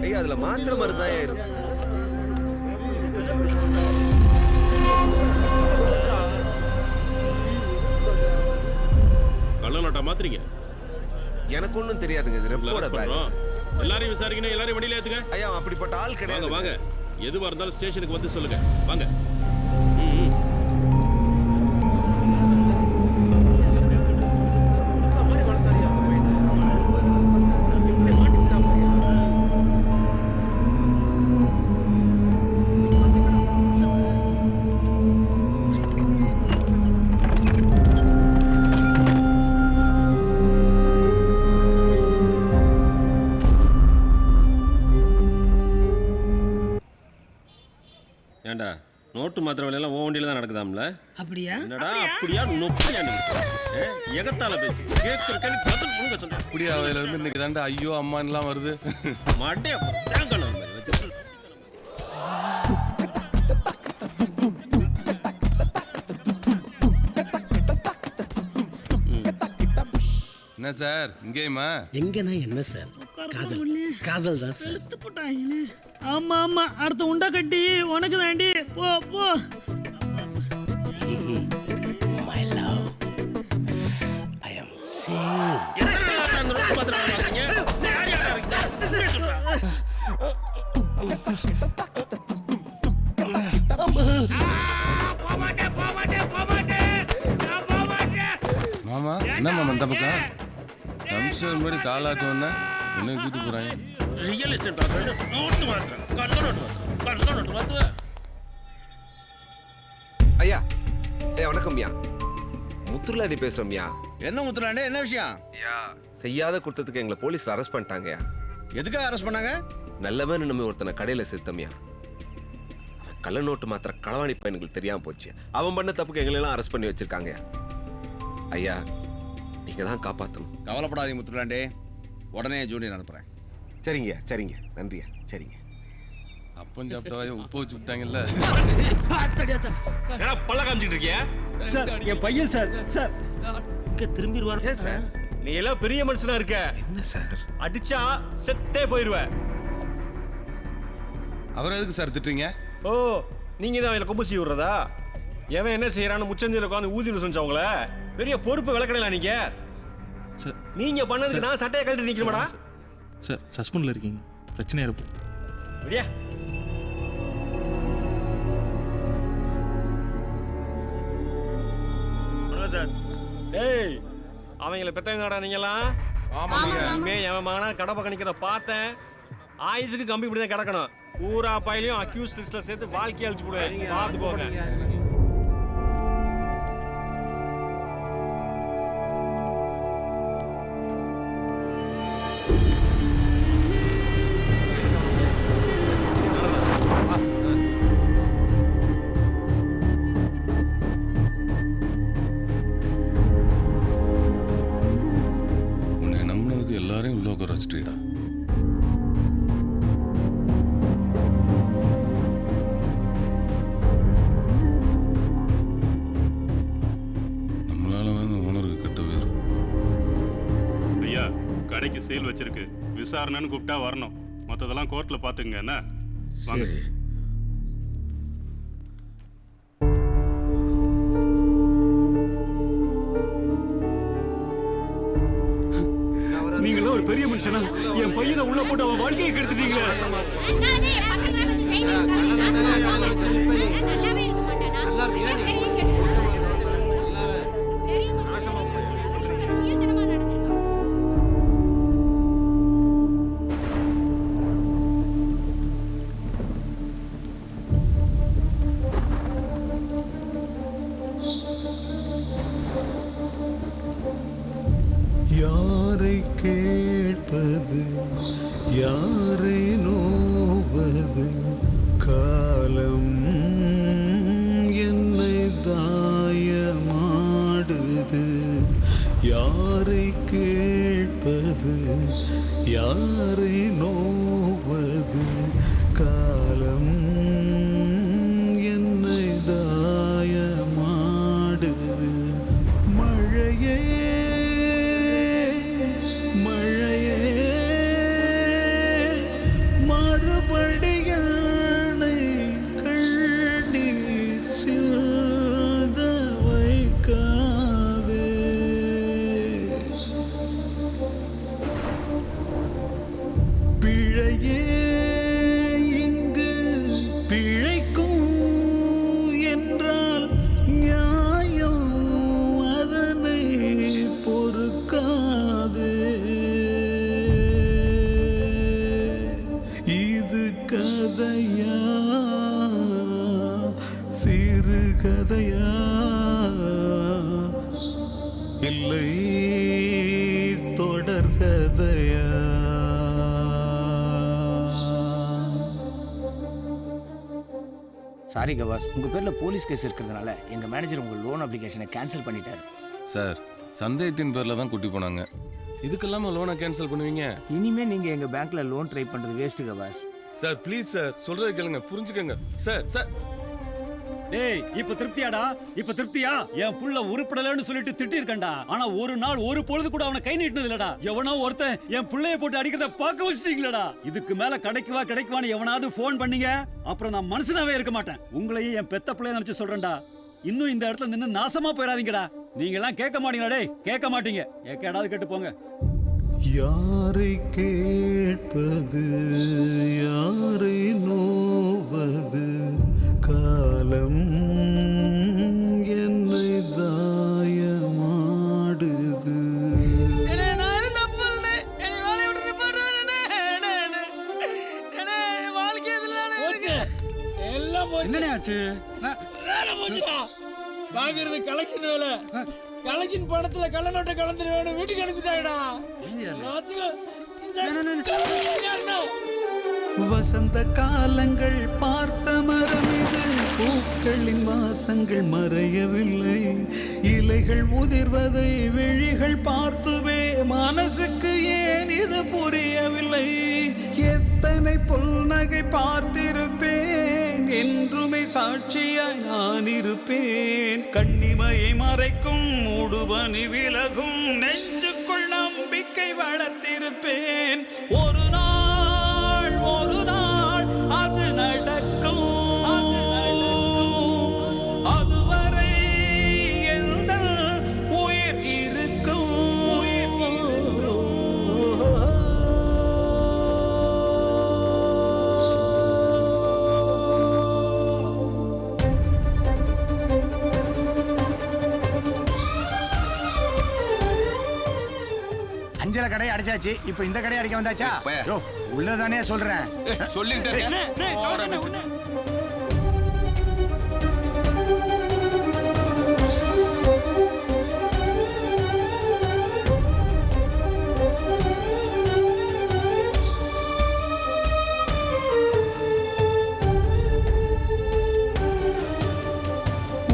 Speaker 2: ஐயா அதுல மாத்திரை மருந்து தான் இருக்கு.
Speaker 19: கள்ள நோட்டா மாத்துறீங்க?
Speaker 2: எனக்கு ஒண்ணும் தெரியாதுங்க. இது ரெப்போட பேக்.
Speaker 19: எல்லாரையும் விசாரிக்கணும். எல்லாரையும் வண்டியில ஏத்துங்க.
Speaker 2: ஐயா அப்படிப்பட்ட ஆள் கிடையாது.
Speaker 19: வாங்க எதுவா இருந்தாலும் ஸ்டேஷனுக்கு வந்து சொல்லுங்க. வாங்க.
Speaker 15: ஏண்டா நோட்டு மாத்திர வேலையெல்லாம் ஓ வண்டியில தான் நடக்குதாம்ல?
Speaker 18: அப்படியா?
Speaker 15: என்னடா அப்படியா நொப்பியா எகத்தால பேச்சு கேட்கிற கேள்வி பதில் முழுங்க சொல்ற.
Speaker 3: அப்படியே அதுல இருந்து இன்னைக்கு தாண்டா ஐயோ அம்மான்லாம் வருது.
Speaker 15: மண்டைய தேங்கல வச்சு.
Speaker 3: என்ன சார் இங்கேயுமா?
Speaker 18: எங்கன்னா என்ன சார்? காதல் தான் சார். ஆமா ஆமா, அடுத்த உண்டா கட்டி உனக்கு தாண்டி. போ போ. My love I am save.
Speaker 15: என்னடா அந்த ரோட் மாத்திர வாங்குறீங்க? யார் யாரா இருக்கீங்க?
Speaker 3: மாமா என்ன மாமா இந்த பக்கம் கமிஷனர் மாதிரி காலாட்டோன்னா என்ன கூட்டு போறாங்க?
Speaker 15: ரியல் எஸ்டேட் பார்க்கறது நோட்டு மாத்திர கள்ள நோட்டு மாத்துவ.
Speaker 2: ஐயா வணக்கம்யா. முத்துலாண்டி பேசுறோம்யா.
Speaker 10: என்ன முத்துலாண்டி, என்ன விஷயம்?
Speaker 2: செய்யாத குற்றத்துக்கு எங்களை போலீஸ்ல அரெஸ்ட் பண்ணிட்டாங்கயா.
Speaker 10: எதுக்காக அரெஸ்ட் பண்ணாங்க?
Speaker 2: நல்லவன் நம்ம ஒருத்தனை கடையில சேர்த்தோம்யா. கள்ள நோட்டு மாத்திர களவாணி பையனுக்கு தெரியாம போச்சு. அவன் பண்ண தப்புக்கு எங்களை எல்லாம் அரெஸ்ட் பண்ணி வச்சிருக்காங்க. ஐயா நீங்க தான் காப்பாற்றணும்.
Speaker 10: கவலைப்படாதீங்க முத்துலாண்டி, உடனே ஜூனியர் அனுப்புறேன்.
Speaker 2: சரிங்க நன்றியா. சரிங்க.
Speaker 3: அப்பன் சாப்பிட்டவாய உப்பு வச்சு விட்டாங்கல்ல.
Speaker 15: என்ன பல்ல காமிச்சிட்டு இருக்கியா?
Speaker 21: சார் என் பையன் சார். சார்
Speaker 19: இங்க திரும்பிடுவாரு
Speaker 2: சார்.
Speaker 15: நீ எல்லாம் பெரிய மனுஷனா இருக்க.
Speaker 2: என்ன சார்
Speaker 15: அடிச்சா செத்தே போயிருவ.
Speaker 3: அவர் எதுக்கு சார் திட்டுறீங்க?
Speaker 15: ஓ நீங்க தான் அவளை கொம்பு செய்ய விடுறதா? எவன் என்ன செய்யறான்னு முச்சந்தில உட்காந்து ஊதியில் செஞ்சவங்கள பெரிய பொறுப்பு விளக்கணலாம் நீங்க. நீங்க பண்ணதுக்கு நான் சட்டையை கழட்டி நிக்கணுமாடா?
Speaker 4: சார் சஸ்பெண்ட்ல இருக்கீங்க, பிரச்சனையா இருப்போம்.
Speaker 15: விடியா சார். டேய் அவங்கள பெத்தவங்கடா நீங்களாம். இனிமே எவன் மகனா கடை பக்கம் நிக்கிறத பார்த்தேன் ஆயுசுக்கு கம்பி இப்படி தான் கிடக்கணும். பூரா பாயிலையும் அக்யூஸ் லிஸ்ட்ல சேர்த்து வாழ்க்கையை அழிச்சு போடுவேன். பார்த்து போங்க.
Speaker 3: உன்னை நம்பினதுக்கு எல்லாரையும் உள்ள உட்கார வச்சுட்டீடா. நம்மளால தான் ஓனருக்கு கெட்ட பேர்.
Speaker 14: ஐயா கடைக்கு சேல் வச்சிருக்கு, விசாரணைன்னு கூப்பிட்டா வரணும். மற்றதெல்லாம் கோர்ட்ல பாத்துங்க. என்ன வாங்க.
Speaker 21: நீங்களும் ஒரு பெரிய மனுஷனா என் பையனை உள்ள போட்டு அவன் வாழ்க்கையை கெடுத்துட்டீங்களே.
Speaker 12: யாரை கேட்பது, யாரை நோவது, காலம் என்னை தாயமாடுது. யாரை கேட்பது யாரை நோவது காலம் என்னை தாயமாடுது மழையே மழையே மறுபடி என்னை கண்ணீர் சிந்த வைக்காதே பிழையே இங்கு பிழைக்கும் என்றால் நியாயம் அதனை பொறுக்காதே இது கதையா சிறுகதையா இல்லை தொடர்கதையா
Speaker 1: சாரி கவாஸ், உங்க பேர்ல போலீஸ் கேஸ் இருக்கிறதுனால எங்க மேனேஜர் உங்க லோன் அப்ளிகேஷனை கேன்சல் பண்ணிட்டாரு.
Speaker 3: சார், சந்தேகத்தின் பேர்ல தான் கூட்டி போனாங்க. இதுக்கெல்லாம லோனை கேன்சல் பண்ணுவீங்க?
Speaker 1: இனிமே நீங்க எங்க பேங்க்ல லோன் ட்ரை பண்றது waste Kawas.
Speaker 3: Sir please sir, சொல்றதை கேளுங்க, புரிஞ்சுக்கங்க சார். சார்
Speaker 21: டேய், இப்ப திருப்தியாடா? இப்ப திருப்தியா? என் புள்ள உருப்படலன்னு சொல்லிட்டு திட்டி இருக்கண்டா. ஆனா ஒரு நாள் ஒரு பொழுது கூட அவனை கை நீட்டினது இல்லடா. எவனோ ஒருத்தன் என் புள்ளைய போட்டு அடிக்கிறத பார்க்க வச்சிட்டீங்களடா. இதுக்கு மேல கிடைக்குவான்னு எவனாவது போன் பண்ணீங்க, அப்புறம் நான் மனுஷனாவே இருக்க மாட்டேன். உங்களையும் என் பெத்த பிள்ளைய நினைச்சு சொல்றேன்டா. இன்னும் இந்த இடத்துல நின்று நாசமா போயிடாதீங்கடா. நீங்க எல்லாம் கேட்க மாட்டீங்களா? டேய், கேட்க மாட்டீங்க. ஏதாவது கேட்டு போங்க.
Speaker 12: யாரை கேட்பது யாரை நோவது காலம் என்னை தாயமாடுது.
Speaker 21: என்னடா ஆச்சு?
Speaker 8: பாக்குறது கலெக்ஷன் வேலை. கலெக்ஷன் பணத்துல கள்ள நோட்டை கலந்துருவேன் வீட்டுக்கு அனுப்பிட்டாங்கடா.
Speaker 12: வசந்த காலங்கள் பார்த்த மரம் இது, பூக்களின் வாசங்கள் மறையவில்லை. இலைகள் உதிர்வதை விழிகள் பார்த்துவே மனசுக்கு ஏன் இது புரியவில்லை. எத்தனை புன்னகை பார்த்திருப்பேன், என்றுமே சாட்சியாய் நான் இருப்பேன். கண்ணிமையை மறைக்கும் மூடுபனி விலகும், நெஞ்சுக்குள் நம்பிக்கை வளர்த்திருப்பேன். ஒரு நாள் அது நடக்கும். அதுவரை எந்த உயிர் இருக்கும்.
Speaker 1: அஞ்சல கடை அடைச்சாச்சு, இப்ப இந்த கடை அடைக்க வந்தாச்சா? யோ, உள்ளதானே சொல்றேன்.
Speaker 3: சொல்லிட்டேன்.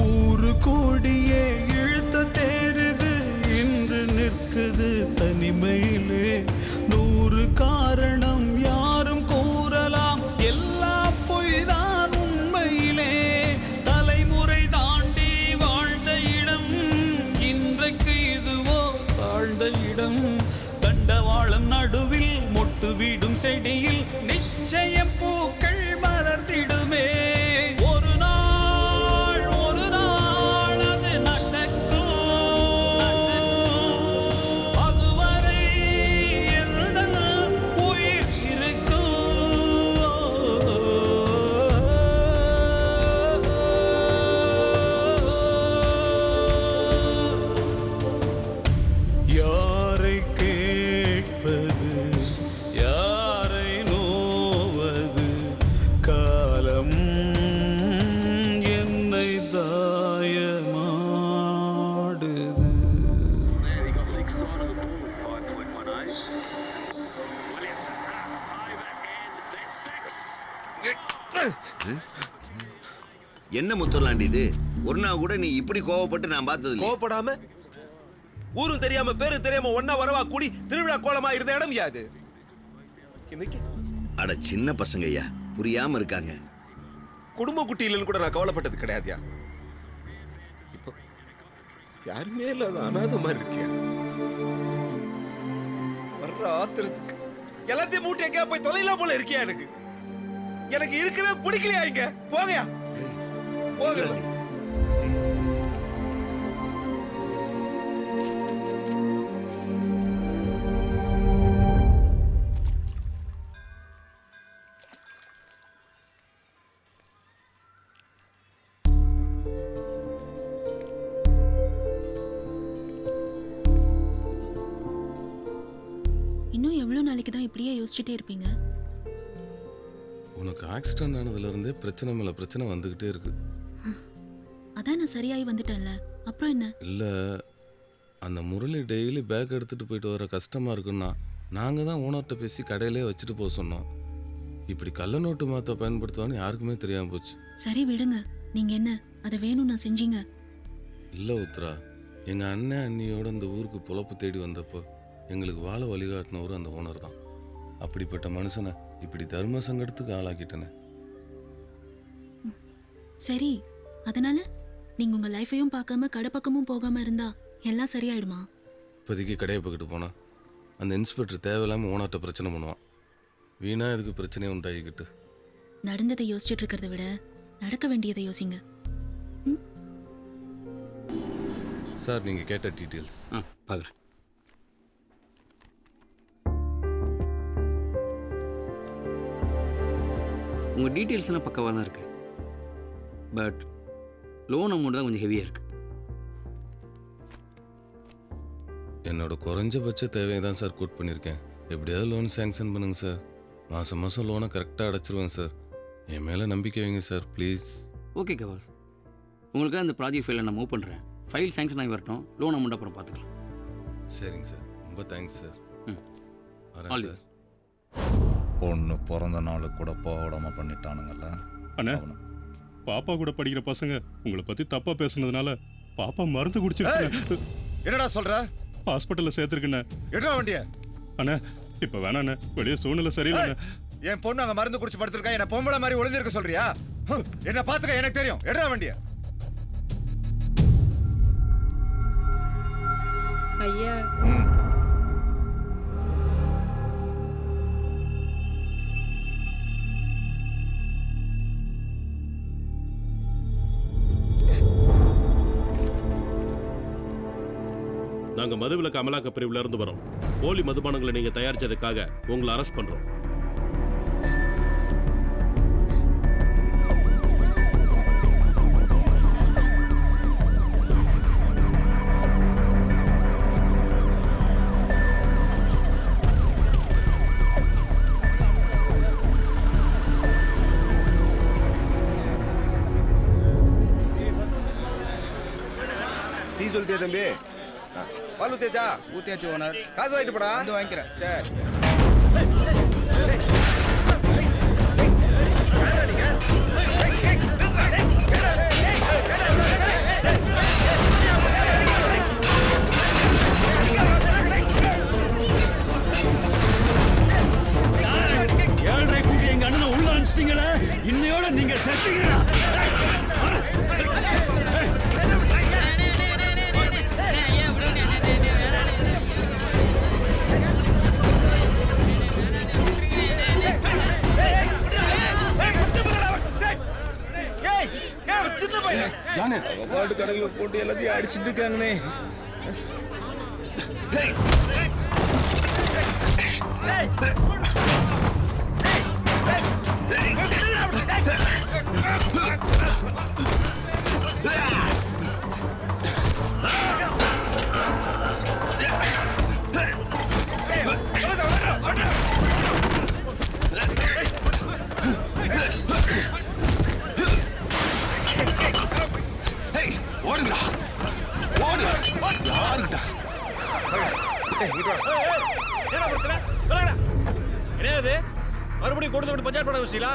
Speaker 12: ஊரு கோடியே இழுத்த தேருது, இன்று நிற்குது தனிமையிலே. 100 காரணம் யாரும் கூறலாம், எல்லாம் பொய்தான் உண்மையிலே. தலைமுறை தாண்டி வாழ்ந்த இடம், இன்றைக்கு இதுவோ தாழ்ந்த இடம். தண்டவாளம் நடுவில் மொட்டு வீடும் செடியில் நிச்சயம் பூக்கள் மலர்ந்திடுமே. ஒரு நாள் அது நடக்கும். அதுவரை எந்த உயிர் இருக்கும். யாரை கேட்பது யாரை நோவது காலம் என்னை தாயமாடுது.
Speaker 2: என்ன முத்துலாண்டி இது? ஒரு நாள் கூட நீ இப்படி கோவப்பட்டு நான் பார்த்தது இல்ல.
Speaker 16: கோவப்படாம
Speaker 2: ஊரும் தெரியாம பேரும் தெரியாம ஒன்னா வரவா கூடி திருவிழா கோலமா இருந்த இடம் யாது இன்னைக்கு
Speaker 10: அட சின்ன பசங்க ஐயா புரியாம இருக்காங்க.
Speaker 2: குடும்ப குட்டியிலன்னு கூட நான் கவலைப்பட்டது கிடையாதுயா. இப்போ யாருமே இல்லாத அனாத மாதிரி இருக்கியா? வர்ற ஆத்திரத்துக்கு எல்லாத்தையும் மூட்டை எங்கேயா போய் தொலைலாம் போல இருக்கியா? எனக்கு இருக்கவே பிடிக்கலையா? இங்க போங்கயா போங்க.
Speaker 11: இன்னும் எவ்வளவு நாளைக்கு தான் இப்படியே யோசிச்சுட்டே இருப்பீங்க?
Speaker 3: உனக்கு ஆக்சிடென்ட் ஆனதுல இருந்தே பிரச்சனை மேல பிரச்சனை வந்துகிட்டே இருக்கு.
Speaker 11: அதான் நான் சரியாயி வந்துட்டேன்ல, அப்புறம் என்ன?
Speaker 3: இல்ல அந்த முரளி டெய்லி பேக் எடுத்துட்டு போயிட்டு வர கஷ்டமா இருக்குன்னா நாங்க தான் ஓனர்கிட்ட பேசி கடையிலே வச்சுட்டு போக சொன்னோம். இப்படி கள்ள நோட்டு மாத்த பயன்படுத்துவான்னு யாருக்குமே தெரியாம போச்சு.
Speaker 11: சரி விடுங்க. நீங்க என்ன அதை வேணும் நான் செஞ்சீங்க?
Speaker 3: இல்ல உத்ரா, எங்க அண்ணன் அண்ணியோட இந்த ஊருக்கு பொழப்பு தேடி வந்தப்போ எங்களுக்கு வாழ வழிகாட்டினவரும் அந்த ஓனர் தான். அப்படிப்பட்ட மனுஷனை இப்படி தர்ம சங்கடத்துக்கு ஆளாக்கிட்டேனே.
Speaker 11: சரி, அதனால நீங்க உங்க லைஃபையும் பார்க்காம கடை பக்கமும் போகாம இருந்தா எல்லாம் சரியாயிடுமா?
Speaker 3: இப்போதைக்கு கடையை பக்கிட்டு போனா அந்த இன்ஸ்பெக்டர் தேவையில்லாம ஓனர்கிட்ட பிரச்சனை பண்ணுவான். வீணா இதுக்கு பிரச்சனையை உண்டாகிக்கிட்டு.
Speaker 11: நடந்ததை யோசிச்சுட்டு இருக்கிறத விட நடக்க வேண்டியதை யோசிங்க.
Speaker 3: சார் நீங்க கேட்ட டீட்டெயில்ஸ்
Speaker 7: பார்க்குறேன். உங்கள் டீட்டெயில்ஸ்லாம் பக்கவாக தான் இருக்குது. பட் லோன் அமௌண்ட் தான் கொஞ்சம் ஹெவியாக இருக்குது.
Speaker 3: என்னோட குறைஞ்சபட்ச தேவையை தான் சார் கோட் பண்ணியிருக்கேன். எப்படியாவது லோன் சேங்ஷன் பண்ணுங்க சார். மாதம் மாதம் லோனை கரெக்டாக அடைச்சிருவேன் சார். என் மேலே நம்பிக்கை வைங்க சார் ப்ளீஸ்.
Speaker 7: ஓகே கவாஸ், உங்களுக்காக அந்த ப்ராஜெக்ட் ஃபைலை நான் மூவ் பண்ணுறேன். ஃபைல் சேங்ஷன் ஆகி வரட்டும், லோன் அமௌண்ட் அப்புறம் பார்த்துக்கலாம்.
Speaker 3: சரிங்க சார், ரொம்ப thanks sir.
Speaker 7: All the best.
Speaker 16: பொண்ணு பிறந்த நாள் கூட போக விடாம பண்ணிட்டானுங்கல்ல.
Speaker 14: அண்ணா, பாப்பா கூட படிக்கிற பசங்க உங்களை பத்தி தப்பா பேசுனதுனால பாப்பா மருந்து குடிச்சிருச்சு.
Speaker 16: என்னடா சொல்ற?
Speaker 14: ஹாஸ்பிட்டல்ல சேர்த்திருக்கேன்.
Speaker 16: எடுறா வண்டிய.
Speaker 14: அண்ணா இப்ப வேணாண்ணே, வெளியே சூழ்நிலை சரியில்லை.
Speaker 16: என் பொண்ணு அங்க மருந்து குடிச்சு படுத்திருக்கா, என்ன பொம்பளை மாதிரி ஒளிஞ்சிருக்க சொல்றியா? என்ன பாத்துக்க, எனக்கு தெரியும். எடுறா வண்டிய.
Speaker 17: ஐயா
Speaker 19: நாங்க மதுவிலக்கு அமலாக்க பிரிவுல இருந்து வரோம். போலி மதுபானங்களை நீங்க தயாரிச்சதுக்காக உங்களை அரெஸ்ட் பண்றோம்.
Speaker 2: டீ சொல்லிட்டே தம்பி. பால் ஊத்தியாச்சா?
Speaker 1: ஊத்தியாச்சு ஓனர்.
Speaker 2: காசு வாங்கிட்டு போடா.
Speaker 1: வந்து வாங்கிக்கிறேன்.
Speaker 2: சரி.
Speaker 21: ஏழரை கூட்டி எங்க அண்ணனை உள்ள அனுப்பிச்சிட்டீங்களே, இன்னையோட நீங்க செத்தீங்களா?
Speaker 22: கடையில் போட்டு எல்லாத்தையும் அடிச்சுட்டு இருக்காங்கண்ணே.
Speaker 15: மறுபடியும் கொடுத்து பஞ்சாயத்து பண்ண வச்சீங்களா?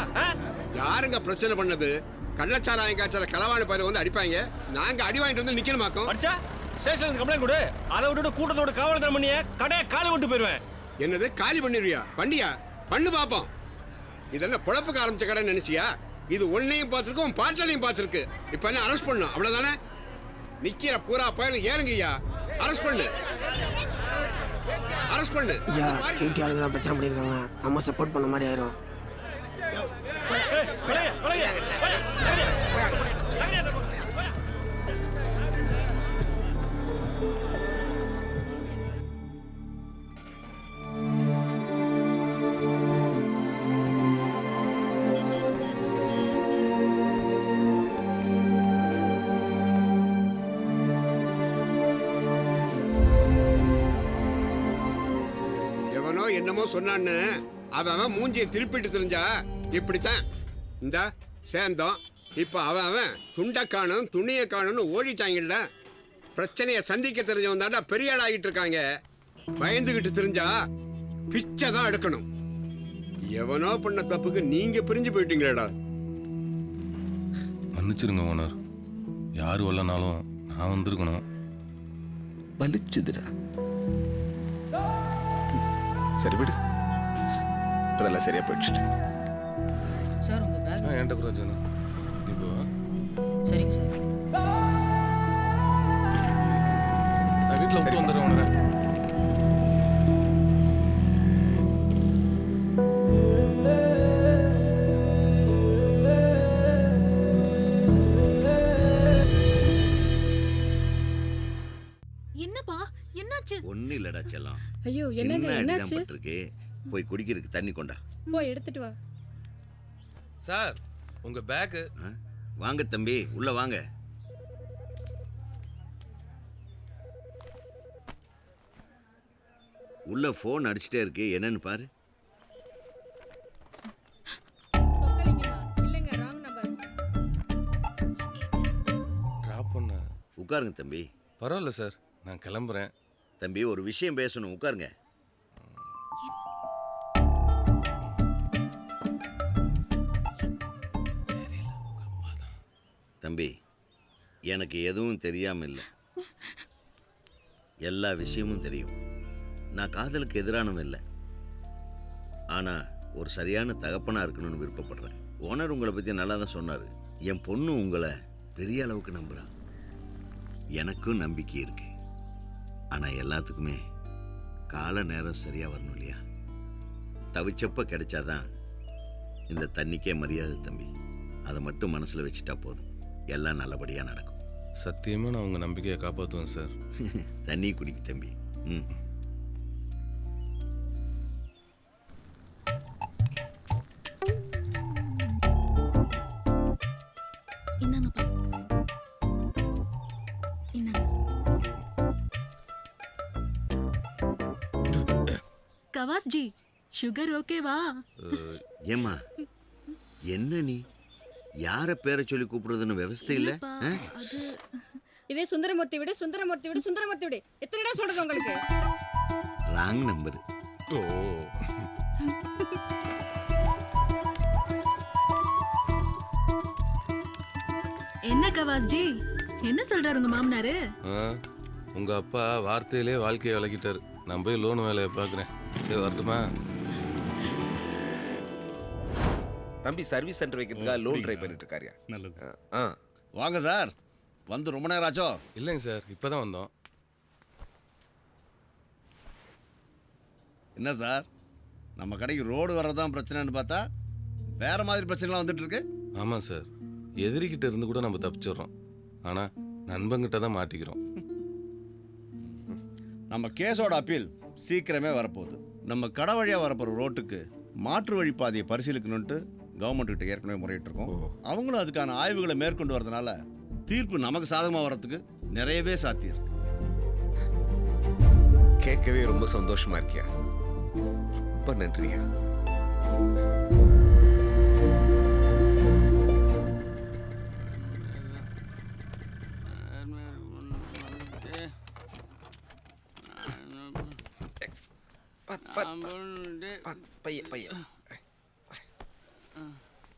Speaker 24: யாருங்க பிரச்சனை பண்ணது? கள்ளச்சாராயம் காய்ச்சல களவாணி பயிரை வந்து அடிப்பாங்க. நாங்க அடி வாங்கிட்டு வந்து நிக்கணுமாக்கும்.
Speaker 15: அடிச்சா ஸ்டேஷனுக்கு கம்ப்ளைண்ட் கொடு. அதை விட்டுட்டு கூட்டத்தோட காவல்துறை பண்ணிய கடையை காலி விட்டு போயிருவேன்.
Speaker 24: என்னது காலி பண்ணிடுவியா? பண்ணியா? பண்ணு பாப்போம். இதெல்லாம் பொழப்புக்கு ஆரம்பிச்ச கடை நினைச்சியா? இது ஒன்னையும் பார்த்துருக்கு, உன் பாட்டலையும் பார்த்துருக்கு. இப்ப என்ன அரெஸ்ட் பண்ணும் அவ்வளவுதானே? நிக்கிற பூரா பயலும் ஏறுங்கய்யா. அரெஸ்ட் பண்ணு, அரெஸ்ட் பண்ணு.
Speaker 6: ஆளுங்க பிரச்சனை பண்ணிருக்காங்க, நம்ம சப்போர்ட் பண்ண மாதிரி ஆயிரும்.
Speaker 24: என்னமோ சொன்னான்னு அவன் மூஞ்சியை திருப்பிட்டு தெரிஞ்சா இப்படித்தான். இந்த சேர்ந்தோம். இப்ப அவன் துண்டை காணும் துணியை காணும்னு ஓடிட்டாங்கல்ல. பிரச்சனையை சந்திக்க தெரிஞ்சவன் தாண்டா பெரிய ஆள் ஆகிட்டு இருக்காங்க. பயந்துகிட்டு தெரிஞ்சா பிச்சை தான் எடுக்கணும். எவனோ பண்ண தப்புக்கு நீங்க பிரிஞ்சு போயிட்டீங்களேடா.
Speaker 3: மன்னிச்சிருங்க ஓனர். யாரு வரலனாலும் நான் வந்திருக்கணும்.
Speaker 2: வலிச்சுதுடா. சரி விடு, அதெல்லாம் சரியா போயிடுச்சு.
Speaker 18: சார் உங்க பேக்
Speaker 3: என்கிட்ட கூட வச்சுண்ணா. இப்போ
Speaker 18: சரிங்க சார்.
Speaker 3: நான் வீட்டில் விட்டு வந்துடுறேன் ஓனரை.
Speaker 11: என்னப்பா என்னாச்சு?
Speaker 2: ஒன்னும் இல்லடா செல்லம்.
Speaker 9: ஐயோ என்னங்க என்னாச்சு?
Speaker 2: பட்டிருக்கு. போய் குடிக்கிறதுக்கு தண்ணி கொண்டா.
Speaker 9: போய் எடுத்துட்டு வா.
Speaker 3: சார் உங்க பேக்.
Speaker 2: வாங்க தம்பி, உள்ள வாங்க. உள்ள போன் அடிச்சுட்டே இருக்கு, என்னன்னு பாரு.
Speaker 9: இல்லங்க ராங் நம்பர்.
Speaker 3: டிராப் பண்ண.
Speaker 2: உட்காருங்க தம்பி.
Speaker 3: பரவாயில்ல சார், நான் கிளம்புறேன்.
Speaker 2: தம்பி ஒரு விஷயம் பேசணும், உட்காருங்க. தம்பி எனக்கு எதுவும் தெரியாம இல்லை, எல்லா விஷயமும் தெரியும். நான் காதலுக்கு எதிரானவன் இல்லை, ஆனா ஒரு சரியான தகப்பனா இருக்கணும்னு விருப்பப்படுறேன். ஓனர் உங்களை பத்தி நல்லா தான் சொன்னாரு. என் பொண்ணு உங்களை பெரிய அளவுக்கு நம்புறான். எனக்கும் நம்பிக்கை இருக்கு. ஆனா எல்லாத்துக்குமே கால நேரம் சரியா வரணும் இல்லையா? தவிச்சப்ப கிடைச்சாதான் இந்த தண்ணிக்கே மரியாதை தம்பி. அதை மட்டும் மனசுல வச்சுட்டா போதும், எல்லாம் நல்லபடியா நடக்கும்.
Speaker 3: சத்தியமா நான் உங்க நம்பிக்கையை காப்பாற்றுவேன் சார்.
Speaker 2: தண்ணி குடிக்கு தம்பி. ம்.
Speaker 11: இந்தாங்கப்பா, இந்தாங்க. கவாஸ் ஜி, சுகர் ஓகேவா?
Speaker 2: ஏம்மா என்ன நீ யார பேரை சொல்லி கூப்பிடுறதுன்னு விவசாய இல்ல?
Speaker 9: இதே சுந்தரமூர்த்தி விடு சுந்தரமூர்த்தி விடு சுந்தரமூர்த்தி விடு எத்தனைடா சொல்றது உங்களுக்கு?
Speaker 2: Wrong number.
Speaker 3: ஓ
Speaker 11: என்ன கவாஸ் ஜி, என்ன சொல்றாரு உங்க மாமனாரு?
Speaker 3: உங்க அப்பா வார்த்தையிலே வாழ்க்கையை விளக்கிட்டாரு. நான் போய் லோன் வேலையை பார்க்குறேன். சரி வரட்டுமா?
Speaker 2: தம்பி சர்வீஸ் சென்டர் வைக்கிறதுக்காக லோன் ட்ரை பண்ணிட்டு இருக்காரியா?
Speaker 14: நல்லது.
Speaker 10: வாங்க சார். வந்து ரொம்ப நேரம் ஆச்சோ?
Speaker 3: இல்லைங்க சார், இப்போதான் வந்தோம்.
Speaker 10: என்ன சார், நம்ம கடைக்கு ரோடு வர்றதான் பிரச்சனைன்னு பார்த்தா வேற மாதிரி பிரச்சனைலாம் வந்துட்டு இருக்கு.
Speaker 3: ஆமாம் சார், எதிரிக்கிட்ட இருந்து கூட நம்ம தப்பிச்சிடுறோம், ஆனால் நண்பங்கிட்ட தான் மாட்டிக்கிறோம்.
Speaker 10: நம்ம கேஸோட அப்பீல் சீக்கிரமே வரப்போகுது. நம்ம கடை வழியாக வரப்போகிற ரோட்டுக்கு மாற்று வழிப்பாதையை பரிசீலிக்கணுன்ட்டு கவர்மெண்ட் கிட்ட ஏற்கனவே முறையிட்டு இருக்கோம். அவங்களும் அதுக்கான ஆய்வுகளை மேற்கொண்டு வரதுனால தீர்ப்பு நமக்கு சாதகமாக வர்றதுக்கு நிறையவே சாத்தியம் இருக்கு.
Speaker 2: கேட்கவே ரொம்ப சந்தோஷமா இருக்கியா? ரொம்ப நன்றியா.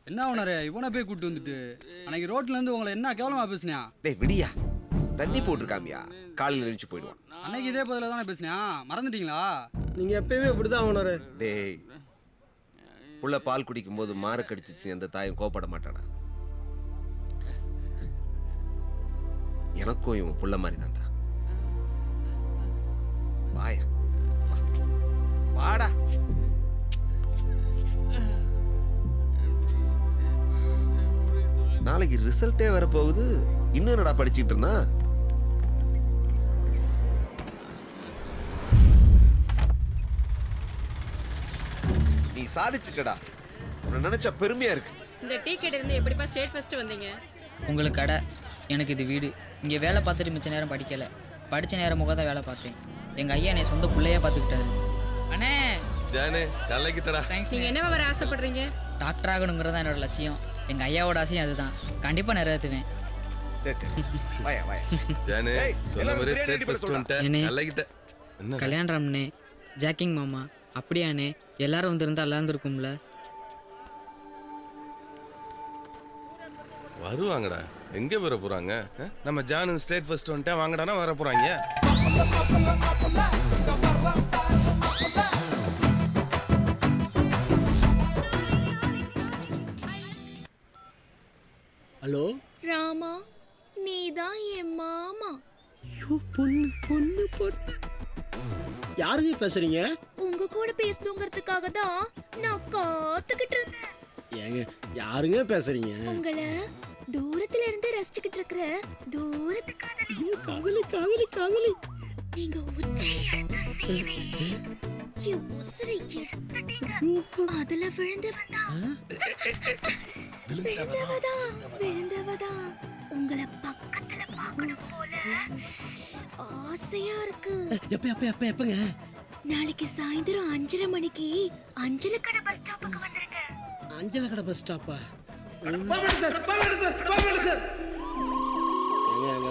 Speaker 6: என்ன உணரே இவனை போய் கூட்டு வந்துட்டு அன்னைக்கு ரோட்ல இருந்து உங்களை என்ன கேவலமா பேசுனியா?
Speaker 2: டேய் விடியா, தண்ணி போட்டிருக்காமியா, காலையில் எழுச்சி போயிடுவான்.
Speaker 5: அன்னைக்கு இதே பதில தானே பேசினா, மறந்துட்டீங்களா?
Speaker 22: நீங்க எப்பயுமே இப்படிதான் ஓனரு.
Speaker 2: டேய், புள்ள பால் குடிக்கும் போது மாறு கடிச்சிச்சு, எந்த தாயும் கோப்பட மாட்டானா? எனக்கும் இவன் புள்ள மாதிரி தான்டா. வாயா, வாடா. நாளைக்கு ரிசல்ட்டே வரப்போகுது, இன்னும் என்னடா படிச்சுட்டு இருந்தா? நீ சாதிச்சுட்டடா, உன்னை நினைச்சா பெருமையா இருக்கு.
Speaker 9: இந்த டீ கடை இருந்து எப்படிப்பா ஸ்டேட் ஃபர்ஸ்ட் வந்தீங்க?
Speaker 17: உங்களுக்கு கடை, எனக்கு இது வீடு. இங்கே வேலை பார்த்துட்டு மிச்ச நேரம் படிக்கலை, படித்த நேரம் முக தான் வேலை பார்த்தேன். எங்கள் ஐயா என்னை சொந்த பிள்ளையா பார்த்துக்கிட்டாரு. அண்ணே
Speaker 3: ஜானே, கலக்கிட்டடா.
Speaker 9: நீங்க என்ன வர ஆசைப்படுறீங்க?
Speaker 17: டாக்டர் ஆகணுங்கிறது தான் என்னோட லட்சியம். எங்கள் ஐயாவோட ஆசையும் அதுதான். கண்டிப்பாக நிறைவேற்றுவேன்.
Speaker 3: ஜானே, சொன்ன மாதிரி ஸ்டேட் ஃபர்ஸ்ட் வந்துட்டேன், கலக்கிட்ட.
Speaker 17: கல்யாணம்ண்ணே, ஜாக்கிங் மாமா. அப்படியாண்ணே, எல்லாரும் வந்துருந்தா நல்லா இருந்திருக்கும்ல.
Speaker 3: வருவாங்கடா, எங்க வர போறாங்க? நம்ம ஜானு ஸ்டேட் ஃபர்ஸ்ட் வந்துட்டேன் வாங்கடானா வர போறாங்க.
Speaker 22: ஹலோ
Speaker 11: ராமா, நீதான் என் மாமா.
Speaker 22: ஐயோ, பொண்ணு பொண்ணு பொண்ணு. யாருங்க பேசுறீங்க?
Speaker 11: உங்க கூட பேசணுங்கிறதுக்காக தான் நான் காத்துக்கிட்டு இருந்தேன்.
Speaker 22: ஏங்க, யாருங்க பேசுறீங்க?
Speaker 11: உங்களை தூரத்துல இருந்து ரசிச்சுக்கிட்டு இருக்கிற தூரத்து
Speaker 22: காதலி காதலி காதலி.
Speaker 11: நீங்க உச்சி எடுத்த சீவி என் உசுரை எடுத்துட்டீங்க. அதுல விழுந்தவதா உங்களை பக்கத்துல பார்க்கணும் போல ஆசையா இருக்கு.
Speaker 22: எப்பங்க?
Speaker 11: நாளைக்கு சாயந்தரம் 5:30 மணிக்கு அஞ்சலக்கடை பஸ் ஸ்டாப்புக்கு வந்துருங்க.
Speaker 22: அஞ்சலக்கடை பஸ் ஸ்டாப்பா?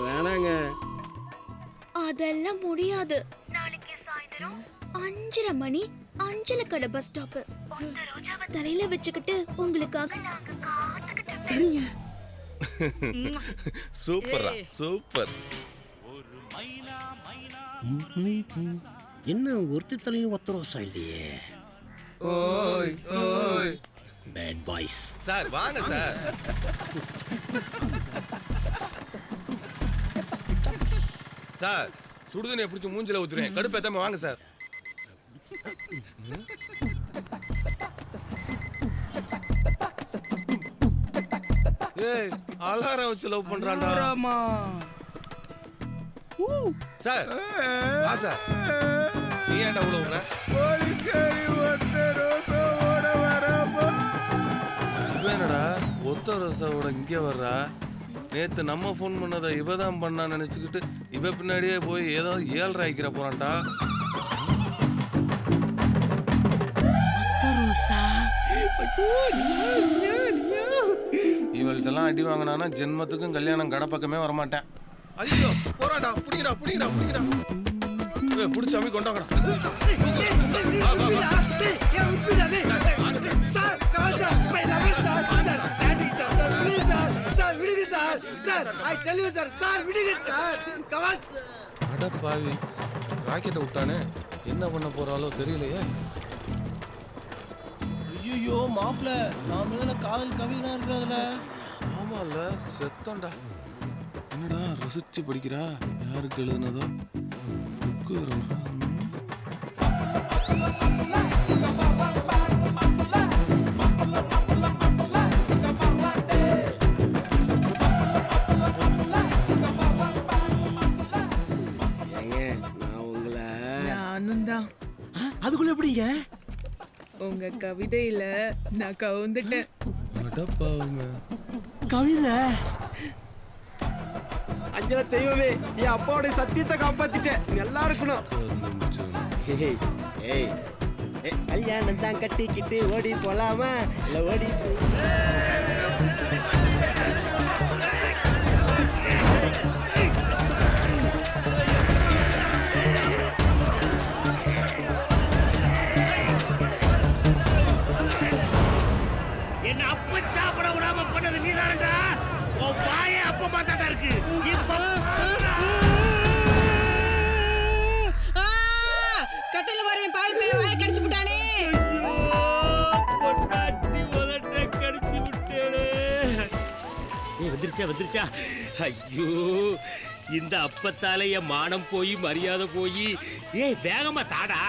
Speaker 22: வேணாங்க,
Speaker 11: அதெல்லாம் முடியாது. நாளைக்கு சாயந்தரம் 5:30 மணி அஞ்சலக்கடை பஸ் ஸ்டாப். அந்த ரோஜாவை தலையில வச்சுக்கிட்டு உங்களுக்காக நாங்க காத்துக்கிட்டு.
Speaker 22: சரிங்க.
Speaker 3: சூப்பரா, சூப்பர்.
Speaker 22: என்ன ஒருத்தி தலையும் ஒத்தரோசா இல்லையே.
Speaker 3: ஓய் ஓய்
Speaker 22: பேட் பாய்ஸ்.
Speaker 3: சார் வாங்க சார். சார், சுடுதண்ணியை பிடிச்சி மூஞ்சில ஊத்துறேன், கடுப்பேத்தாம வாங்க சார். ஏய், அலாரம் வச்சு லவ் பண்றான்டா. சார் வா சார். நீ ஏன்டா உள்ள விடுற? என்னடா ஒத்த ரோசாவோட இங்கே வர்றா? நேத்து நம்ம ஃபோன் பண்ணதை இவ தான் பண்ணா நினைச்சுக்கிட்டு இவ பின்னாடியே போய் ஏதோ 7 ஆயிக்கிற போறான்டா. இவள்கிட்டலாம் அடி வாங்கினானா ஜென்மத்துக்கும் கல்யாணம் கடை பக்கமே வரமாட்டேன். ஐயோ போறாடா, புடிங்கடா புடிங்கடா புடிங்கடா. புடிச்சு அம்மி கொண்டாங்கடா. அடப்பாவி, ராக்கெட்டை விட்டானே, என்ன பண்ண போறாளோ தெரியலையே.
Speaker 19: ஐயோ மாப்பிள்ள, நான் மேல காதல் கவிதா இருக்கிறதுல.
Speaker 3: ஆமால, செத்தண்டா. என்னடா ரசிச்சு படிக்கிறா? யாருக்கு எழுதுனதோ?
Speaker 22: அதுக்குள்ள எப்படிங்க?
Speaker 20: உங்க கவிதையில நான் கவுந்துட்டேன்.
Speaker 22: கவிதை? அஞ்சல தெய்வமே, என் அப்பாவோட சத்தியத்தை காப்பாத்திட்டேன். நல்லா இருக்கணும். கல்யாணம் தான் கட்டிக்கிட்டு ஓடி போலாமா? இல்ல ஓடி
Speaker 18: என்ன அப்ப சாப்பிட விடாம பண்ணது நீதானடா. உன் பாய அப்ப பார்த்தாட்டா இருக்கு. இப்போ
Speaker 4: வந்துருச்சா ஐயோ இந்த அப்பத்தால என் மானம் போய் மரியாதை போய் ஏய் வேகமா தாடா.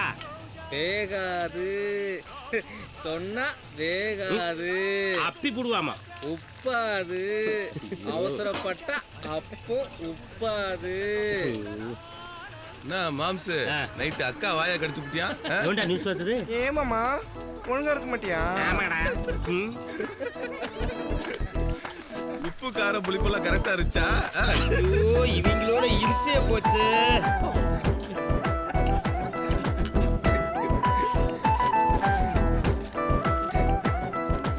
Speaker 22: வேகாது சொன்னா வேகாது.
Speaker 4: அப்பி போடுவாமா.
Speaker 22: உப்பாது அவசரப்பட்டா அப்போ உப்பாது.
Speaker 3: என்ன மாம்சு நைட்டு அக்கா வாயை கடிச்சு விட்டியா?
Speaker 4: ஏண்டா நியூஸ் வச்சது?
Speaker 22: ஏமாமா ஒழுங்கா இருக்க மாட்டியா?
Speaker 4: ஆமாடா.
Speaker 3: உப்பு கார புளிப்பெல்லாம் கரெக்டா இருந்துச்சா?
Speaker 4: ஐயோ இவங்களோட இம்சையே போச்சு.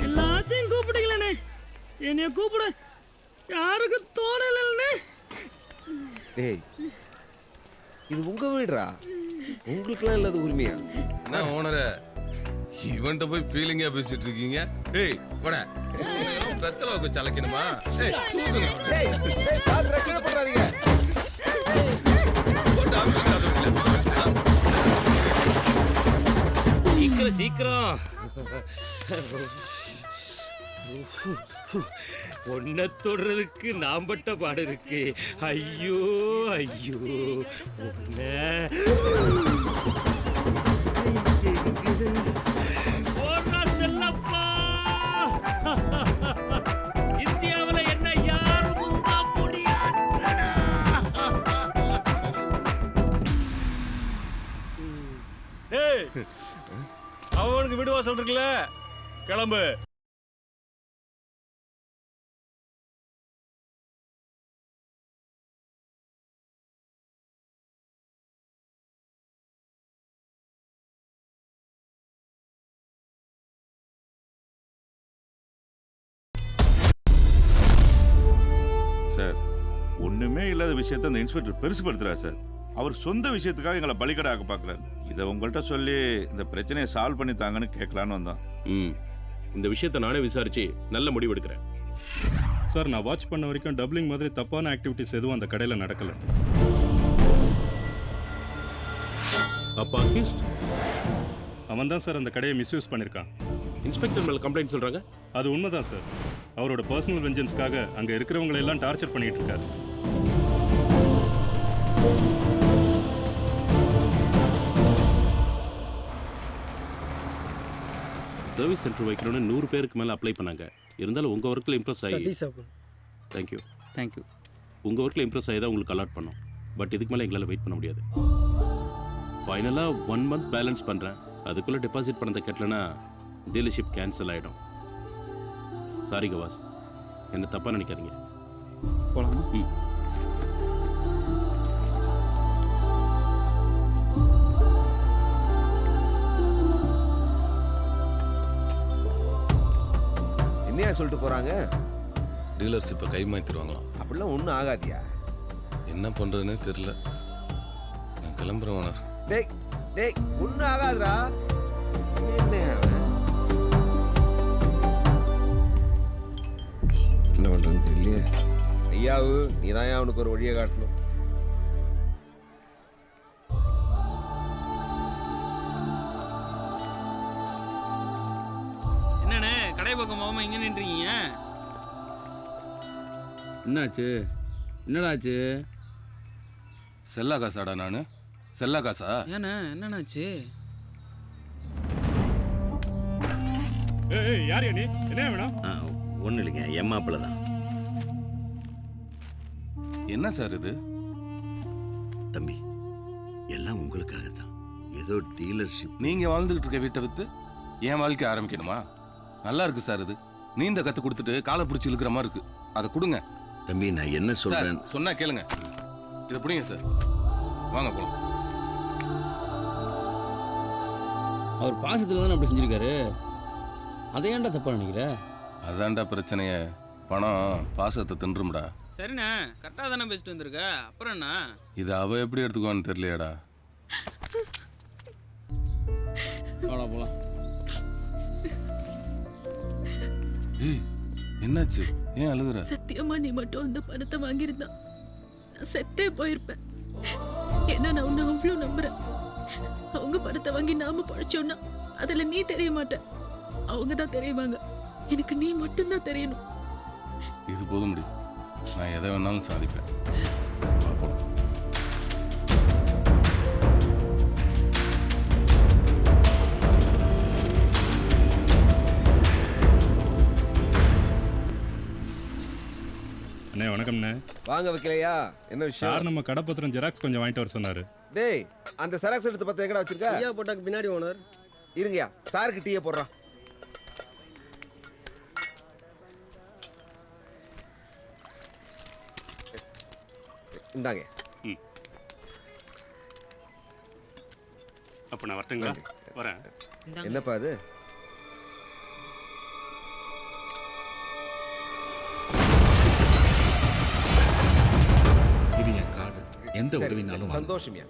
Speaker 18: எல்லாத்தையும் கூப்பிடுங்களே, என்னைய கூப்பிட யாருக்கு தோணலன்னு.
Speaker 2: டேய் இது உங்க வீடுடா, உங்களுக்குலாம் இல்லாத உரிமையா?
Speaker 3: என்ன ஓனர இவன்ட்ட போய் ஃபீலிங்கா பேசிட்டு இருக்கீங்க? ஏய் வாடா, பெத்தல வச்சு சலைக்கணுமா? ஏய் தூக்குங்க.
Speaker 2: டேய் டேய் பாத்துற கீழ போடாதீங்க.
Speaker 4: சீக்கிரம் சீக்கிரம். ஒன்ன தொடுறதுக்கு நாம் பட்ட பாடு இருக்கு. ஐயோ ஐயோ செல்லப்பா. இந்தியாவில் என்ன யாரும் முந்தா முடியாது.
Speaker 15: அவனுக்கு வீடு வாசல் இருக்குல்ல, கிளம்பு.
Speaker 8: சார் ஒண்ணுமே இல்லாத விஷயத்த அந்த இன்ஸ்பெக்டர் பெருசுபடுத்துறாரு சார். அவர் சொந்த விஷயத்துக்காக எங்களை பலிக்கடை ஆக்க பார்க்குறாரு. இதை உங்கள்கிட்ட சொல்லி இந்த பிரச்சனையை சால்வ் பண்ணி தாங்கன்னு கேட்கலான்னு வந்தோம்.
Speaker 19: இந்த விஷயத்தை நானே விசாரிச்சு நல்ல முடிவு எடுக்கிறேன்.
Speaker 14: சார் நான் வாட்ச் பண்ண வரைக்கும் டபுளிங் மாதிரி தப்பான ஆக்டிவிட்டிஸ் எதுவும் அந்த கடையில் நடக்கல.
Speaker 19: அப்பா அக்யூஸ்ட்
Speaker 14: அவன் தான் சார் அந்த கடையை மிஸ்யூஸ் பண்ணியிருக்கான்.
Speaker 19: இன்ஸ்பெக்டர் மேலே கம்ப்ளைண்ட் சொல்கிறாங்க.
Speaker 14: அது உண்மைதான் சார். அவரோட பர்சனல் வெஞ்சன்ஸ்க்காக அங்கே இருக்கிறவங்களை எல்லாம் டார்ச்சர் பண்ணிட்டு இருக்காரு.
Speaker 19: சர்வீஸ் சென்டர் வைக்கணும்னு 100 பேருக்கு மேலே அப்ளை பண்ணாங்க. இருந்தாலும் உங்கள் ஒர்க்கில் இம்ப்ரெஸ் ஆகி தேங்க்யூ
Speaker 7: தேங்க்யூ.
Speaker 19: உங்கள் ஒர்க்கில் இம்ப்ரெஸ் ஆகி தான் உங்களுக்கு அலாட் பண்ணோம். பட் இதுக்கு மேலே எங்களால் வெயிட் பண்ண முடியாது. ஃபைனலாக 1 மந்த் பேலன்ஸ் பண்ணுறேன். அதுக்குள்ளே டெபாசிட் பண்ணதை கட்டலைன்னா டீலர்ஷிப் கேன்சல் ஆகிடும். சாரி கவாஸ், என்ன தப்பாக நினைக்காதீங்க.
Speaker 7: போகலாமா?
Speaker 2: என்னையா சொல்லிட்டு போறாங்க?
Speaker 3: டீலர்ஷிப்பை கை மாற்றிடுவாங்களாம்.
Speaker 2: அப்படிலாம் ஒன்றும் ஆகாதியா?
Speaker 3: என்ன பண்ணுறதுன்னு தெரியல. நான் கிளம்புறேன் ஓனர்.
Speaker 2: டேய் டேய் ஒன்றும் ஆகாதுடா. என்ன பண்றதுன்னு தெரியலையே. ஐயாவு நீதான் அவனுக்கு ஒரு வழியை காட்டணும்.
Speaker 5: என்னண்ணே கடை பக்கம் போகாம இங்க நின்றீங்க?
Speaker 7: என்னாச்சு? என்னடாச்சு?
Speaker 3: செல்லா காசாடா நான்? செல்லா காசா?
Speaker 5: ஏண்ணே என்னன்னாச்சு?
Speaker 14: யார் நீ? என்ன வேணும்?
Speaker 10: ஒன்றும் இல்லைங்க, என் மாப்பிள்ள தான்.
Speaker 3: என்ன சார் இது?
Speaker 10: தம்பி எல்லாம் உங்களுக்காக தான். ஏதோ டீலர்ஷிப்.
Speaker 3: நீங்கள் வாழ்ந்துகிட்டு இருக்க வீட்டை விற்று என் வாழ்க்கை ஆரம்பிக்கணுமா? நல்லா இருக்கு சார். இது நீந்த கற்று கொடுத்துட்டு காலை பிடிச்சி இழுக்கிற மாதிரி இருக்கு. அதை கொடுங்க
Speaker 10: தம்பி. நான் என்ன சொல்றேன்
Speaker 3: சொன்னா கேளுங்க. இதை பிடிங்க சார். வாங்க போலாம்.
Speaker 7: அவர் பாசத்தில் தானே அப்படி செஞ்சிருக்காரு. அதை ஏன்டா தப்பா நினைக்கிற?
Speaker 3: அதான்டா பிரச்சனைய. பணம் பாசத்தை தின்றும்டா.
Speaker 5: சரிண்ணே கரெக்டாக தானே பேசிட்டு வந்திருக்க. அப்புறம் என்ன?
Speaker 3: இது அவ எப்படி எடுத்துக்குவான்னு தெரியலையாடா.
Speaker 7: போலாம்.
Speaker 3: ஏய் என்னாச்சு? ஏன் அழுகுற?
Speaker 11: சத்தியமா நீ மட்டும் அந்த பணத்தை வாங்கியிருந்தா நான் செத்தே போயிருப்பேன். ஏன்னா நான் உன்னை அவ்வளோ நம்புறேன். அவங்க பணத்தை வாங்கி நாம பழைச்சோன்னா அதுல நீ தெரிய மாட்ட, அவங்க தான் தெரியுவாங்க. எனக்கு நீ மட்டும்தான் தெரியணும்.
Speaker 3: இது போதும். நான் எதை வேணாலும் சாதிப்பேன். பார்ப்போம்.
Speaker 14: அண்ணே வணக்கம்ண்ணே.
Speaker 2: வாங்க வைக்கலையா? என்ன விஷயம்?
Speaker 14: சார் நம்ம கடப்பத்திரம் ஜெராக்ஸ் கொஞ்சம் வாங்கிட்டு வர சொன்னாரு.
Speaker 2: டேய், அந்த செராக்ஸ் எடுத்து பத்த எங்கடா வச்சிருக்க?
Speaker 22: ஐயா போட்டாக்கு பின்னாடி ஓனர்.
Speaker 2: இருங்கயா, சாருக்கு டீயை போடுறான். இந்தாங்க.
Speaker 14: அப்போ நான் வரட்டுங்களா? வரேன்.
Speaker 2: என்னப்பா அது?
Speaker 12: இது என் கார்டு. எந்த உதவினாலும்
Speaker 2: சந்தோஷம்யா.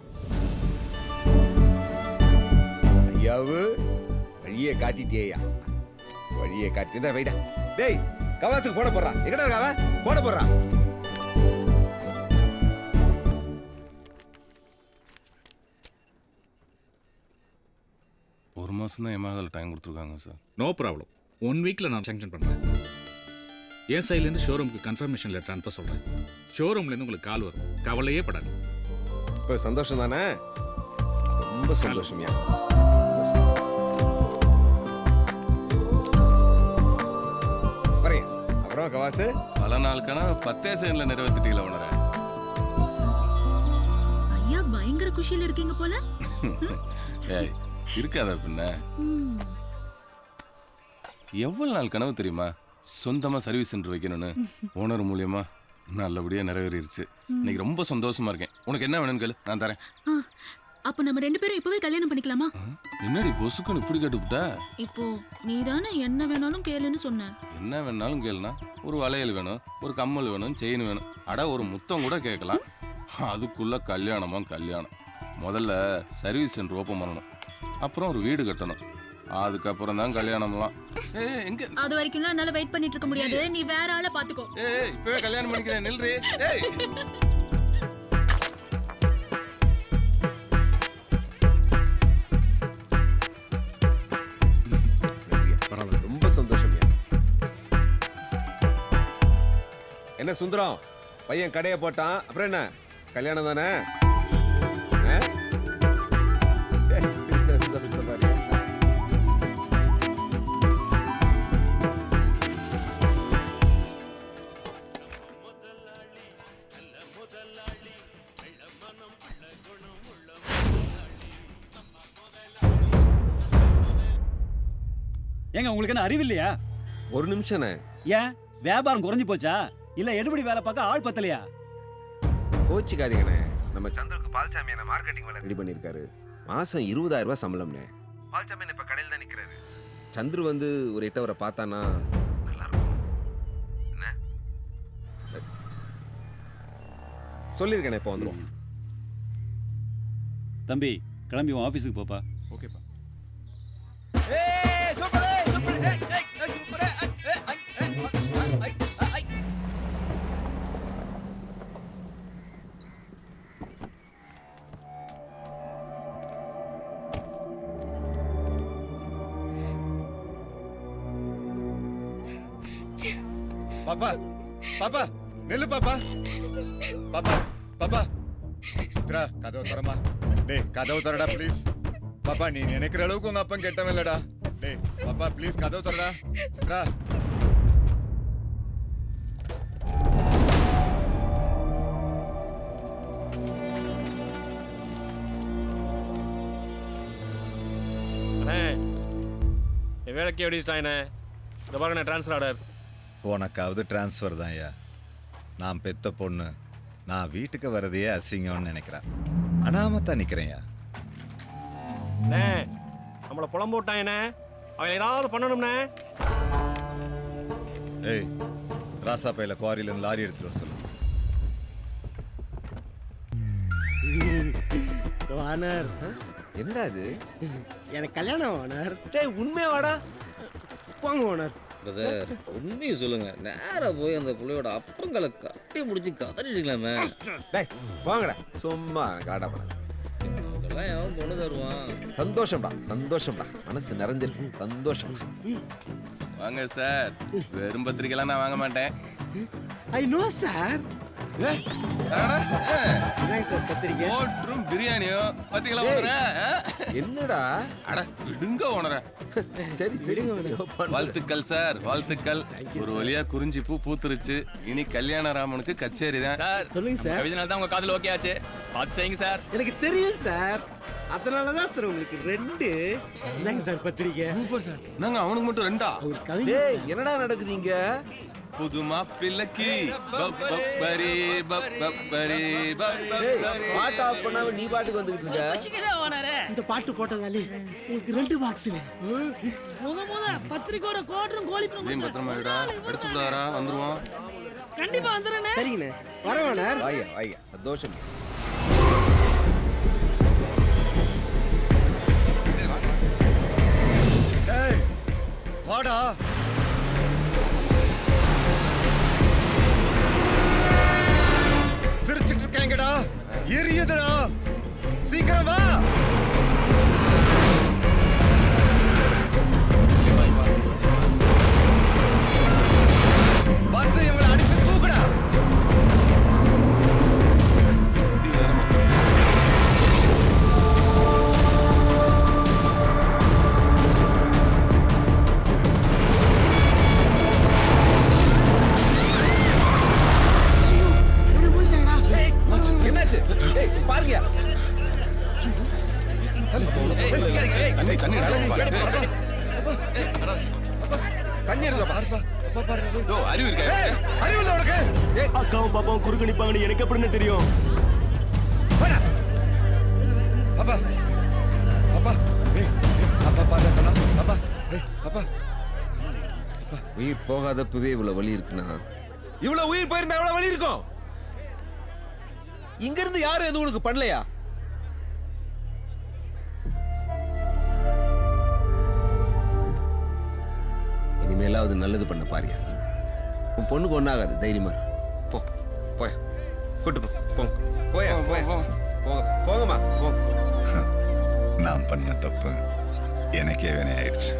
Speaker 2: ஐயாவு வழியை காட்டிட்டேயா, வழியை காட்டி தான் வைடா. டேய், கவாசுக்கு போட போடுறான். எங்கடா இருக்க அவன்? போட போடுறான்.
Speaker 3: ஒரு மாதம் தான் எமஹால் டைம் கொடுத்துருக்காங்க சார்.
Speaker 12: No problem. 1 வீக்கில் நான் சேங்ஷன் பண்ணுறேன். என் சைட்லேருந்து ஷோரூமுக்கு கன்ஃபர்மேஷன் லெட்டர் அனுப்ப சொல்கிறேன். ஷோரூம்லேருந்து உங்களுக்கு கால் வரும். கவலையே படாது.
Speaker 2: இப்போ சந்தோஷம் தானே? ரொம்ப சந்தோஷம்யா. வரேன். அப்புறம் கவாசு
Speaker 3: பல நாள் கனவு 10 செகண்ட்ல நிறைவேற்றிட்டீங்களா உணர?
Speaker 11: ஐயா பயங்கர குஷியில இருக்கீங்க போல.
Speaker 3: ஏய், இருக்காதா பின்ன? எவ்வளவு நாள் கனவு தெரியுமா? சொந்தமா சர்வீஸ் சென்டர் வைக்கணும்னு ஓனர் மூலியமா நல்லபடியா நிறைவேறிடுச்சு. இன்னைக்கு ரொம்ப சந்தோஷமா இருக்கேன். உனக்கு என்ன வேணும்னு கேளு, நான் தரேன்.
Speaker 11: அப்ப நம்ம 2 பேரும் இப்பவே கல்யாணம் பண்ணிக்கலாமா?
Speaker 3: என்னடி பொசுக்குன்னு இப்படி கேட்டுவிட்டா?
Speaker 11: இப்போ நீதானே என்ன வேணாலும் கேளுன்னு சொன்ன.
Speaker 3: என்ன வேணாலும் கேளுனா, ஒரு வளையல் வேணும், ஒரு கம்மல் வேணும், செயின் வேணும், அட ஒரு முத்தம் கூட கேட்கலாம். அதுக்குள்ள கல்யாணமா கல்யாணம். முதல்ல சர்வீஸ் சென்டர் ஓப்பன் பண்ணணும், அப்புறம் ஒரு வீடு கட்டணும், அதுக்கப்புறம் தான் கல்யாணம்லாம். எங்க
Speaker 11: அது வரைக்கும் என்னால வெயிட் பண்ணிட்டு இருக்க முடியாது. நீ வேற ஆளை பாத்துக்கோ.
Speaker 3: இப்பவே கல்யாணம் பண்ணிக்கிறேன். நில்றி.
Speaker 2: ரொம்ப சந்தோஷம்யா. என்ன சுந்தரம், பையன் கடையை போட்டான், அப்புறம் என்ன கல்யாணம் தானே?
Speaker 21: ஏங்க உங்களுக்கு என்ன அறிவு இல்லையா?
Speaker 2: ஒரு நிமிஷம்.
Speaker 21: ஏன் வியாபாரம் குறைஞ்சு போச்சா? இல்ல எடுபடி வேலை பார்க்க ஆள் பத்தலையா?
Speaker 2: கோச்சிக்காதீங்கண்ணே, நம்ம சந்திரக்கு பால்சாமி என்ன மார்க்கெட்டிங் வேலை ரெடி பண்ணியிருக்காரு. மாசம் 20,000 ரூபாய் சம்பளம்ண்ணே. பால்சாமி இப்ப கடையில் தான் நிற்கிறாரு. சந்துரு வந்து ஒரு 8 அவரை பார்த்தானா நல்லா இருக்கும். என்ன சொல்லியிருக்கேண்ணே, இப்போ வந்துடும்.
Speaker 21: தம்பி கிளம்பி உன் ஆஃபீஸுக்கு போப்பா.
Speaker 22: ஓகேப்பா.
Speaker 1: பாப்பா, பாப்பா நெல்லு பாப்பா, பாப்பா, பாப்பா. சித்ரா கதவு தரமா. டேய் கதவு தரடா ப்ளீஸ். பாப்பா நீ நினைக்கிற அளவுக்கு உங்க அப்பன் கெட்டவன் இல்லடா. டேய் பாப்பா ப்ளீஸ் கதவு தரடா. சித்ரா
Speaker 15: வேலைக்கு எப்படி ஸ்டாயினே? இந்த பாருங்க ட்ரான்ஸ்ஃபர் ஆர்டர்.
Speaker 1: உனக்காவது டிரான்ஸ்ஃபர் தான் ஐயா. நான் பெத்த பொண்ணு, நான் வீட்டுக்கு வரதையே அசிங்கம்னு நினைக்கிறேன். அனாமத்தான் நிற்கிறேன்யா.
Speaker 15: நம்மளை புலம்பு விட்டாயினே, அவன் ஏதாவது பண்ணணும்னே.
Speaker 1: ஏய் ராசா பையில குவாரியில லாரி எடுத்துட்டு வர சொல்லு.
Speaker 22: ஓனர்
Speaker 2: என்னடா இது?
Speaker 22: எனக்கு கல்யாணம் ஓனர்.
Speaker 2: டேய் உண்மையா வாடா.
Speaker 22: போங்க ஓனர்.
Speaker 13: பிரதர் உண்மையை சொல்லுங்க, நேரா போய் அந்த புள்ளையோட அப்பங்களை கட்டி முடிச்சு கதறிடுங்களாமே.
Speaker 2: டேய் வாங்கடா, சும்மா காடா பண்ண.
Speaker 13: இதெல்லாம் எவன் பொண்ணு தருவான்?
Speaker 2: சந்தோஷம்டா, சந்தோஷம்டா, மனசு நிறைஞ்சிருக்கு. சந்தோஷம்.
Speaker 3: வாங்க சார். வெறும் பத்திரிக்கைலாம் நான் வாங்க மாட்டேன்.
Speaker 22: I know sir.
Speaker 3: ஓட்டும் பிரியாணியோ பாத்தீங்களா ஓனர?
Speaker 22: என்னடா?
Speaker 3: அட விடுங்க ஓனர.
Speaker 22: சரி சரி.
Speaker 3: வாழ்த்துக்கள் சார், வாழ்த்துக்கள். ஒரு வழியா குறிஞ்சி பூ பூத்துருச்சு. இனி கல்யாண ராமனுக்கு கச்சேரி தான்.
Speaker 22: சார் சொல்லுங்க சார்.
Speaker 5: கவிதனால தான் உங்க காதல் ஓகே ஆச்சு. பார்த்து செய்யுங்க சார்.
Speaker 22: எனக்கு தெரியும் சார். அதனால தான் சார் உங்களுக்கு 2. என்னங்க சார் பத்திரிக்கை?
Speaker 3: Super sir. நாங்க அவனுக்கு மட்டும் 2ஆ?
Speaker 22: டேய் என்னடா நடக்குதுங்க?
Speaker 3: புது மாப்பிள்ளைக்கு பப்பரி பப்பரி
Speaker 22: பாட்டு ஆஃப் பண்ணாம நீ பாட்டுக்கு வந்துகிட்டு இருக்க. இந்த பாட்டு போட்டதாலே உங்களுக்கு 2 பாக்ஸ்ல.
Speaker 18: முத பத்திரிக்கையோட கோட்டரும் கோழிப்பும்
Speaker 3: நீ பத்திரமா விடா. அடிச்சு விடாரா வந்துருவோம்.
Speaker 18: கண்டிப்பா வந்துறேனே.
Speaker 22: சரிங்கண்ணே. வரவானார். ஐயா சந்தோஷம்.
Speaker 1: டேய் வாடா. சிரிச்சிட்டு இருக்காங்கடா. எரியுதுடா. சீக்கிரம் வா. வந்து இவங்களை அடிச்சு தூக்குடா.
Speaker 22: என்னாச்சு? ஏய் பாருங்க.
Speaker 1: தண்ணி எடுத்து பாருப்பா. அப்பா பாரு.
Speaker 3: ஓ அறிவு இருக்கா?
Speaker 1: அறிவு இல்ல உனக்கு?
Speaker 22: அக்காவும் பாப்பாவும் குறுக்கு நிப்பாங்கன்னு எனக்கு எப்படின்னு தெரியும்?
Speaker 1: வாடா. அப்பா. அப்பா. ஏய் அப்பா பாரு கண்ணா. அப்பா. ஏய் அப்பா.
Speaker 2: உயிர் போகாதப்பவே இவ்வளவு வலி இருக்குன்னா
Speaker 22: இவ்வளவு உயிர் போயிருந்தா எவ்வளவு வலி இருக்கும்? இங்க இருந்து யாரும் எதுவும் உனக்கு பண்ணலையா?
Speaker 2: இனிமேலாவது நல்லது பண்ண பாரியா. உன் பொண்ணுக்கு ஒன்றாகாது, தைரியமா போ. போய கூட்டு போ. போங்க போயா போய போங்கம்மா போ.
Speaker 1: நான் பண்ண தப்பு எனக்கே வினை ஆயிடுச்சு.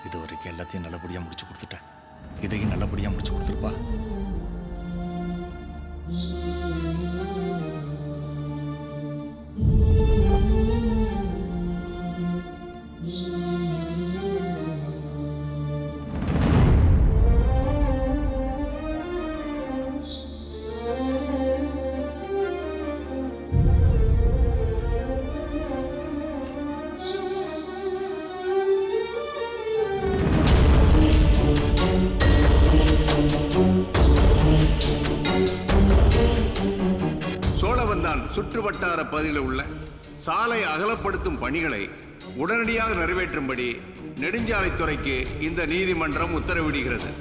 Speaker 22: இதுவரைக்கும் எல்லாத்தையும் நல்லபடியா முடிச்சு கொடுத்துட்டேன். இதையும் நல்லபடியா முடிச்சு கொடுத்துருப்பா.
Speaker 6: சோழவந்தான் சுற்றுவட்டார பகுதியில் உள்ள சாலை அகலப்படுத்தும் பணிகளை உடனடியாக நிறைவேற்றும்படி நெடுஞ்சாலைத்துறைக்கு இந்த நீதிமன்றம் உத்தரவிடுகிறது.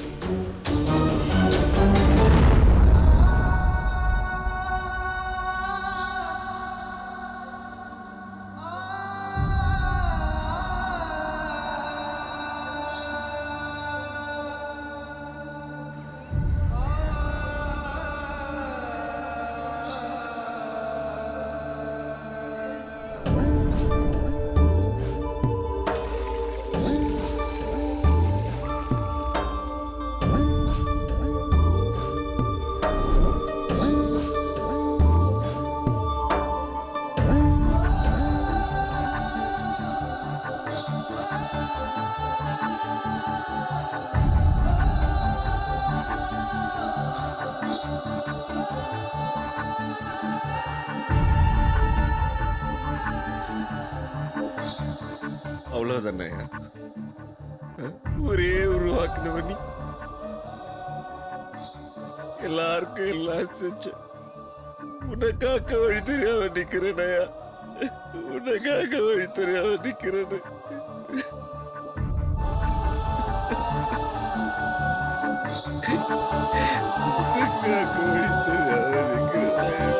Speaker 10: அவ்வளவுதானயா? ஒரே உருவாக்குனவ நீ. எல்லாருக்கும் எல்லாம் செஞ்ச. உனக்காக வழி தெரியாம நிக்கிறேனயா, உனக்காக வழி தெரியாம நிக்கிறேன்னு. உனக்காக வழி தெரியாம நிக்கிறேனயா.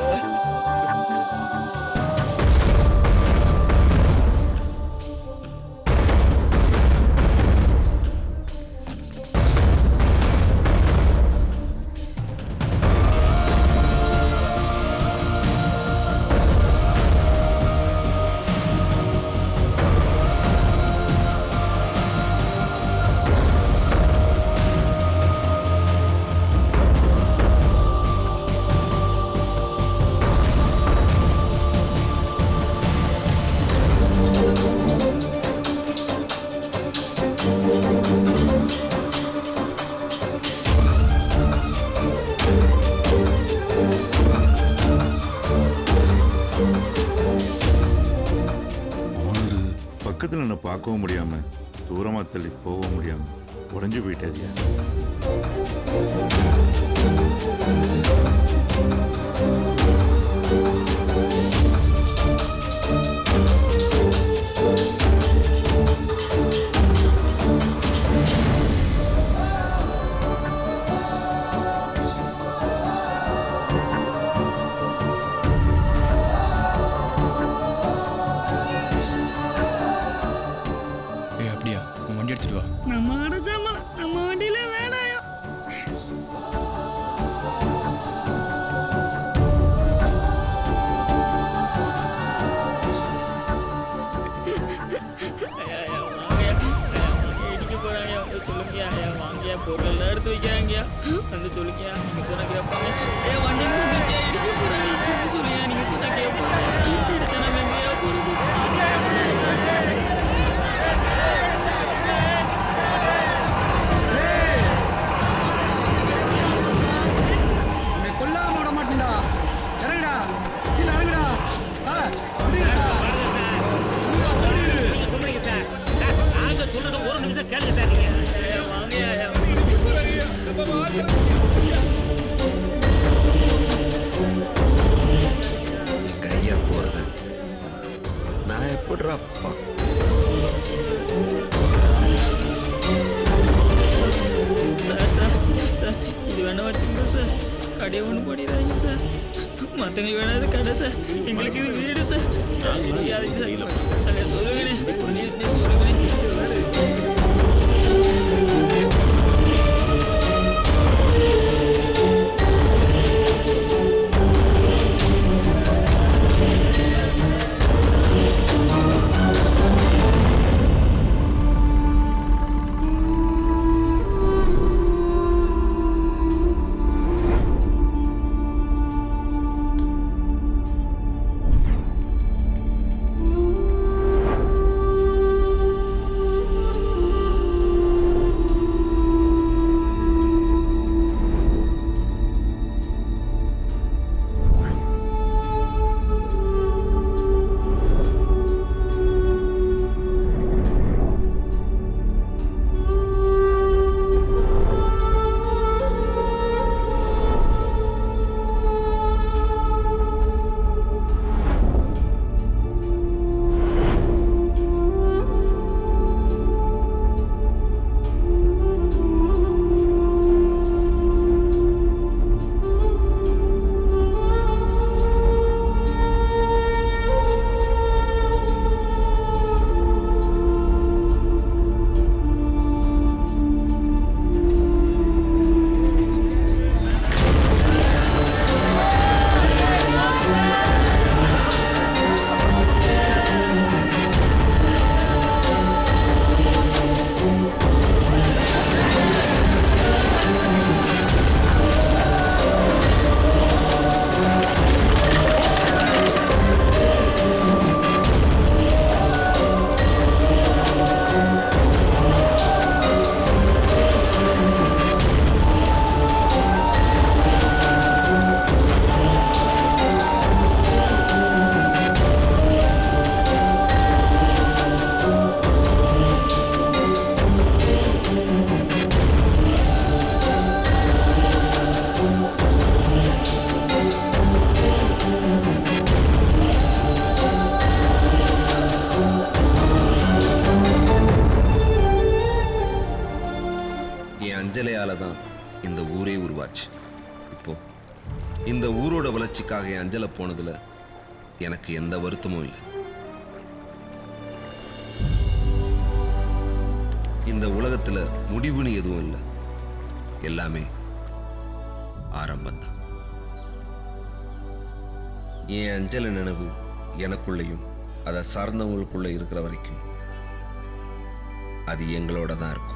Speaker 8: பக்கத்தில் என்ன பார்க்கவும் முடியாம தூரமா தள்ளி போகவும் முடியாம உடஞ்சு போயிட்டாதியா.
Speaker 22: அப்படியா? உன் வண்டி எடுத்துட்டு வா.
Speaker 18: நம்ம அடைச்சாமல நம்ம வண்டியில வேணாயா.
Speaker 17: பொருள் எடுத்து வைக்கிறாங்கயா, வந்து சொல்லுங்கயா, நீங்க சொன்ன கேட்பாங்க. வண்டி இடிக்க போறாங்க சொல்லுங்க, நீங்க சொன்ன கேட்பாங்க. இடிச்சா நம்ம எங்கேயா போறது?
Speaker 22: கொல்லாம விட மாட்டேன்டா. இறங்குடா, கீழே இறங்குடா. சார்
Speaker 4: சொல்லுங்க சார். நாங்க சொல்றது ஒரு நிமிஷம் கேளுங்க சார். நீங்க
Speaker 2: கையா போறது நான் எப்படிறா
Speaker 17: சார் சார் இது வேணா வச்சுக்கோங்க சார். கடையை ஒன்று பண்ணிடுறாங்க சார். மற்றவங்களுக்கு வேணாது கடை சார், எங்களுக்கு இது வீடு சார். சார் முடியாதுங்க சார். சொல்லுங்கண்ணே, சொல்லுங்கண்ணே.
Speaker 2: அஞ்சலையால தான் இந்த ஊரே உருவாச்சு. இப்போ இந்த ஊரோட வளர்ச்சிக்காக என் அஞ்சலை போனதுல எனக்கு எந்த வருத்தமும் இல்லை. இந்த உலகத்துல முடிவுன்னு எதுவும் இல்லை, எல்லாமே ஆரம்பம்தான். என் அஞ்சலை நினைவு எனக்குள்ளேயும் அதை சார்ந்தவங்களுக்குள்ள இருக்கிற வரைக்கும் அது எங்களோட தான் இருக்கும்.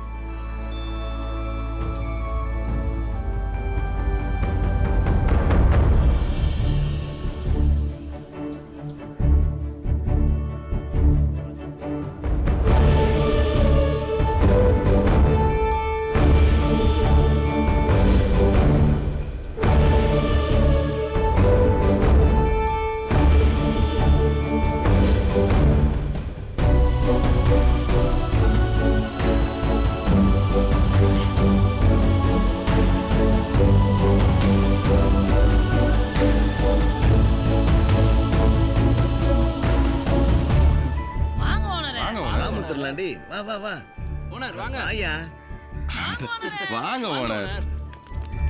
Speaker 3: வாங்க ஓனர்,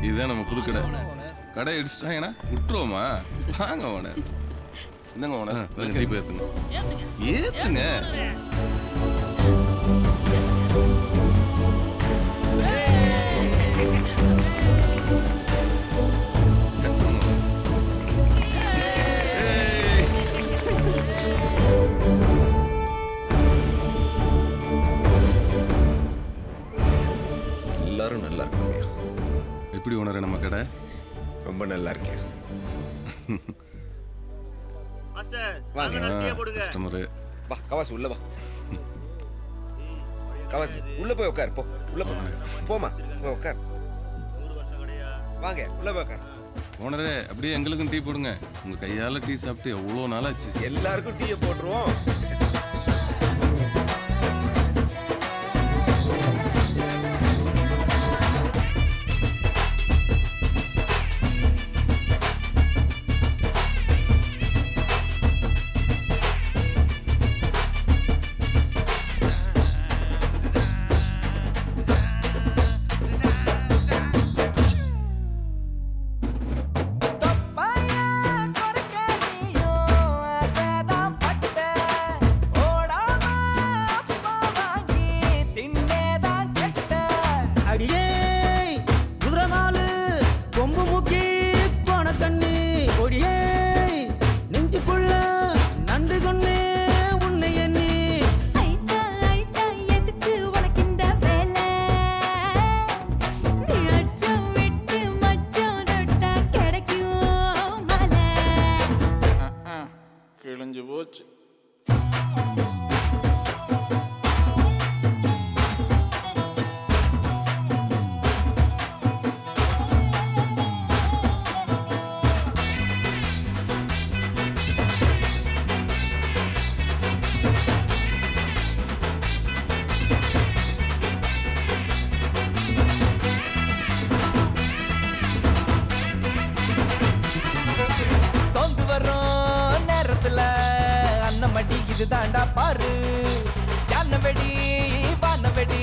Speaker 3: இதுதான் நம்ம புது கடை. கடை அடிச்சிட்டாங்கன்னா விட்டுருவோமா? வாங்க ஓனர். இந்தாங்க ஓனர், டீப் ஏத்துங்க. ஏத்துங்க.
Speaker 2: எல்லாரும் நல்லா இருக்காங்க.
Speaker 3: எப்படி ஓனர் நம்ம கடை?
Speaker 2: ரொம்ப நல்லா இருக்கேன்.
Speaker 3: கஸ்டமரு
Speaker 2: வா, கவாசி உள்ள வா. கவாசி உள்ள போய் உட்கார். போ உள்ள போ. போமா போய் உட்கார். வாங்க உள்ள போய் உட்கார்.
Speaker 3: ஓனரே, அப்படியே எங்களுக்கும் டீ போடுங்க. உங்க கையால டீ சாப்பிட்டு எவ்வளோ நாளாச்சு.
Speaker 2: எல்லாருக்கும் டீயை போட்டுருவோம்.
Speaker 9: இது தாண்டா பாரு, யானை வெடி வான வெடி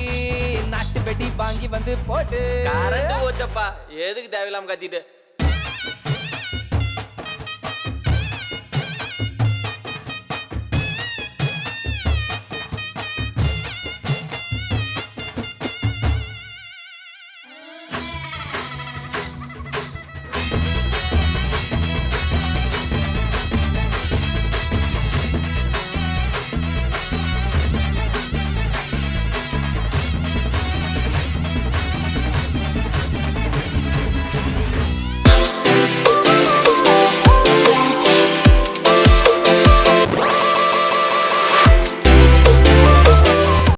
Speaker 9: நாட்டு வெடி வாங்கி வந்து போட்டு.
Speaker 13: கரண்ட் போச்சப்பா, எதுக்கு தேவையில்லாம கத்திட்டு